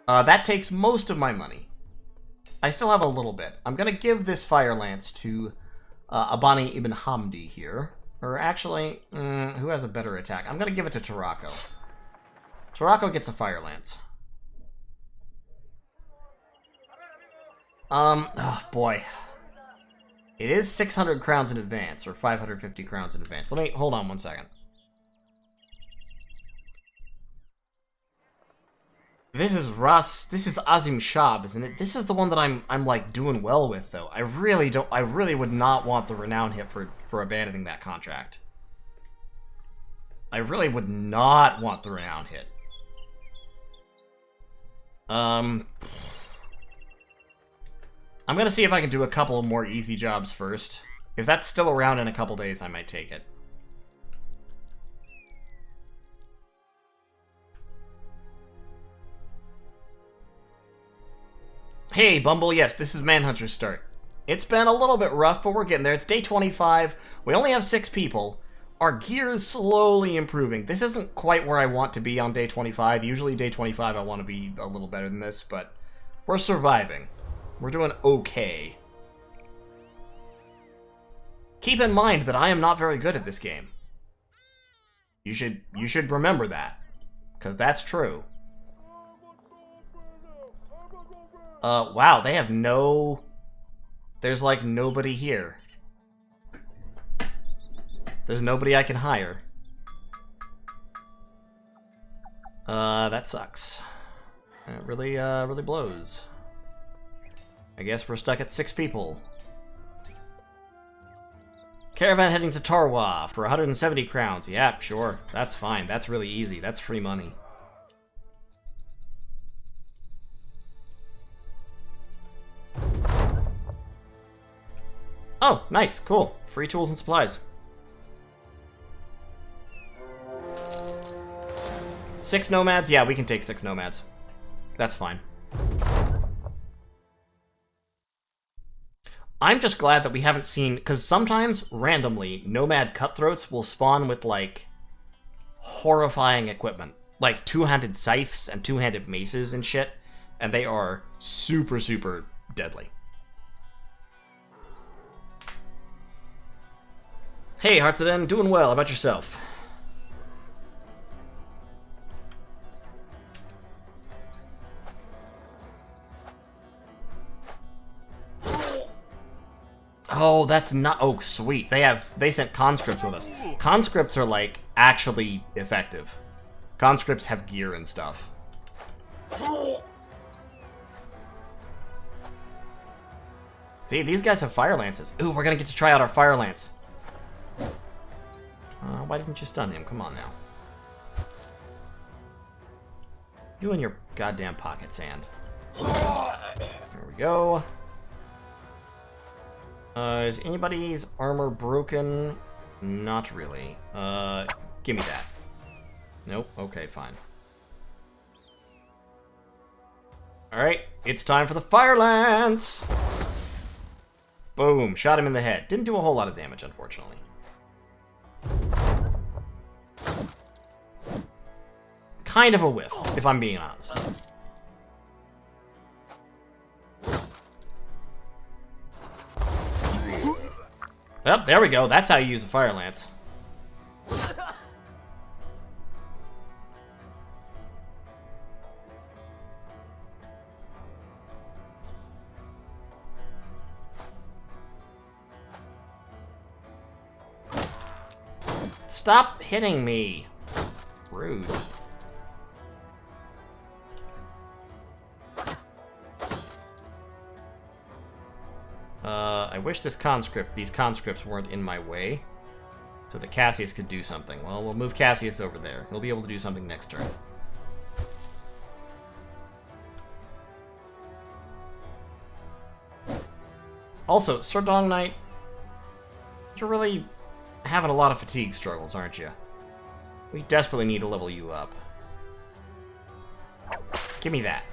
That takes most of my money. I still have a little bit. I'm going to give this fire lance to Abani Ibn Hamdi here. Or actually, who has a better attack? I'm going to give it to Tarako. Tarako gets a fire lance. Oh boy. It is 600 crowns in advance, or 550 crowns in advance. Let me, hold on 1 second. This is Russ, this is Azim Shab, isn't it? This is the one that I'm like doing well with, though. I really would not want the renown hit for abandoning that contract. I really would not want the renown hit. I'm gonna see if I can do a couple more easy jobs first. If that's still around in a couple days, I might take it. Hey, Bumble, yes, this is Manhunter's start. It's been a little bit rough, but we're getting there. It's day 25. We only have 6 people. Our gear is slowly improving. This isn't quite where I want to be on day 25. Usually day 25 I want to be a little better than this, but we're surviving. We're doing okay. Keep in mind that I am not very good at this game. You should remember that, because that's true. Wow, they have no... There's, like, nobody here. There's nobody I can hire. That sucks. It really, really blows. I guess we're stuck at 6 people. Caravan heading to Tarwa for 170 crowns. Yeah, sure. That's fine. That's really easy. That's free money. Oh, nice. Cool. Free tools and supplies. 6 nomads? Yeah, we can take 6 nomads. That's fine. I'm just glad that we haven't seen... Because sometimes, randomly, nomad cutthroats will spawn with, like, horrifying equipment. Like, 2-handed scythes and 2-handed maces and shit. And they are super, super deadly. Hey, Heartsaden, doing well. How about yourself? Oh, that's not... Oh, sweet. They sent conscripts with us. Conscripts are, like, actually effective. Conscripts have gear and stuff. See, these guys have fire lances. Ooh, we're gonna get to try out our fire lance. Why didn't you stun him? Come on now. You in your goddamn pocket, Sand. There we go. Is anybody's armor broken? Not really. Give me that. Nope. Okay, fine. Alright, it's time for the fire lance! Boom, shot him in the head. Didn't do a whole lot of damage, unfortunately. Kind of a whiff, if I'm being honest. Oh, there we go. That's how you use a fire lance. Stop hitting me. Rude. I wish these conscripts weren't in my way, so that Cassius could do something. Well, we'll move Cassius over there. He'll be able to do something next turn. Also, Sir Dong Knight, you're really having a lot of fatigue struggles, aren't you? We desperately need to level you up. Give me that.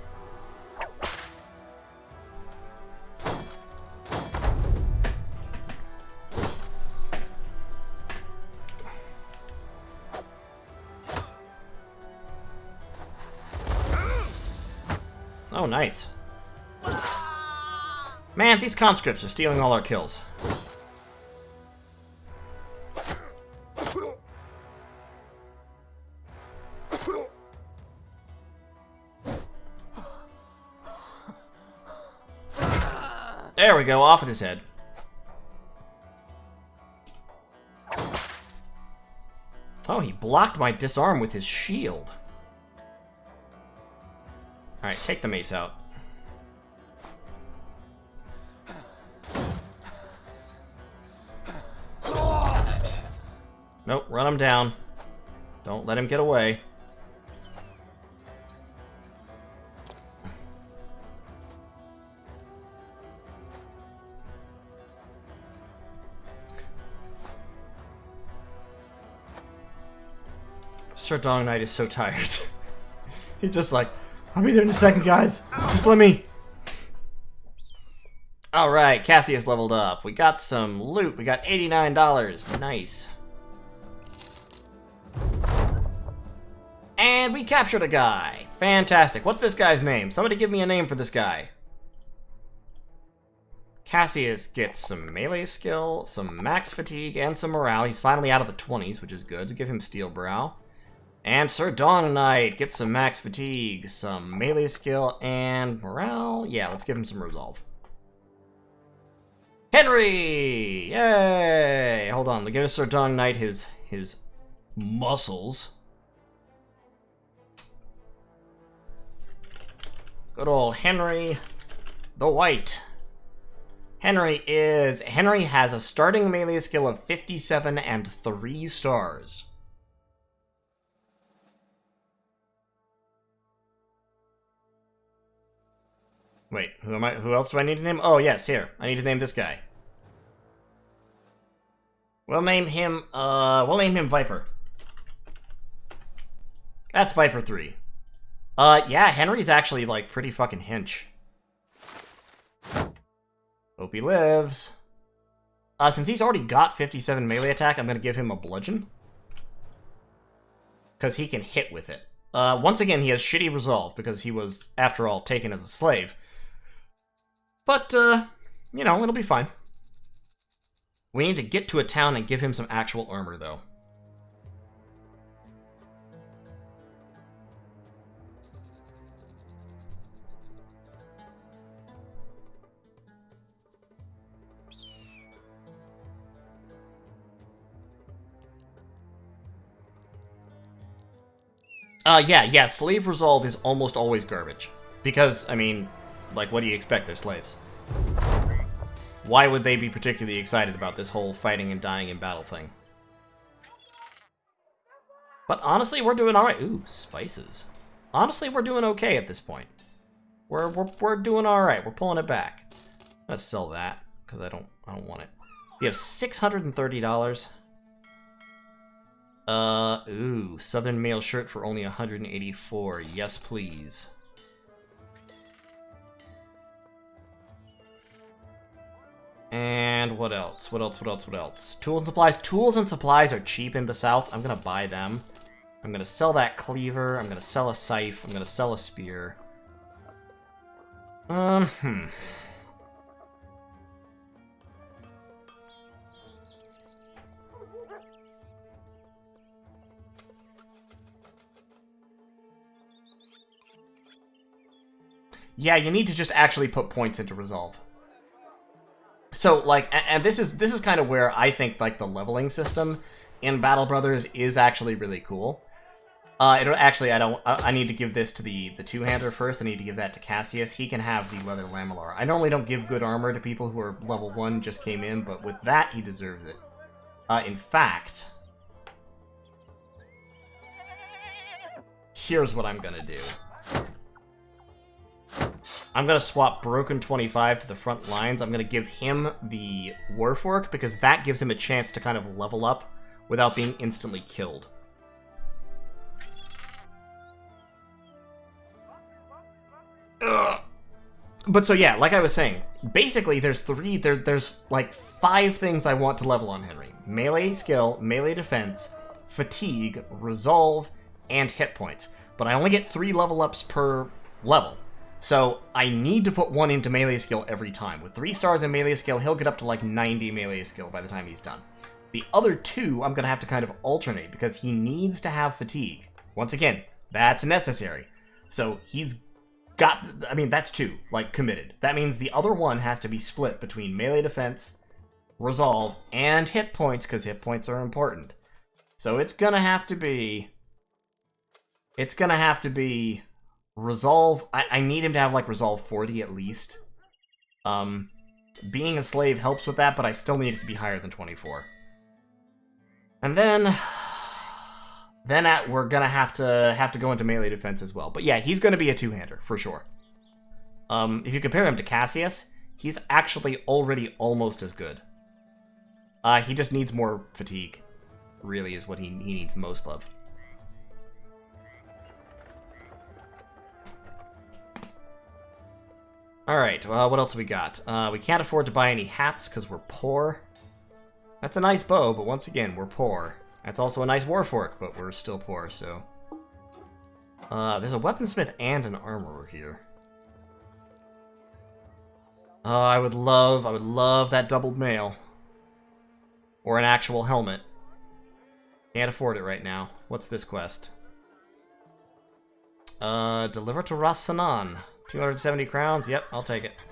Oh, nice. Man, these conscripts are stealing all our kills. There we go, off with his head. Oh, he blocked my disarm with his shield. Alright, take the mace out. Nope, run him down. Don't let him get away. Sir Dong Knight is so tired. He's just like, I'll be there in a second, guys. Just let me. Alright, Cassius leveled up. We got some loot. We got $89. Nice. And we captured a guy. Fantastic. What's this guy's name? Somebody give me a name for this guy. Cassius gets some melee skill, some max fatigue, and some morale. He's finally out of the 20s, which is good. To give him steel brow. And Sir Dong Knight gets some max fatigue, some melee skill, and morale. Yeah, let's give him some resolve. Henry! Yay! Hold on, give Sir Dong Knight his muscles. Good old Henry the White. Henry has a starting melee skill of 57 and 3 stars. Wait, who else do I need to name? Oh, yes, here. I need to name this guy. We'll name him Viper. That's Viper 3. Yeah, Henry's actually, like, pretty fucking hench. Hope he lives. Since he's already got 57 melee attack, I'm gonna give him a bludgeon. Because he can hit with it. Once again, he has shitty resolve, because he was, after all, taken as a slave. But, you know, it'll be fine. We need to get to a town and give him some actual armor, though. Yeah, slave resolve is almost always garbage. Because, I mean, like, what do you expect? They're slaves. Why would they be particularly excited about this whole fighting and dying in battle thing? But honestly, we're doing alright. Ooh, spices. Honestly, we're doing okay at this point. We're doing alright. We're pulling it back. I'm gonna sell that, because I don't want it. We have $630. Ooh, Southern Mail shirt for only 184. Yes, please. And what else? What else? Tools and supplies. Tools and supplies are cheap in the South. I'm gonna buy them. I'm gonna sell that cleaver. I'm gonna sell a scythe. I'm gonna sell a spear. Yeah, you need to just actually put points into resolve. So, like, and this is kind of where I think, like, the leveling system in Battle Brothers is actually really cool. I need to give this to the two-hander first. I need to give that to Cassius. He can have the leather lamellar. I normally don't give good armor to people who are level 1, just came in, but with that, he deserves it. In fact, here's what I'm gonna do. I'm gonna swap Broken 25 to the front lines. I'm gonna give him the Warfork, because that gives him a chance to kind of level up without being instantly killed. Ugh. But so yeah, like I was saying, basically there's like 5 things I want to level on Henry. Melee skill, melee defense, fatigue, resolve, and hit points. But I only get 3 level ups per level. So I need to put 1 into melee skill every time. With 3 stars in melee skill, he'll get up to like 90 melee skill by the time he's done. The other 2, I'm going to have to kind of alternate because he needs to have fatigue. Once again, that's necessary. So he's got, I mean, that's 2, like, committed. That means the other 1 has to be split between melee defense, resolve, and hit points, because hit points are important. So it's going to have to be resolve. I need him to have, like, resolve 40 at least. Being a slave helps with that, but I still need it to be higher than 24. And then we're gonna have to go into melee defense as well. But yeah, he's gonna be a two-hander for sure. If you compare him to Cassius, he's actually already almost as good. He just needs more fatigue. Really, is what he needs most of. Alright, well, what else we got? We can't afford to buy any hats because we're poor. That's a nice bow, but once again, we're poor. That's also a nice warfork, but we're still poor, so... there's a weaponsmith and an armorer here. I would love that doubled mail. Or an actual helmet. Can't afford it right now. What's this quest? Deliver to Ras Sanan. 270 crowns? Yep, I'll take it.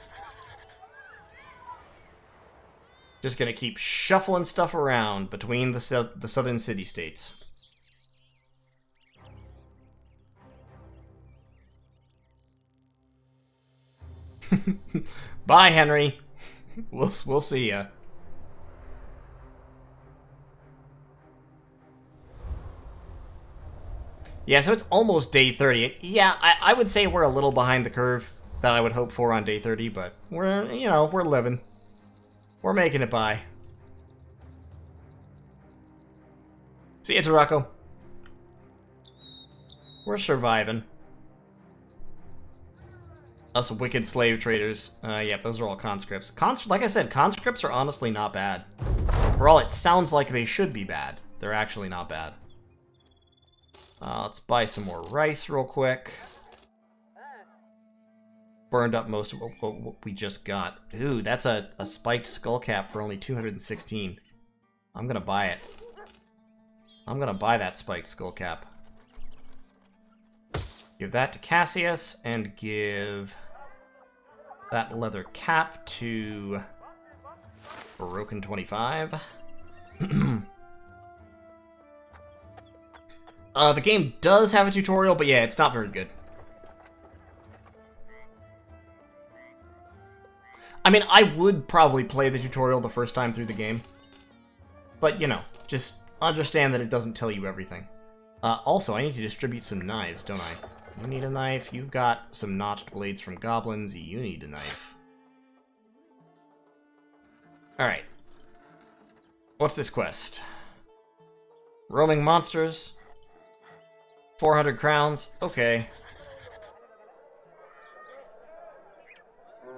Just gonna keep shuffling stuff around between the southern city-states. Bye, Henry. We'll see ya. Yeah, so it's almost day 30. Yeah, I would say we're a little behind the curve that I would hope for on day 30, but we're living. We're making it by. See ya, Tarako. We're surviving. Us wicked slave traders. Yeah, those are all conscripts. Like I said, conscripts are honestly not bad. For all it sounds like they should be bad, they're actually not bad. Let's buy some more rice real quick. Burned up most of what we just got. Ooh, that's a spiked skull cap for only 216. I'm gonna buy it. I'm gonna buy that spiked skull cap. Give that to Cassius, and give that leather cap to Broken 25. The game does have a tutorial, but yeah, it's not very good. I mean, I would probably play the tutorial the first time through the game. But, you know, just understand that it doesn't tell you everything. Also, I need to distribute some knives, don't I? You need a knife. You've got some notched blades from goblins. You need a knife. Alright. What's this quest? Roaming monsters. 400 crowns. Okay.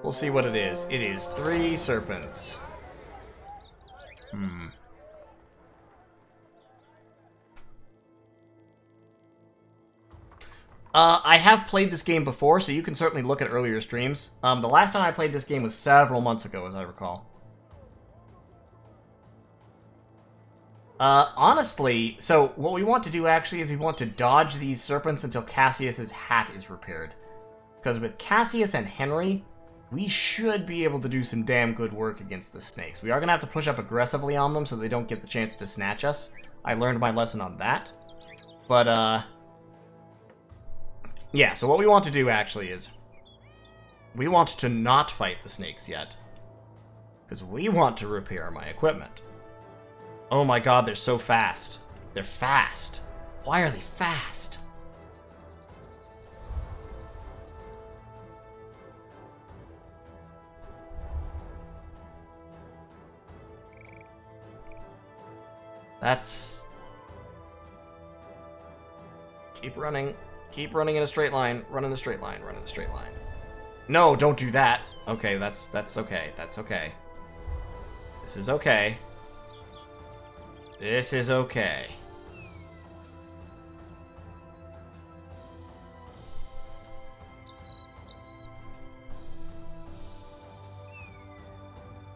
We'll see what it is. It is 3 serpents. I have played this game before, so you can certainly look at earlier streams. The last time I played this game was several months ago, as I recall. Honestly, so what we want to do actually is we want to dodge these serpents until Cassius's hat is repaired. Because with Cassius and Henry, we should be able to do some damn good work against the snakes. We are going to have to push up aggressively on them so they don't get the chance to snatch us. I learned my lesson on that. But, yeah, so what we want to do actually is we want to not fight the snakes yet. Because we want to repair my equipment. Oh my god, they're so fast. They're fast. Why are they fast? That's... Keep running. Keep running in a straight line. Run in a straight line. Run in a straight line. No, don't do that. Okay, that's okay. That's okay. This is okay. This is okay.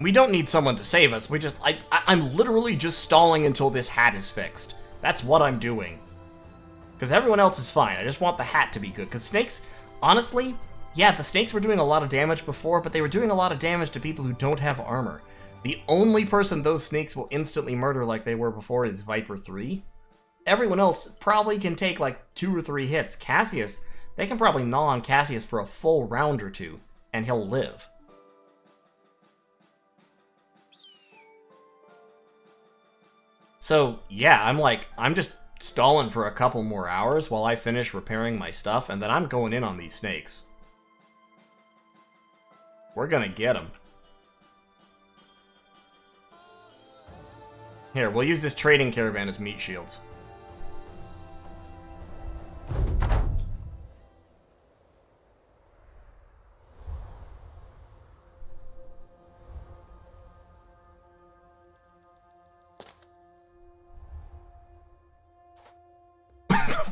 We don't need someone to save us. We just... I'm literally just stalling until this hat is fixed. That's what I'm doing. Because everyone else is fine. I just want the hat to be good. Because snakes, honestly, yeah, the snakes were doing a lot of damage before, but they were doing a lot of damage to people who don't have armor. The only person those snakes will instantly murder like they were before is Viper 3. Everyone else probably can take like 2 or 3 hits. Cassius, they can probably gnaw on Cassius for a full round or 2, and he'll live. So, yeah, I'm just stalling for a couple more hours while I finish repairing my stuff, and then I'm going in on these snakes. We're gonna get them. Here, we'll use this trading caravan as meat shields.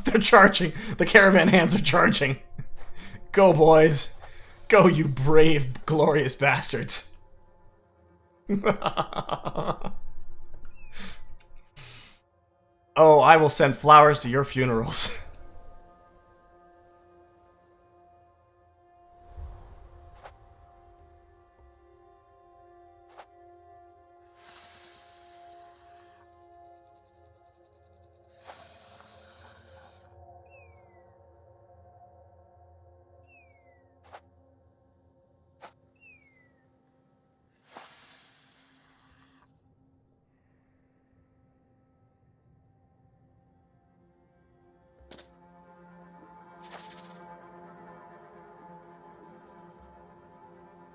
They're charging. The caravan hands are charging. Go, boys. Go, you brave, glorious bastards. Oh, I will send flowers to your funerals.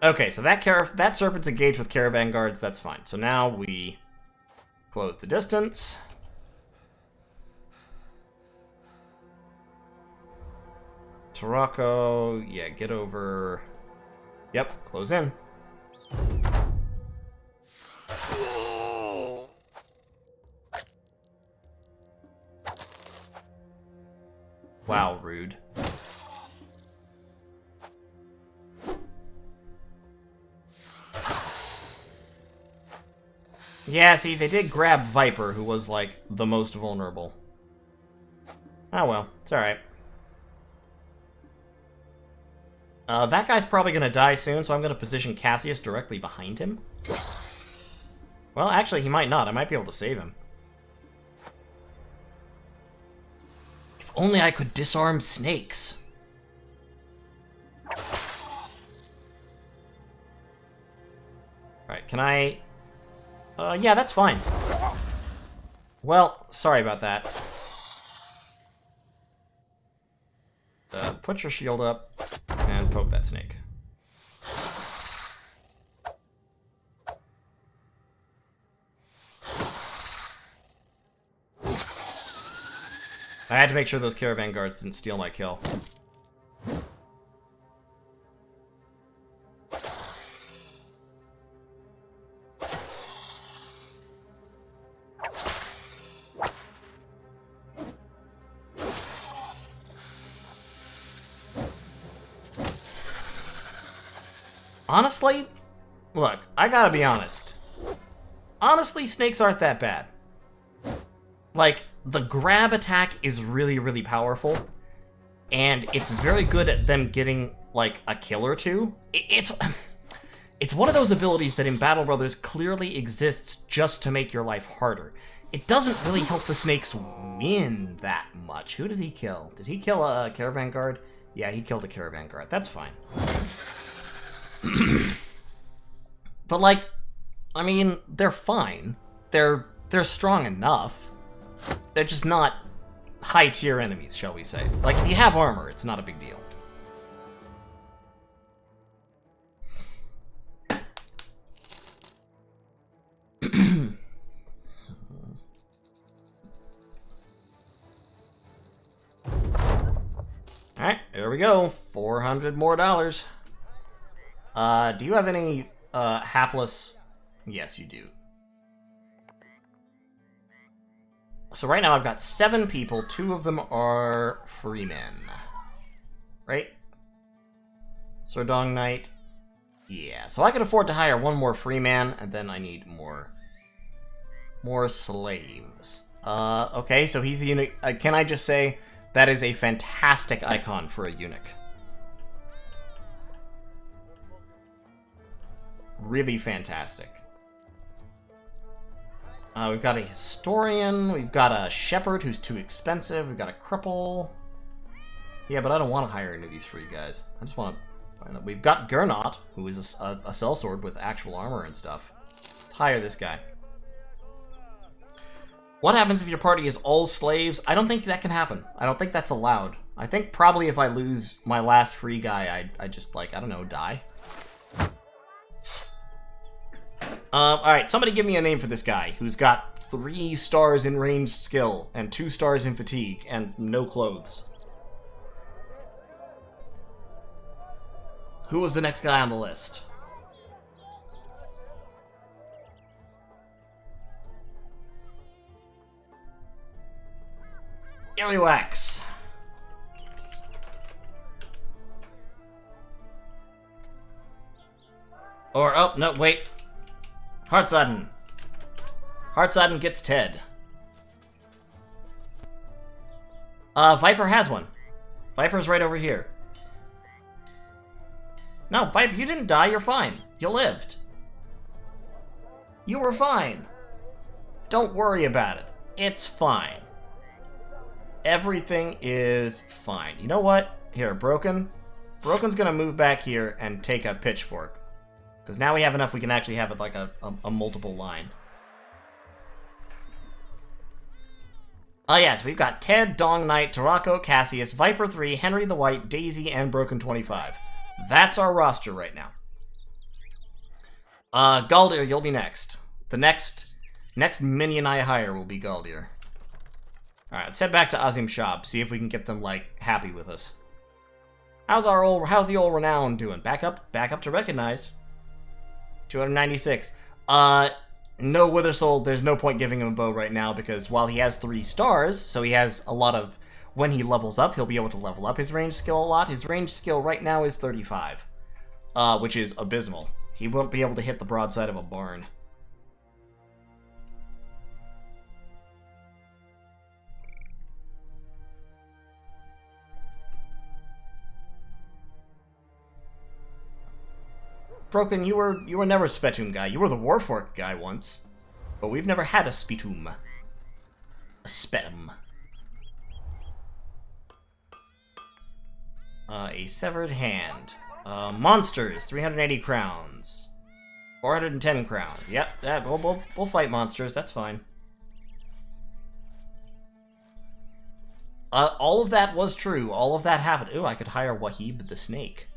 Okay, so that serpent's engaged with caravan guards, that's fine. So now we close the distance. Tarako, yeah, get over. Yep, close in. Wow, rude. Yeah, see, they did grab Viper, who was, like, the most vulnerable. Oh well, it's alright. That guy's probably gonna die soon, so I'm gonna position Cassius directly behind him. Well, actually, he might not. I might be able to save him. only I could disarm snakes. Alright, can I... yeah, that's fine. Well, sorry about that. Put your shield up and poke that snake. I had to make sure those Caravan guards didn't steal my kill. Honestly, look, I gotta be honest. Honestly, snakes aren't that bad. Like, the grab attack is really, really powerful, and it's very good at them getting, like, a kill or two. It's one of those abilities that in Battle Brothers clearly exists just to make your life harder. It doesn't really help the snakes win that much. Who did he kill? Did he kill a Caravan guard? Yeah, he killed a Caravan guard. That's fine. But, like, I mean, they're fine. They're strong enough. They're just not high-tier enemies, shall we say. Like, if you have armor, it's not a big deal. Alright, there we go. $400 more. Do you have any, hapless... Yes, you do. So right now I've got 7 people. 2 of them are free men. Right? Sir Dong Knight. Yeah, so I can afford to hire 1 more free man, and then I need more slaves. Okay, so he's a eunuch. Can I just say, that is a fantastic icon for a eunuch. Really fantastic. We've got a historian, we've got a shepherd who's too expensive, we've got a cripple. Yeah, but I don't want to hire any of these free guys. I just want to find out. We've got Gernot, who is a sellsword with actual armor and stuff. Let's hire this guy. What happens if your party is all slaves? I don't think that can happen. I don't think that's allowed. I think probably if I lose my last free guy, I just, like, I don't know, die. Alright, somebody give me a name for this guy who's got 3 stars in ranged skill and 2 stars in fatigue and no clothes. Who was the next guy on the list? Earlywax. Or, oh, no, wait. Hartzaden. Hartzaden gets Ted. Viper has one. Viper's right over here. No, Viper, you didn't die, you're fine. You lived. You were fine. Don't worry about it. It's fine. Everything is fine. You know what? Here, Broken. Broken's gonna move back here and take a pitchfork. Because now we have enough, we can actually have it like a multiple line. Oh yes, we've got Ted, Dong Knight, Tarako, Cassius, Viper 3, Henry the White, Daisy, and Broken 25. That's our roster right now. Galdir, you'll be next. The next minion I hire will be Galdir. Alright, let's head back to Azim Shop, see if we can get them, like, happy with us. How's the old Renown doing? Back up to recognized. 296. No Withersoul, there's no point giving him a bow right now, because while he has 3 stars, so he has a lot of... When he levels up, he'll be able to level up his range skill a lot. His range skill right now is 35, which is abysmal. He won't be able to hit the broadside of a barn. Broken, you were never a Spetoom guy. You were the Warfork guy once, but we've never had a Spetoom. A Spetum. A severed hand. Monsters, 380 crowns. 410 crowns. Yep, we'll fight monsters, that's fine. All of that was true. All of that happened. Ooh, I could hire Wahib the Snake.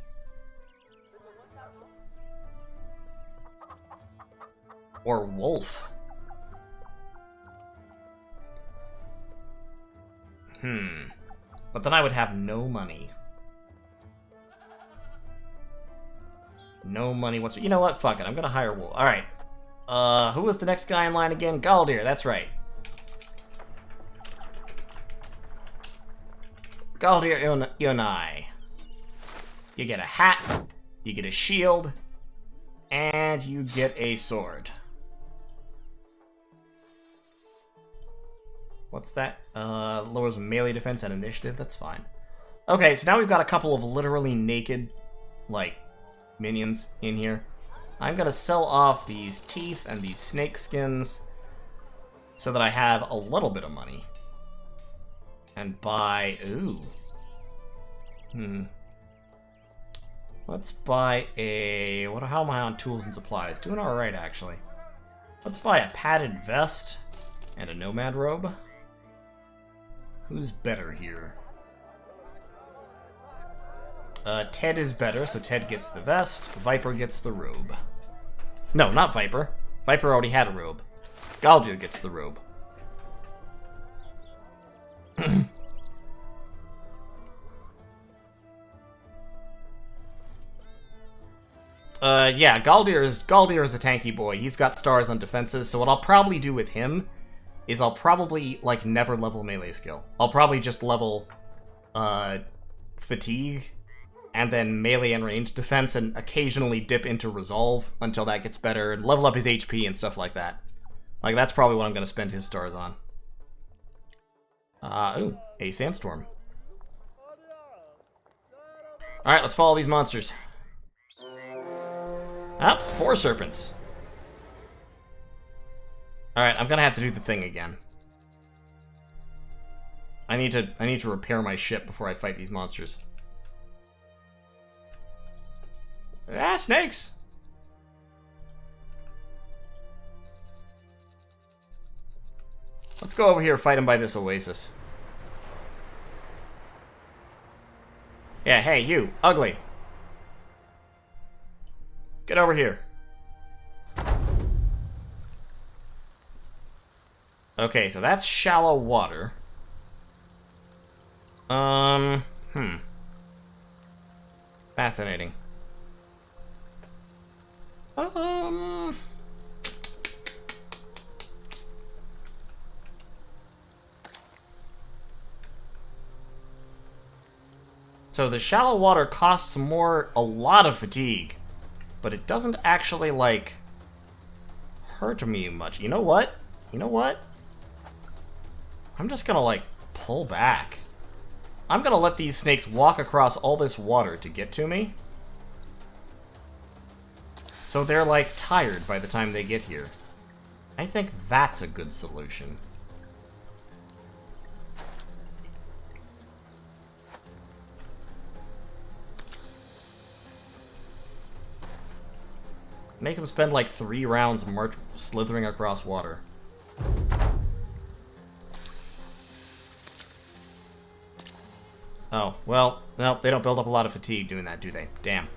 Or Wolf. But then I would have no money. No money whatsoever. You know what? Fuck it. I'm gonna hire Wolf. Alright. Who was the next guy in line again? Galdir, that's right. Galdir Yonai. You get a hat, you get a shield, and you get a sword. What's that? Lowers melee defense and initiative, that's fine. Okay, so now we've got a couple of literally naked, like, minions in here. I'm gonna sell off these teeth and these snake skins so that I have a little bit of money. And buy... ooh. Let's buy a... how am I on tools and supplies? Doing alright, actually. Let's buy a padded vest and a nomad robe. Who's better here? Ted is better, so Ted gets the vest. Viper gets the robe. No, not Viper. Viper already had a robe. Galdir gets the robe. Yeah, Galdir is a tanky boy. He's got stars on defenses, so what I'll probably do with him is I'll probably, like, never level melee skill. I'll probably just level, fatigue, and then melee and ranged defense, and occasionally dip into resolve until that gets better, and level up his HP and stuff like that. Like, that's probably what I'm gonna spend his stars on. Ooh, a sandstorm. Alright, let's follow these monsters. Ah, 4 serpents. Alright, I'm gonna have to do the thing again. I need to repair my ship before I fight these monsters. Ah, snakes! Let's go over here and fight him by this oasis. Yeah, hey, you, ugly. Get over here. Okay, so that's shallow water. Fascinating. So the shallow water costs a lot of fatigue, but it doesn't actually, like, hurt me much. You know what? You know what? I'm just gonna, like, pull back. I'm gonna let these snakes walk across all this water to get to me. So they're, like, tired by the time they get here. I think that's a good solution. Make them spend, like, 3 rounds slithering across water. Oh, well, no, they don't build up a lot of fatigue doing that, do they? Damn.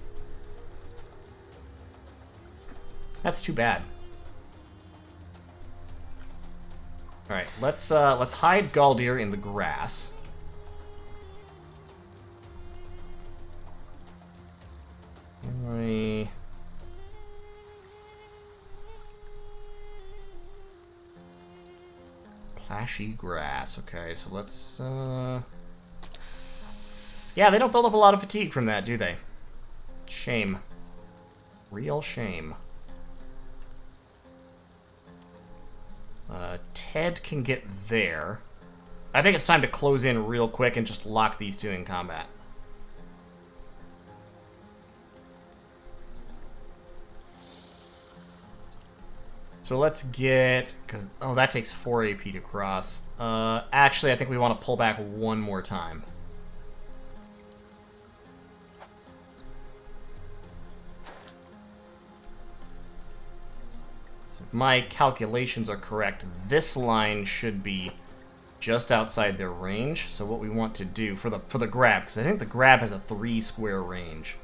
That's too bad. Alright, let's hide Galdir in the grass. Plashy grass. Okay, so let's, yeah, they don't build up a lot of fatigue from that, do they? Shame. Real shame. Ted can get there. I think it's time to close in real quick and just lock these two in combat. So let's get... oh, that takes 4 AP to cross. Actually, I think we want to pull back one more time. my calculations are correct, this line should be just outside their range. So what we want to do for the grab, because I think the grab has a 3 square range.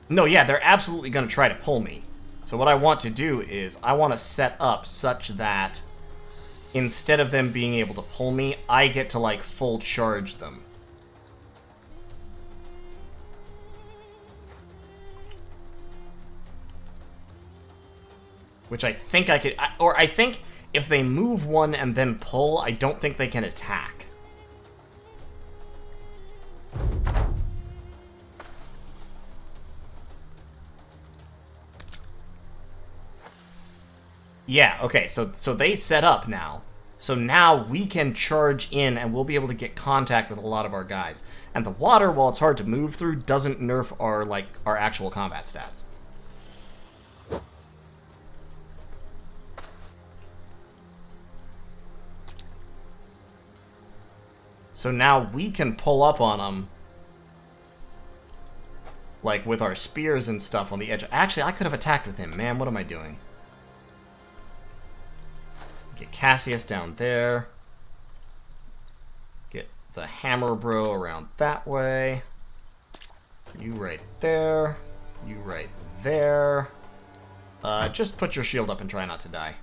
No, yeah, they're absolutely going to try to pull me. So what I want to do is I want to set up such that instead of them being able to pull me, I get to, like, full charge them. Which I think I could... Or I think if they move one and then pull, I don't think they can attack. Yeah, okay, so they set up now. So now we can charge in and we'll be able to get contact with a lot of our guys. And the water, while it's hard to move through, doesn't nerf our actual combat stats. So now we can pull up on them, like, with our spears and stuff on the edge. Actually, I could have attacked with him. Man, what am I doing? Get Cassius down there. Get the hammer bro around that way. You right there. You right there. Just put your shield up and try not to die.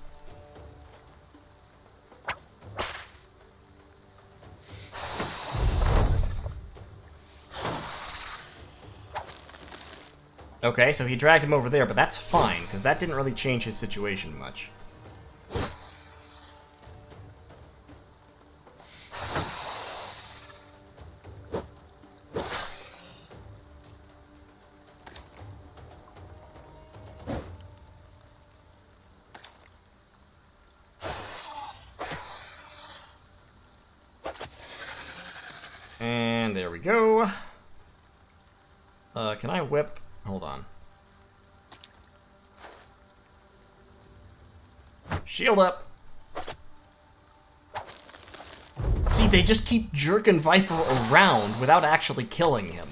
Okay, so he dragged him over there, but that's fine, because that didn't really change his situation much. And there we go. Can I whip? Hold on. Shield up. See, they just keep jerking Viper around without actually killing him.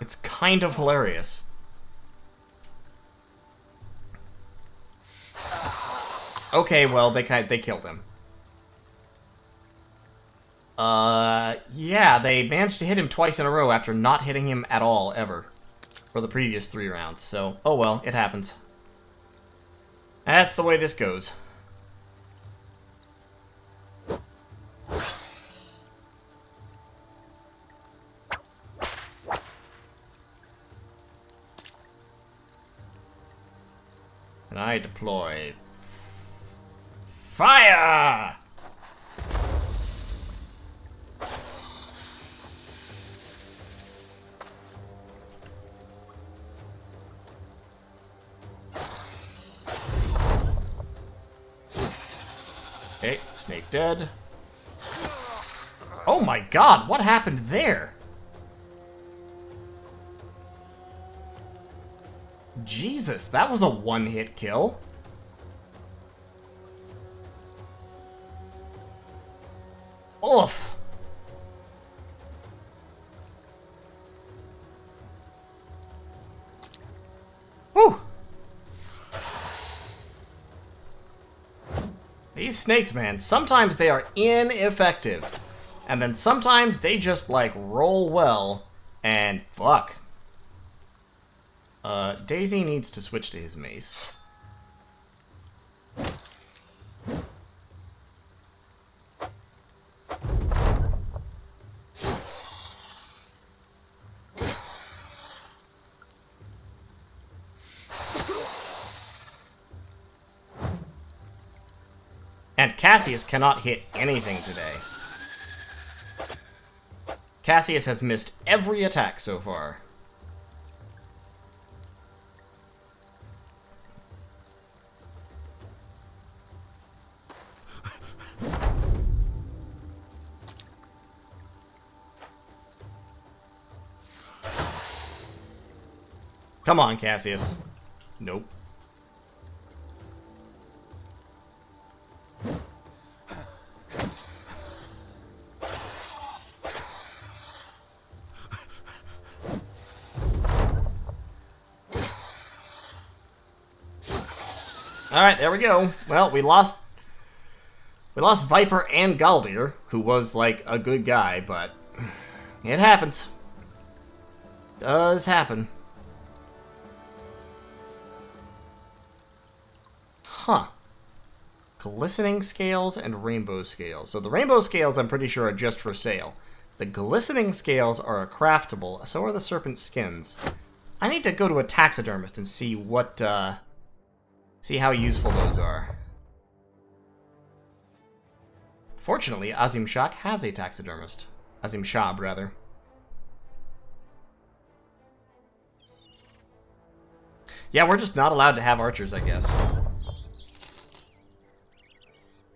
It's kind of hilarious. Okay, well, they killed him. Yeah, they managed to hit him twice in a row after not hitting him at all, ever. For the previous 3 rounds, so, oh well, it happens. That's the way this goes. And I deploy... Fire! Okay, snake dead. Oh my god, what happened there? Jesus, that was a one-hit kill. Oof. Whew. These snakes, man, sometimes they are ineffective. And then sometimes they just, like, roll well. And fuck. Daisy needs to switch to his mace. And Cassius cannot hit anything today. Cassius has missed every attack so far. Come on, Cassius. Nope. Alright, there we go. Well, we lost Viper and Galdir, who was, like, a good guy, but it happens. Does happen. Huh. Glistening scales and rainbow scales. So the rainbow scales, I'm pretty sure, are just for sale. The glistening scales are craftable, so are the serpent skins. I need to go to a taxidermist and see what, see how useful those are. Fortunately, Azim Shak has a taxidermist. Azim Shab, rather. Yeah, we're just not allowed to have archers, I guess.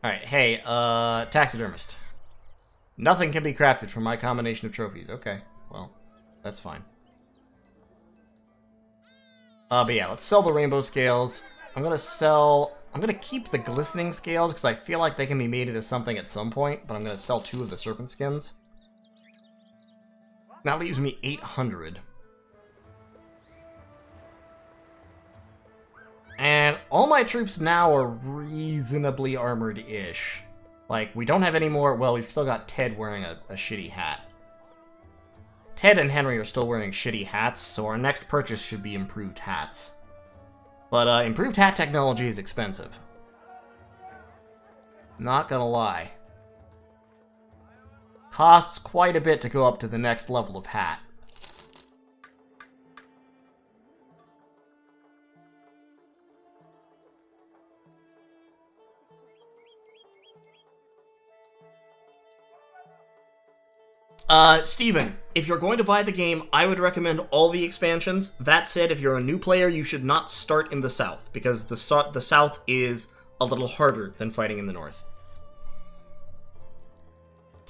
Alright, hey, taxidermist. Nothing can be crafted from my combination of trophies. Okay, well, that's fine. But yeah, let's sell the rainbow scales. I'm gonna keep the glistening scales, because I feel like they can be made into something at some point, but I'm gonna sell 2 of the serpent skins. That leaves me 800. And all my troops now are reasonably armored-ish. Like, we don't have any more... Well, we've still got Ted wearing a shitty hat. Ted and Henry are still wearing shitty hats, so our next purchase should be improved hats. But improved hat technology is expensive. Not gonna lie. Costs quite a bit to go up to the next level of hat. Steven, if you're going to buy the game, I would recommend all the expansions. That said, if you're a new player, you should not start in the south, because the south is a little harder than fighting in the north.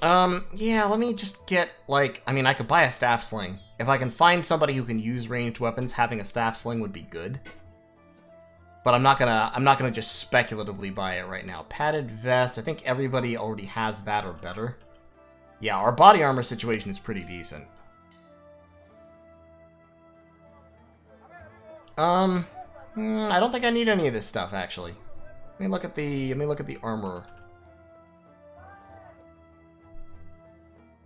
Yeah, let me just get, like, I mean, I could buy a staff sling. If I can find somebody who can use ranged weapons, having a staff sling would be good. But I'm not gonna just speculatively buy it right now. Padded vest, I think everybody already has that or better. Yeah, our body armor situation is pretty decent. I don't think I need any of this stuff, actually. Let me look at the armor.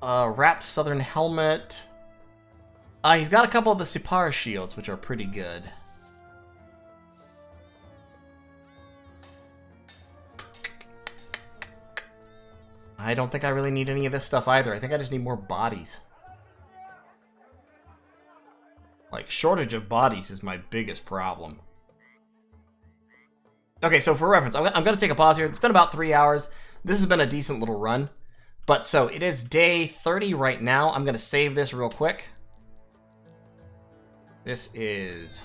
Wrapped southern helmet. He's got a couple of the Sipar shields, which are pretty good. I don't think I really need any of this stuff either. I think I just need more bodies. Like, shortage of bodies is my biggest problem. Okay, so for reference, I'm going to take a pause here. It's been about 3 hours. This has been a decent little run. But so, it is day 30 right now. I'm going to save this real quick. This is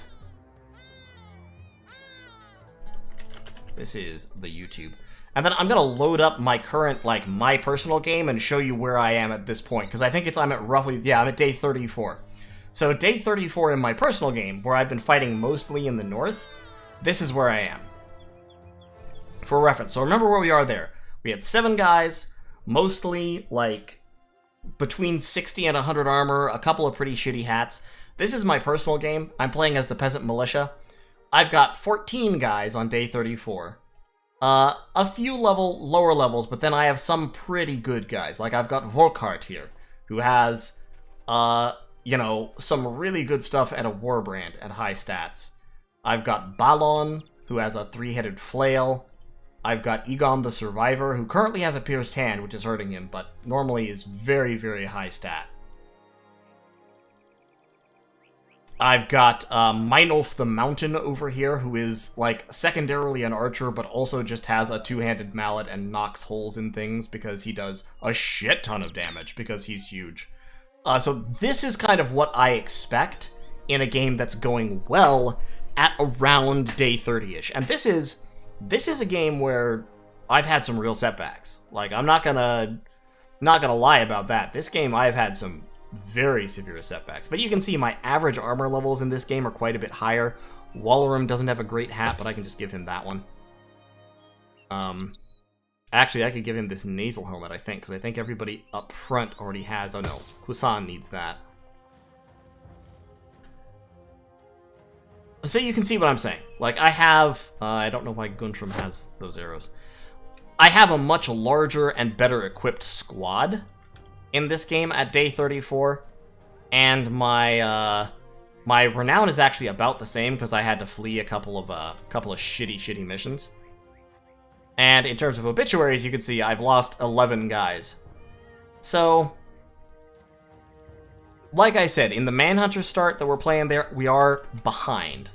the YouTube. And then I'm going to load up my current, like, my personal game and show you where I am at this point. Because I think I'm at roughly, yeah, I'm at day 34. So day 34 in my personal game, where I've been fighting mostly in the north, this is where I am. For reference, so remember where we are there. We had 7 guys, mostly, like, between 60 and 100 armor, a couple of pretty shitty hats. This is my personal game. I'm playing as the Peasant Militia. I've got 14 guys on day 34. A few lower levels, but then I have some pretty good guys. Like, I've got Volkart here, who has, you know, some really good stuff at a Warbrand at high stats. I've got Balon, who has a 3-headed flail. I've got Egon the Survivor, who currently has a pierced hand, which is hurting him, but normally is very, very high stat. I've got Meinolf the Mountain over here, who is, like, secondarily an archer, but also just has a 2-handed mallet and knocks holes in things because he does a shit ton of damage because he's huge. So this is kind of what I expect in a game that's going well at around day 30-ish. And this is a game where I've had some real setbacks. Like, I'm not gonna lie about that. This game, I've had some very severe setbacks. But you can see my average armor levels in this game are quite a bit higher. Wallerum doesn't have a great hat, but I can just give him that one. Actually, I could give him this nasal helmet, I think, because I think everybody up front already has... Oh no, Husan needs that. So you can see what I'm saying. Like, I have... I don't know why Guntram has those arrows. I have a much larger and better equipped squad in this game at day 34. And my renown is actually about the same because I had to flee a couple of shitty missions. And in terms of obituaries, you can see I've lost 11 guys. So, like I said, in the Manhunter start that we're playing there, we are behind.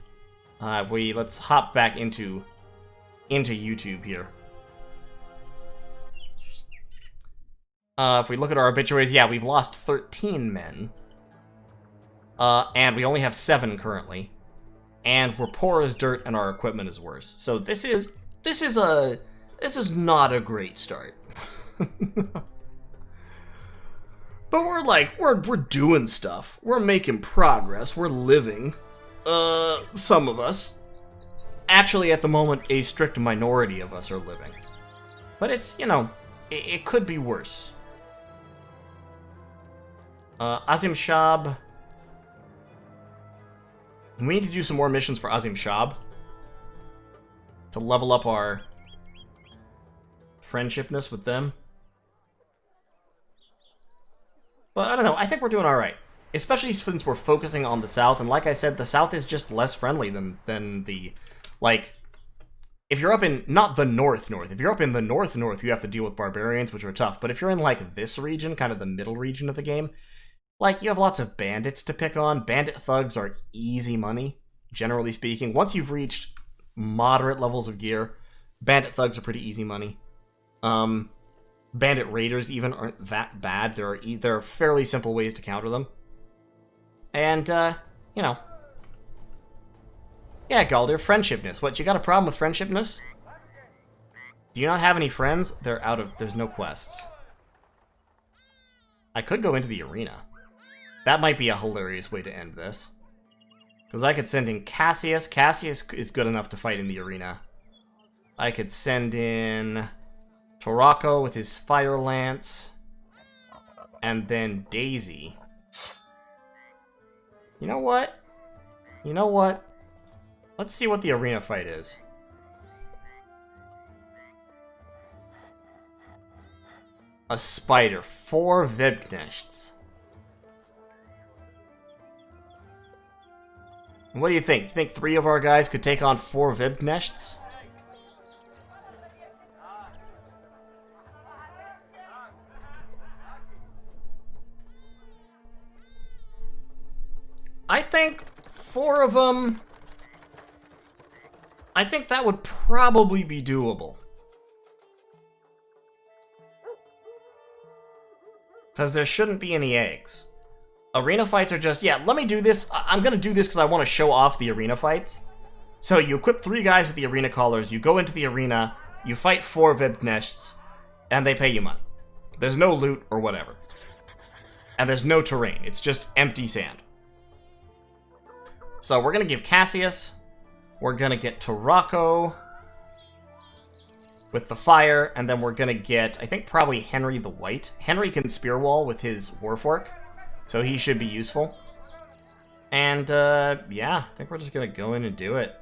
Let's hop back into YouTube here. If we look at our obituaries, yeah, we've lost 13 men. And we only have 7 currently. And we're poor as dirt and our equipment is worse. So this is not a great start. But we're doing stuff. We're making progress. We're living. Some of us. Actually, at the moment, a strict minority of us are living. But it's, you know, it could be worse. Azim Shab. We need to do some more missions for Azim Shab to level up our friendshipness with them. But I don't know, I think we're doing alright. Especially since we're focusing on the south, and like I said, the south is just less friendly than the... Like, if you're up in, not the north, if you're up in the north, you have to deal with barbarians, which are tough. But if you're in, like, this region, kind of the middle region of the game, like, you have lots of bandits to pick on. Bandit thugs are easy money, generally speaking. Once you've reached moderate levels of gear, bandit thugs are pretty easy money. Bandit raiders even aren't that bad. There are fairly simple ways to counter them. And, you know. Yeah, Galdir, friendshipness. What, you got a problem with friendshipness? Do you not have any friends? There's no quests. I could go into the arena. That might be a hilarious way to end this. Because I could send in Cassius. Cassius is good enough to fight in the arena. I could send in Torako with his fire lance. And then Daisy. You know what? Let's see what the arena fight is. A spider. 4 Vibknechts. What do you think? Do you think 3 of our guys could take on 4 Vibknechts? I think 4 of them... I think that would probably be doable. Because there shouldn't be any eggs. Arena fights are just, yeah, let me do this. I'm going to do this because I want to show off the arena fights. So you equip 3 guys with the arena collars, you go into the arena, you fight 4 Vibknechts, and they pay you money. There's no loot or whatever. And there's no terrain. It's just empty sand. So we're going to give Cassius. We're going to get Torako with the fire, and then we're going to get, I think, probably Henry the White. Henry can spear wall with his Warfork, so he should be useful. And, yeah, I think we're just going to go in and do it.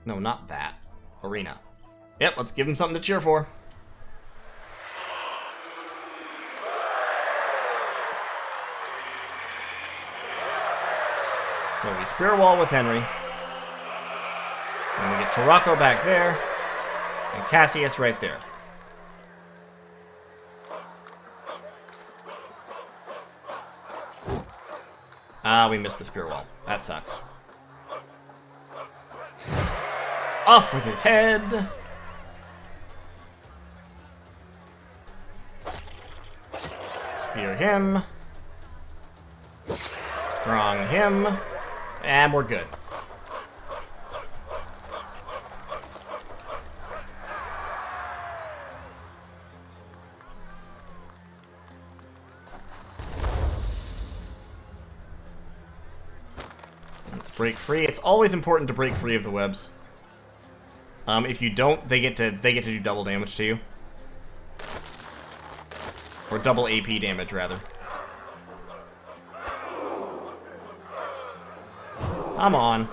No, not that. Arena. Yep, let's give him something to cheer for. So we spear wall with Henry. And we get Torako back there. And Cassius right there. Ah, we missed the spear wall. That sucks. Off with his head. Spear him. Strong him. And we're good. Let's break free. It's always important to break free of the webs. If you don't, they get to do double damage to you. Or double AP damage, rather. Come on.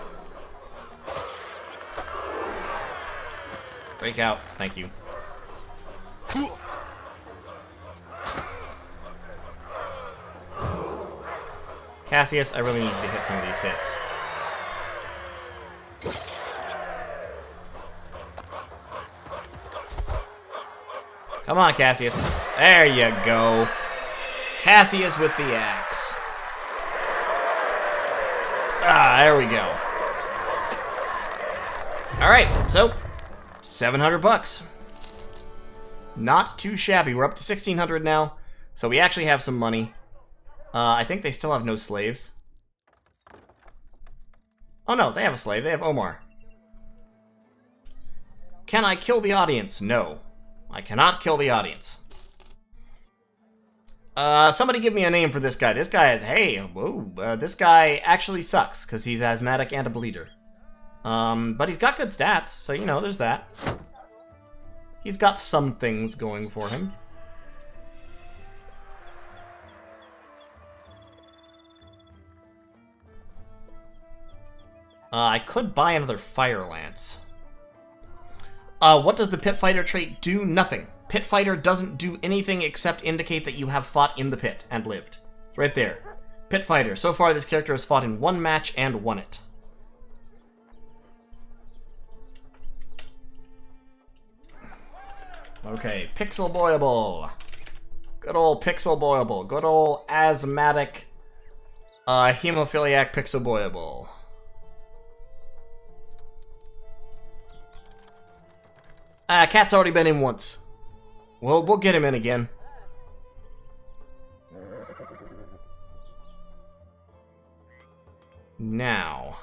Break out. Thank you. Cassius, I really need you to hit some of these hits. Come on, Cassius. There you go. Cassius with the axe. Ah, there we go. Alright, so 700 bucks. Not too shabby. We're up to 1,600 now, so we actually have some money. I think they still have no slaves. Oh no, they have a slave. They have Omar. Can I kill the audience? No. I cannot kill the audience. Somebody give me a name for this guy. This guy is... Hey, whoa. This guy actually sucks, because he's asthmatic and a bleeder. But he's got good stats, so, you know, there's that. He's got some things going for him. I could buy another Fire Lance. What does the Pit Fighter trait do? Nothing. Pit Fighter doesn't do anything except indicate that you have fought in the pit and lived. Right there. Pit Fighter. So far, this character has fought in one match and won it. Okay, Pixel Boyable. Good old Pixel Boyable. Good old asthmatic, hemophiliac Pixel Boyable. Cat's already been in once. Well, we'll get him in again. Now,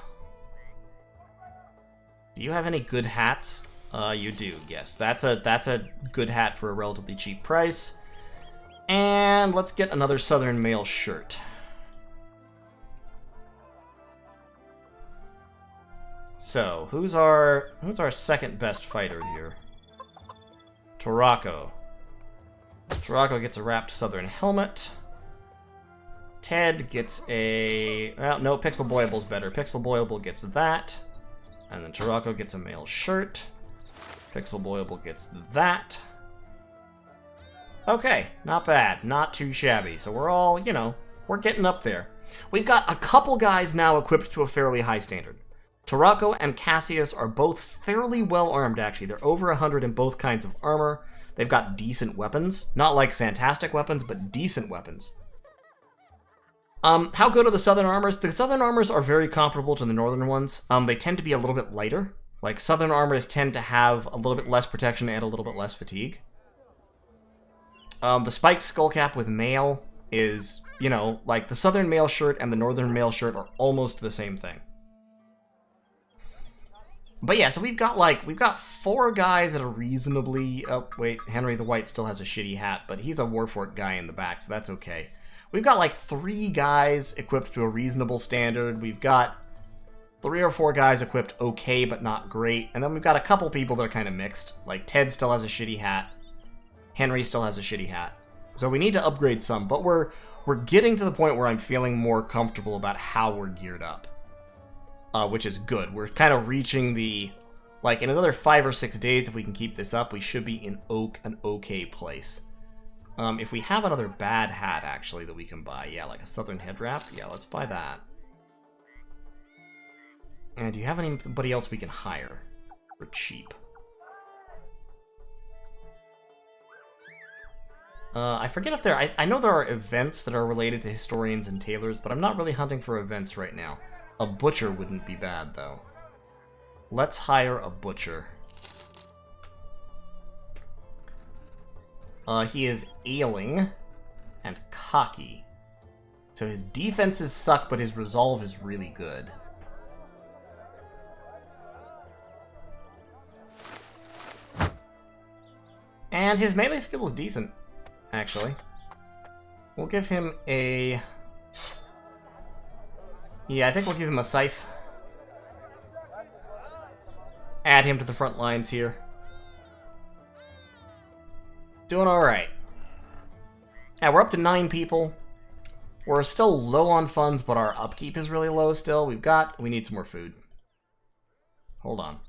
do you have any good hats? You do, yes. That's a good hat for a relatively cheap price. And let's get another Southern Mail shirt. So, who's our second best fighter here? Torako. Torako gets a wrapped Southern helmet. Ted gets a... Well, no, Pixel Boyable's better. Pixel Boyable gets that. And then Torako gets a mail shirt. Pixel Boyable gets that. Okay, not bad. Not too shabby. So we're all, you know, we're getting up there. We've got a couple guys now equipped to a fairly high standard. Torako and Cassius are both fairly well armed, actually. They're over 100 in both kinds of armor. They've got decent weapons. Not like fantastic weapons, but decent weapons. How good are the Southern armors? The Southern armors are very comparable to the Northern ones. They tend to be a little bit lighter. Like, Southern armors tend to have a little bit less protection and a little bit less fatigue. The spiked skullcap with mail is, you know, like the Southern mail shirt and the Northern mail shirt are almost the same thing. But yeah, so we've got 4 guys that are reasonably... Oh, wait, Henry the White still has a shitty hat, but he's a Warfork guy in the back, so that's okay. We've got like 3 guys equipped to a reasonable standard. We've got 3 or 4 guys equipped okay, but not great. And then we've got a couple people that are kind of mixed. Like, Ted still has a shitty hat. Henry still has a shitty hat. So we need to upgrade some, but we're getting to the point where I'm feeling more comfortable about how we're geared up. Which is good. We're kind of reaching the... Like, in another 5 or 6 days, if we can keep this up, we should be in an okay place. If we have another bad hat, actually, that we can buy, yeah, like a Southern head wrap, yeah, let's buy that. And do you have anybody else we can hire for cheap? I forget if there... I know there are events that are related to historians and tailors, but I'm not really hunting for events right now. A butcher wouldn't be bad, though. Let's hire a butcher. He is ailing and cocky. So his defenses suck, but his resolve is really good. And his melee skill is decent, actually. We'll give him a... Yeah, I think we'll give him a scythe. Add him to the front lines here. Doing alright. Yeah, we're up to 9 people. We're still low on funds, but our upkeep is really low still. We need some more food. Hold on.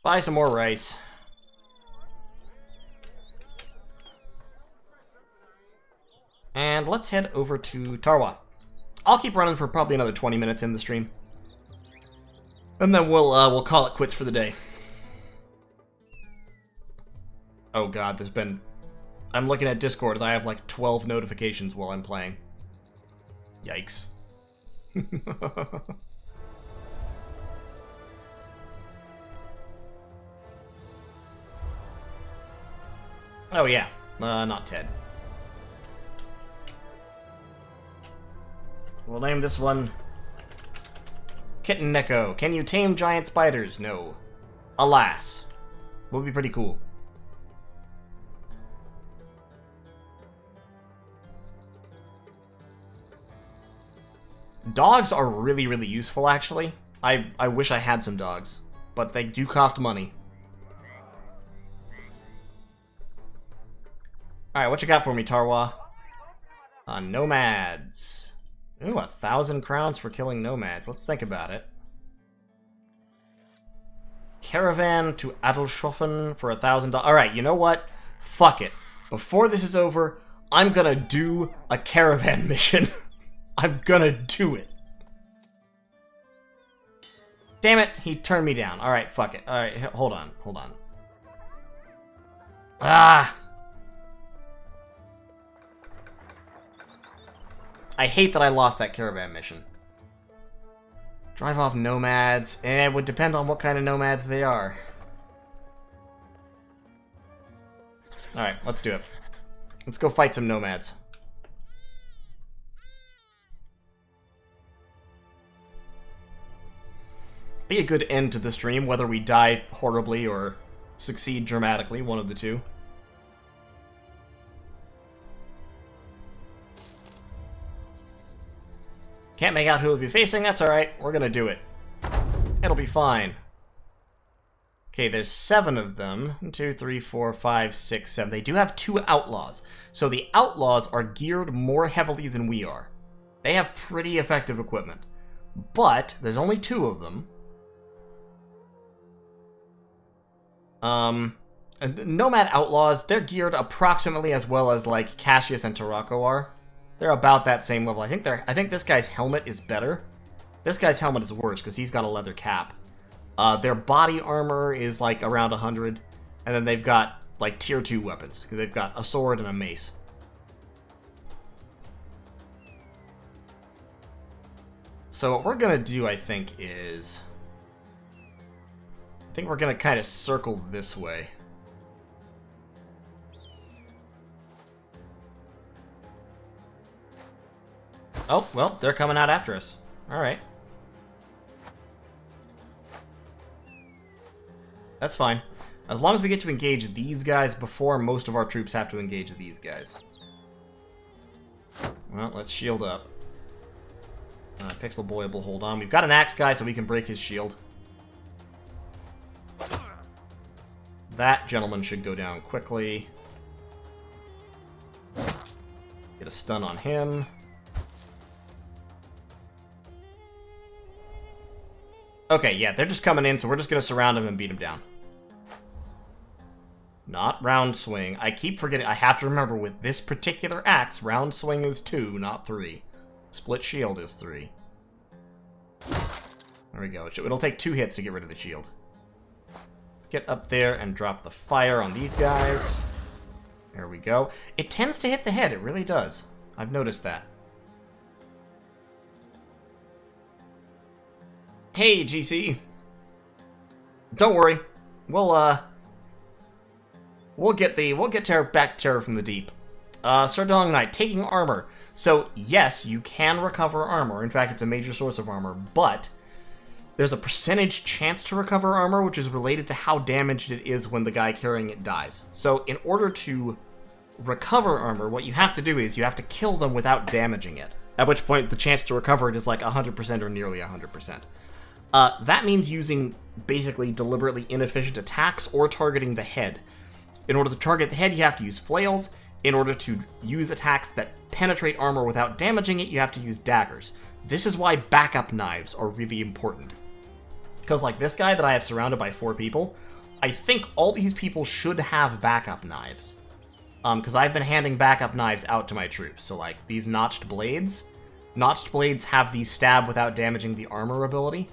Buy some more rice. And let's head over to Tarwa. I'll keep running for probably another 20 minutes in the stream. And then we'll call it quits for the day. Oh god, there's been... I'm looking at Discord and I have like 12 notifications while I'm playing. Yikes. Oh yeah, not Ted. We'll name this one Kitten Neko. Can you tame giant spiders? No. Alas. Would be pretty cool. Dogs are really, really useful, actually. I wish I had some dogs, but they do cost money. Alright, what you got for me, Tarwa? Nomads. Ooh, 1,000 crowns for killing nomads. Let's think about it. Caravan to Adelshofen for $1,000. Alright, you know what? Fuck it. Before this is over, I'm gonna do a caravan mission. I'm gonna do it. Damn it, he turned me down. Alright, fuck it. Alright, hold on. Ah! I hate that I lost that caravan mission. Drive off nomads. It would depend on what kind of nomads they are. Alright, let's do it. Let's go fight some nomads. Be a good end to the stream, whether we die horribly or succeed dramatically, one of the two. Can't make out who we'll be facing, that's alright, we're gonna do it. It'll be fine. Okay, there's 7 of them. 1, 2, 3, 4, 5, 6, 7. They do have 2 outlaws. So the outlaws are geared more heavily than we are. They have pretty effective equipment. But, there's only 2 of them. Nomad outlaws, they're geared approximately as well as, like, Cassius and Tarako are. They're about that same level. I think this guy's helmet is better. This guy's helmet is worse, because he's got a leather cap. Their body armor is, like, around 100. And then they've got, like, tier 2 weapons, because they've got a sword and a mace. So what we're gonna do, I think, is... I think we're gonna kind of circle this way. Oh, well, they're coming out after us. Alright. That's fine. As long as we get to engage these guys before most of our troops have to engage these guys. Well, let's shield up. Pixel Boy will hold on. We've got an axe guy, so we can break his shield. That gentleman should go down quickly. Get a stun on him. Okay, yeah, they're just coming in, so we're just going to surround him and beat him down. Not round swing. I keep forgetting. I have to remember with this particular axe, round swing is 2, not 3. Split shield is 3. There we go. It'll take 2 hits to get rid of the shield. Let's get up there and drop the fire on these guys. There we go. It tends to hit the head. It really does. I've noticed that. Hey, GC. Don't worry. We'll get terror back terror from the deep. Sardong Knight, taking armor. So, yes, you can recover armor. In fact, it's a major source of armor, but there's a percentage chance to recover armor, which is related to how damaged it is when the guy carrying it dies. So, in order to recover armor, what you have to do is you have to kill them without damaging it. At which point, the chance to recover it is like 100% or nearly 100%. That means using basically deliberately inefficient attacks or targeting the head. In order to target the head, you have to use flails, in order to use attacks that penetrate armor without damaging it, you have to use daggers. This is why backup knives are really important. Because like this guy that I have surrounded by 4 people, I think all these people should have backup knives. Because I've been handing backup knives out to my troops. So like these notched blades have the stab without damaging the armor ability.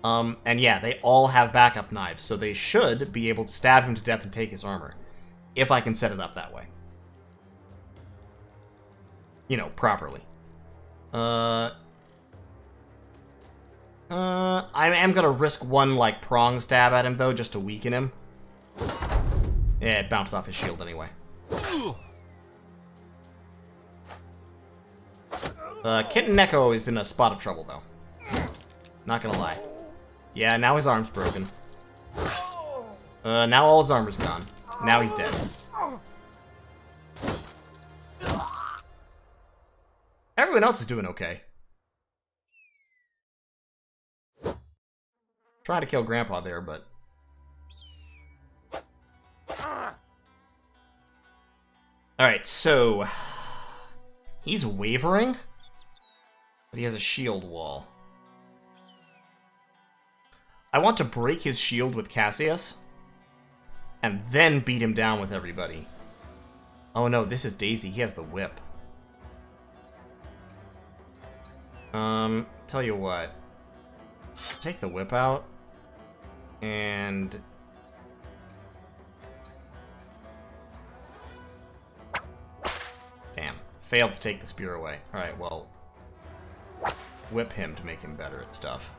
And yeah, they all have backup knives, so they should be able to stab him to death and take his armor. If I can set it up that way. You know, properly. I am gonna risk one, like, prong stab at him, though, just to weaken him. Yeah, it bounced off his shield anyway. Kitten Neko is in a spot of trouble, though. Not gonna lie. Yeah, now his arm's broken. Now all his armor's gone. Now he's dead. Everyone else is doing okay. Trying to kill Grandpa there, but... Alright, so... He's wavering? But he has a shield wall. I want to break his shield with Cassius, and then beat him down with everybody. Oh no, this is Daisy. He has the whip. Tell you what. Take the whip out, and... Damn. Failed to take the spear away. Alright, well... Whip him to make him better at stuff.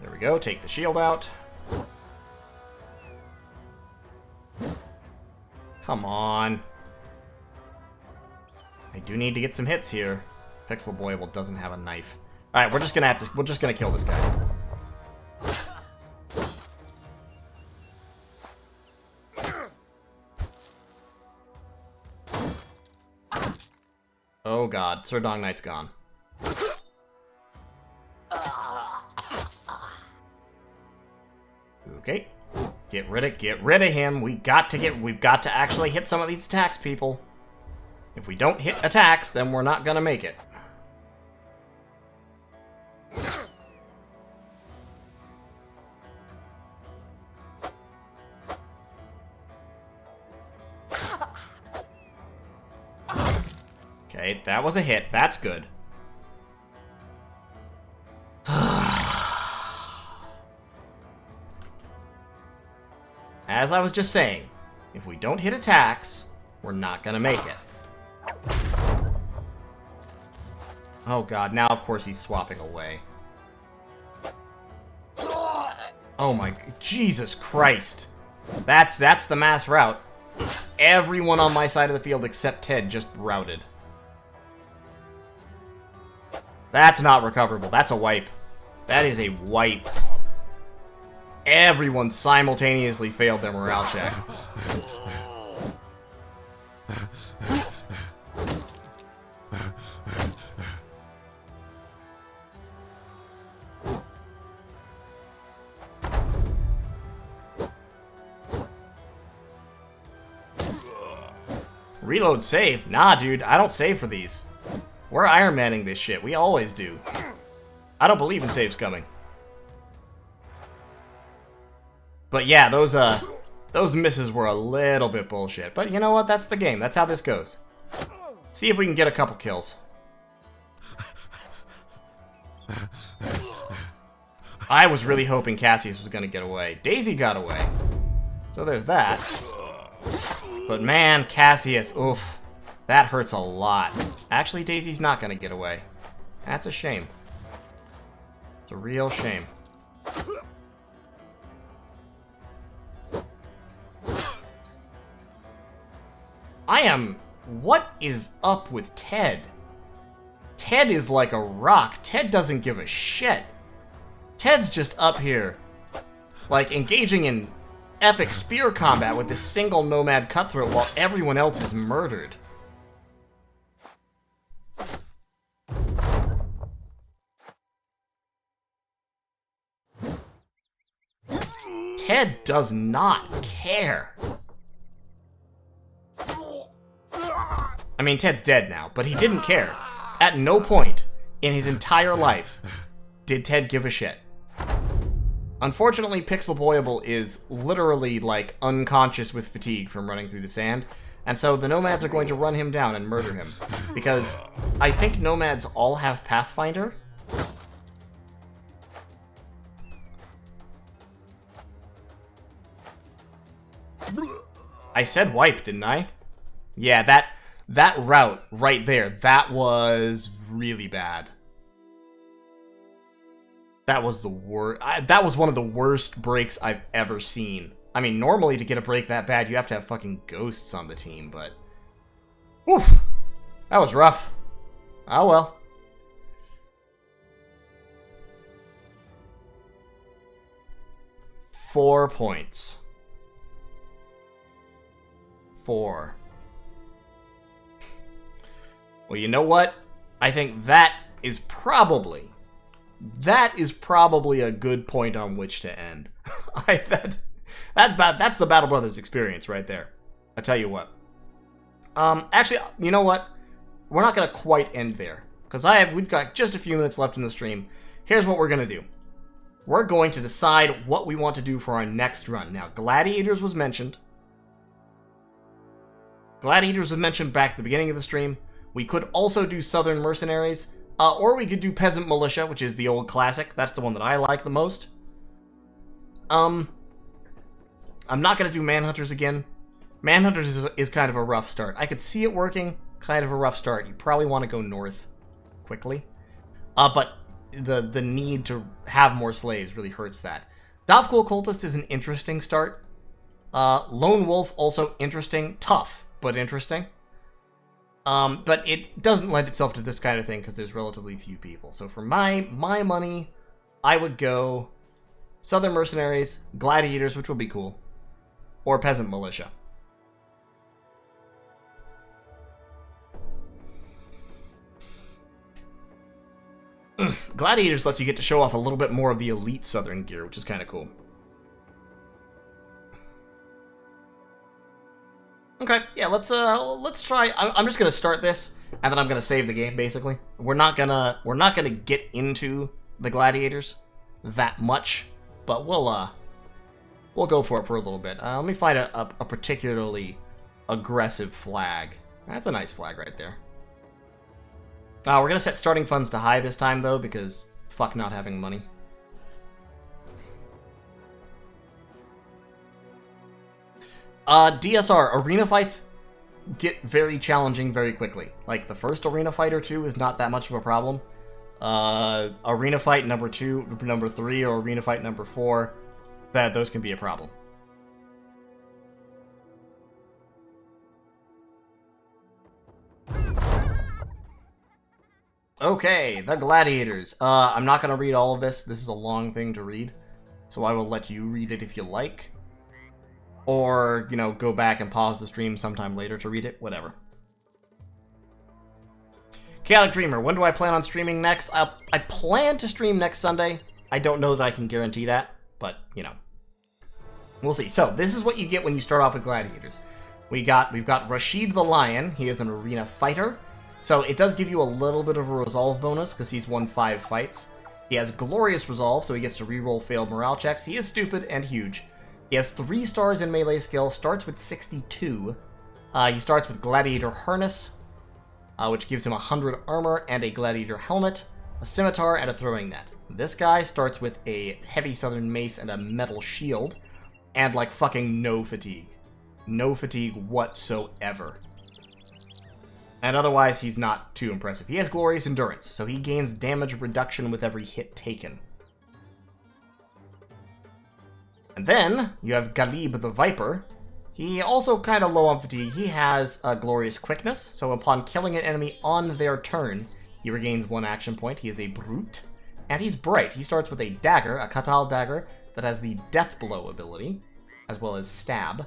There we go, take the shield out. Come on. I do need to get some hits here. Pixel Boy doesn't have a knife. Alright, we're just gonna kill this guy. Oh god, Sir Dong Knight's gone. Okay. Get rid of him. We've got to actually hit some of these attacks, people. If we don't hit attacks, then we're not gonna make it. Okay, that was a hit. That's good. As I was just saying, if we don't hit attacks, we're not gonna make it. Oh god, now of course he's swapping away. Oh my... Jesus Christ. That's the mass rout. Everyone on my side of the field except Ted just routed. That's not recoverable. That's a wipe. That is a wipe. Everyone simultaneously failed their morale check. Reload save? Nah, dude, I don't save for these. We're Iron Manning this shit. We always do. I don't believe in saves coming. But yeah, those misses were a little bit bullshit. But you know what? That's the game. That's how this goes. See if we can get a couple kills. I was really hoping Cassius was going to get away. Daisy got away. So there's that. But man, Cassius, oof. That hurts a lot. Actually, Daisy's not going to get away. That's a shame. It's a real shame. What is up with Ted? Ted is like a rock. Ted doesn't give a shit. Ted's just up here, like, engaging in epic spear combat with this single nomad cutthroat while everyone else is murdered. Ted does not care. I mean, Ted's dead now, but he didn't care. At no point in his entire life did Ted give a shit. Unfortunately, Pixel Boyable is literally, like, unconscious with fatigue from running through the sand, and so the Nomads are going to run him down and murder him. Because I think Nomads all have Pathfinder. I said wipe, didn't I? Yeah, that route right there, that was really bad. That was the worst. That was one of the worst breaks I've ever seen. I mean, normally to get a break that bad, you have to have fucking ghosts on the team, but... Whew, that was rough. Oh well. Four points. 4. Well, you know what? I think that is probably a good point on which to end. That's the Battle Brothers experience right there. I tell you what. Actually, you know what? We're not gonna quite end there because we've got just a few minutes left in the stream. Here's what we're gonna do. We're going to decide what we want to do for our next run. Now, Gladiators was mentioned. Gladiators was mentioned back at the beginning of the stream. We could also do Southern Mercenaries, or we could do Peasant Militia, which is the old classic. That's the one that I like the most. I'm not going to do Manhunters again. Manhunters is kind of a rough start. I could see it working, kind of a rough start. You probably want to go north quickly. But the need to have more slaves really hurts that. Dovcool Cultist is an interesting start. Lone Wolf, also interesting. Tough, but interesting. But it doesn't lend itself to this kind of thing because there's relatively few people. So for my money, I would go Southern Mercenaries, Gladiators, which will be cool, or Peasant Militia. Gladiators lets you get to show off a little bit more of the elite Southern gear, which is kind of cool. Okay, yeah, let's try. I'm just gonna start this, and then I'm gonna save the game. Basically, we're not gonna get into the Gladiators that much, but we'll go for it for a little bit. Let me find a particularly aggressive flag. That's a nice flag right there. We're gonna set starting funds to high this time though, because fuck not having money. DSR, arena fights get very challenging very quickly. Like, the first arena fight or two is not that much of a problem. Arena fight number 2, number 3, or arena fight number 4, those can be a problem. Okay, the Gladiators. I'm not going to read all of this. This is a long thing to read, so I will let you read it if you like. Or, you know, go back and pause the stream sometime later to read it. Whatever. Chaotic Dreamer. When do I plan on streaming next? I plan to stream next Sunday. I don't know that I can guarantee that, but, you know. We'll see. So, this is what you get when you start off with Gladiators. We've got Rashid the Lion. He is an arena fighter. So, it does give you a little bit of a resolve bonus, because he's won 5 fights. He has Glorious Resolve, so he gets to reroll failed morale checks. He is stupid and huge. He has 3 stars in melee skill, starts with 62. He starts with Gladiator Harness, which gives him 100 armor and a Gladiator Helmet, a Scimitar, and a Throwing Net. This guy starts with a Heavy Southern Mace and a Metal Shield, and like fucking no fatigue. No fatigue whatsoever. And otherwise, he's not too impressive. He has Glorious Endurance, so he gains damage reduction with every hit taken. And then, you have Galib the Viper. He also kind of low on fatigue. He has a Glorious Quickness, so upon killing an enemy on their turn, he regains 1 action point. He is a Brute. And he's Bright. He starts with a Dagger, a Katal Dagger, that has the Death Blow ability, as well as Stab,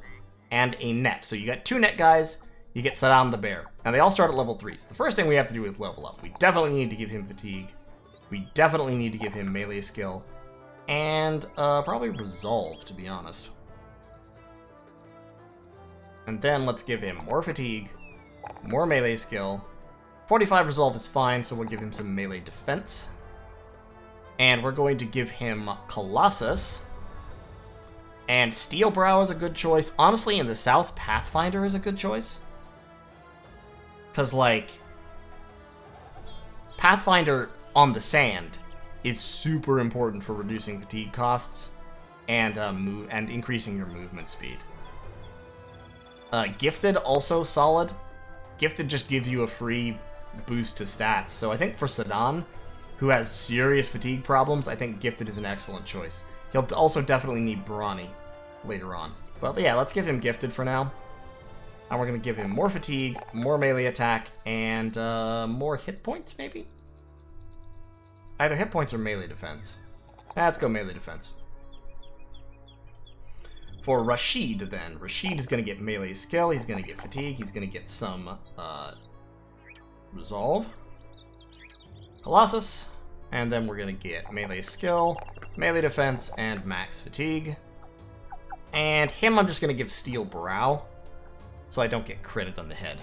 and a Net. So you got 2 net guys, you get Saddam the Bear. And they all start at level 3. So the first thing we have to do is level up. We definitely need to give him fatigue. We definitely need to give him melee skill. And probably Resolve, to be honest. And then let's give him more Fatigue, more melee skill. 45 Resolve is fine, so we'll give him some melee defense. And we're going to give him Colossus. And Steel Brow is a good choice. Honestly, in the south, Pathfinder is a good choice. Because, like, Pathfinder on the sand is super important for reducing fatigue costs and increasing your movement speed. Gifted, also solid. Gifted just gives you a free boost to stats. So I think for Sedan, who has serious fatigue problems, I think Gifted is an excellent choice. He'll also definitely need Brawny later on. But yeah, let's give him Gifted for now. And we're going to give him more fatigue, more melee attack, and more hit points, maybe? Either hit points or melee defense. Let's go melee defense. For Rashid, then. Rashid is going to get melee skill, he's going to get fatigue, he's going to get some resolve. Colossus. And then we're going to get melee skill, melee defense, and max fatigue. And him I'm just going to give Steel Brow, so I don't get credit on the head.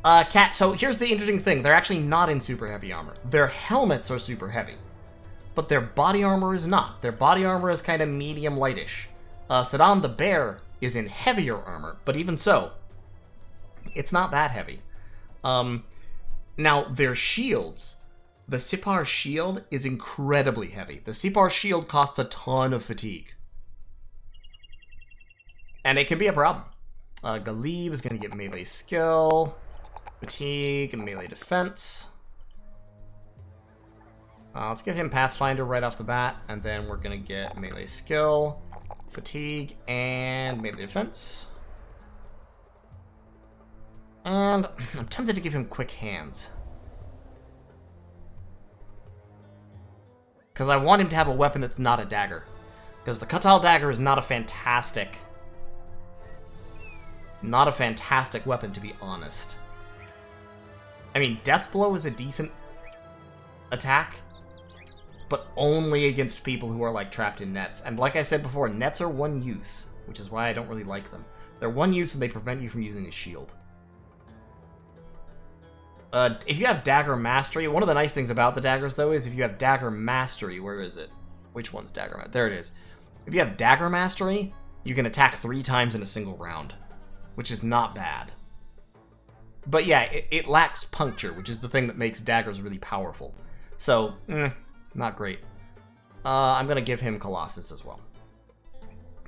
Cat, so here's the interesting thing. They're actually not in super heavy armor. Their helmets are super heavy, but their body armor is not. Their body armor is kind of medium lightish. Sedan the Bear is in heavier armor, but even so, it's not that heavy. Now, their shields, the Sipar shield is incredibly heavy. The Sipar shield costs a ton of fatigue. And it can be a problem. Galib is going to get melee skill, fatigue, and melee defense. Let's give him Pathfinder right off the bat, and then we're going to get melee skill, fatigue, and melee defense. And I'm tempted to give him Quick Hands, because I want him to have a weapon that's not a dagger. Because the Katal Dagger is not a fantastic weapon, to be honest. I mean, Death Blow is a decent attack, but only against people who are, like, trapped in nets. And like I said before, nets are one use, which is why I don't really like them. They're one use and they prevent you from using a shield. If you have Dagger Mastery, one of the nice things about the daggers, though, is if you have Dagger Mastery, where is it? Which one's Dagger Mastery? There it is. If you have Dagger Mastery, you can attack 3 times in a single round, which is not bad. But yeah, it lacks puncture, which is the thing that makes daggers really powerful. So, not great. I'm going to give him Colossus as well.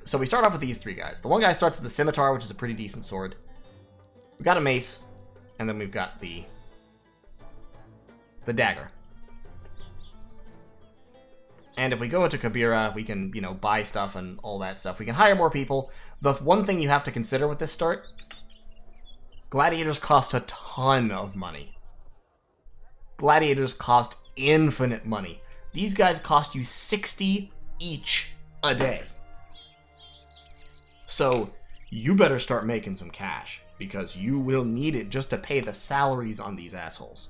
So we start off with these 3 guys. The one guy starts with the Scimitar, which is a pretty decent sword. We've got a mace, and then we've got the dagger. And if we go into Kabira, we can, buy stuff and all that stuff. We can hire more people. The one thing you have to consider with this start, Gladiators cost a ton of money. Gladiators cost infinite money. These guys cost you 60 each a day. So you better start making some cash, because you will need it just to pay the salaries on these assholes.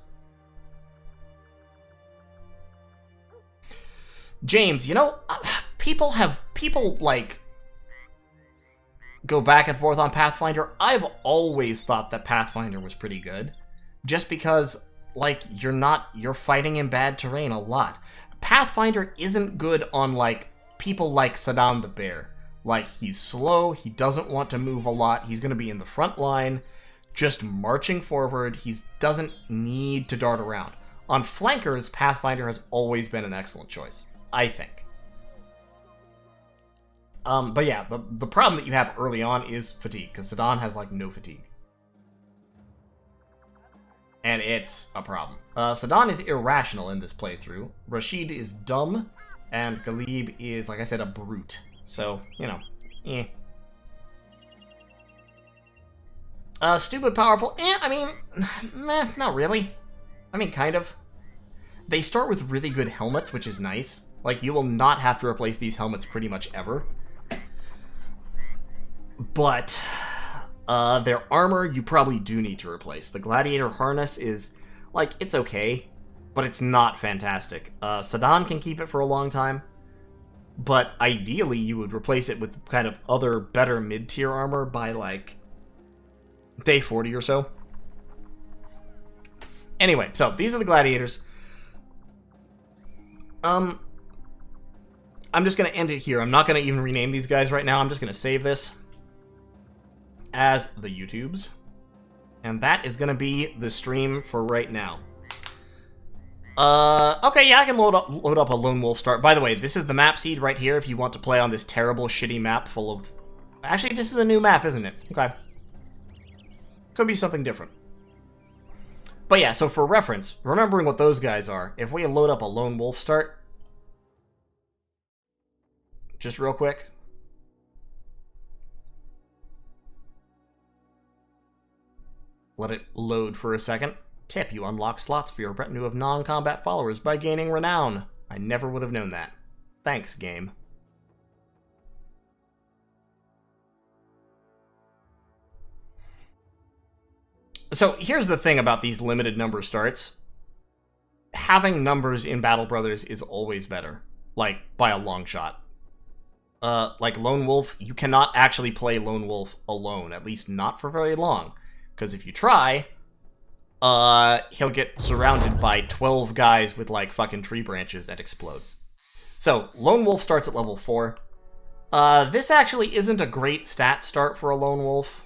James, people like go back and forth on Pathfinder. I've always thought that Pathfinder was pretty good, just because, like, you're fighting in bad terrain a lot. Pathfinder isn't good on, like, people like Sedan the Bear. Like, he's slow, he doesn't want to move a lot, he's going to be in the front line, just marching forward, he doesn't need to dart around. On flankers, Pathfinder has always been an excellent choice, I think. But yeah, the problem that you have early on is fatigue, because Sedan has, like, no fatigue. And it's a problem. Sedan is irrational in this playthrough. Rashid is dumb, and Galib is, like I said, a brute. So, stupid powerful? I mean, meh, not really. I mean, kind of. They start with really good helmets, which is nice. Like, you will not have to replace these helmets pretty much ever. But their armor you probably do need to replace. The Gladiator harness is, like, it's okay. but it's not fantastic. Sedan can keep it for a long time, but ideally you would replace it with kind of other better mid-tier armor by, like, day 40 or so. Anyway, so these are the Gladiators. I'm just going to end it here. I'm not going to even rename these guys right now. I'm just going to save this as the YouTubes. And that is going to be the stream for right now. Okay, yeah, I can load up a Lone Wolf start. By the way, this is the map seed right here if you want to play on this terrible, shitty map full of... Actually, this is a new map, isn't it? Okay. Could be something different. But yeah, so for reference, remembering what those guys are, if we load up a Lone Wolf start... Just real quick. Let it load for a second. Tip, you unlock slots for your retinue of non-combat followers by gaining renown. I never would have known that. Thanks, game. So here's the thing about these limited number starts. Having numbers in Battle Brothers is always better. Like, by a long shot. Like Lone Wolf, you cannot actually play Lone Wolf alone. At least not for very long. Because if you try... he'll get surrounded by 12 guys with, like, fucking tree branches that explode. So, Lone Wolf starts at level 4. This actually isn't a great stat start for a Lone Wolf.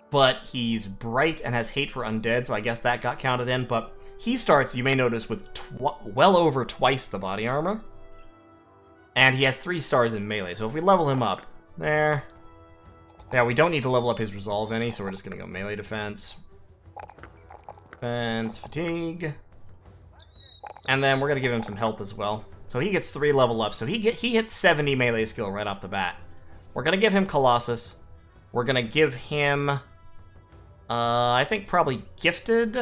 But he's bright and has hate for undead, so I guess that got counted in. But he starts, you may notice, with well over twice the body armor. And he has 3 stars in melee, so if we level him up... There. Yeah, we don't need to level up his resolve any, so we're just gonna go melee defense. Defense, fatigue. And then we're going to give him some health as well. So he gets 3 level ups. So he hits 70 melee skill right off the bat. We're going to give him Colossus. We're going to give him... I think probably Gifted.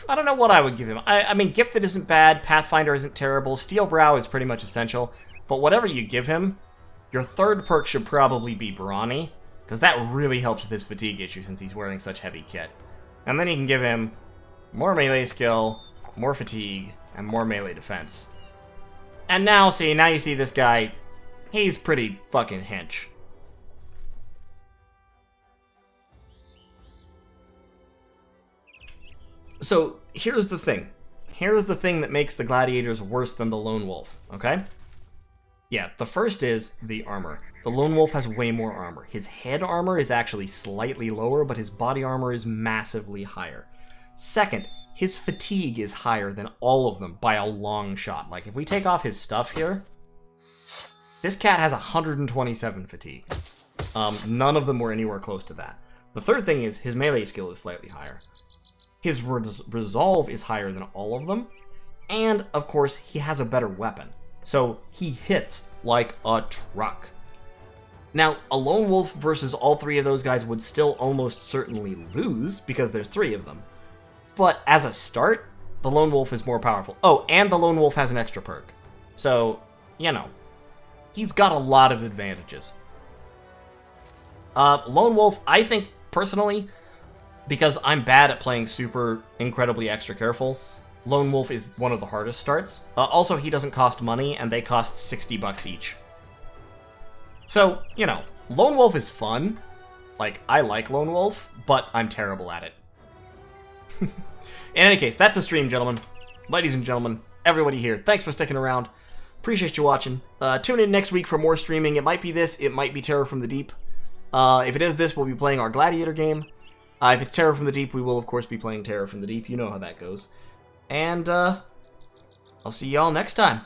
I don't know what I would give him. I mean, Gifted isn't bad, Pathfinder isn't terrible, Steel Brow is pretty much essential, but whatever you give him, your third perk should probably be Brawny, because that really helps with his fatigue issue since he's wearing such heavy kit. And then you can give him more melee skill, more fatigue, and more melee defense. And now you see this guy, he's pretty fucking hench. So, here's the thing. Here's the thing that makes the Gladiators worse than the Lone Wolf, okay? Yeah, the first is the armor. The Lone Wolf has way more armor. His head armor is actually slightly lower, but his body armor is massively higher. Second, his fatigue is higher than all of them by a long shot. Like, if we take off his stuff here, this cat has 127 fatigue. None of them were anywhere close to that. The third thing is his melee skill is slightly higher. His resolve is higher than all of them, and, of course, he has a better weapon. So, he hits like a truck. Now, a Lone Wolf versus all 3 of those guys would still almost certainly lose, because there's 3 of them. But, as a start, the Lone Wolf is more powerful. Oh, and the Lone Wolf has an extra perk. So, you know, he's got a lot of advantages. Lone Wolf, I think, personally... Because I'm bad at playing super incredibly extra careful, Lone Wolf is one of the hardest starts. Also, he doesn't cost money, and they cost 60 bucks each. So, you know, Lone Wolf is fun. Like, I like Lone Wolf, but I'm terrible at it. In any case, that's a stream, gentlemen. Ladies and gentlemen, everybody here, thanks for sticking around. Appreciate you watching. Tune in next week for more streaming. It might be this, it might be Terror from the Deep. If it is this, we'll be playing our Gladiator game. If it's Terror from the Deep, we will, of course, be playing Terror from the Deep. You know how that goes. And, I'll see y'all next time.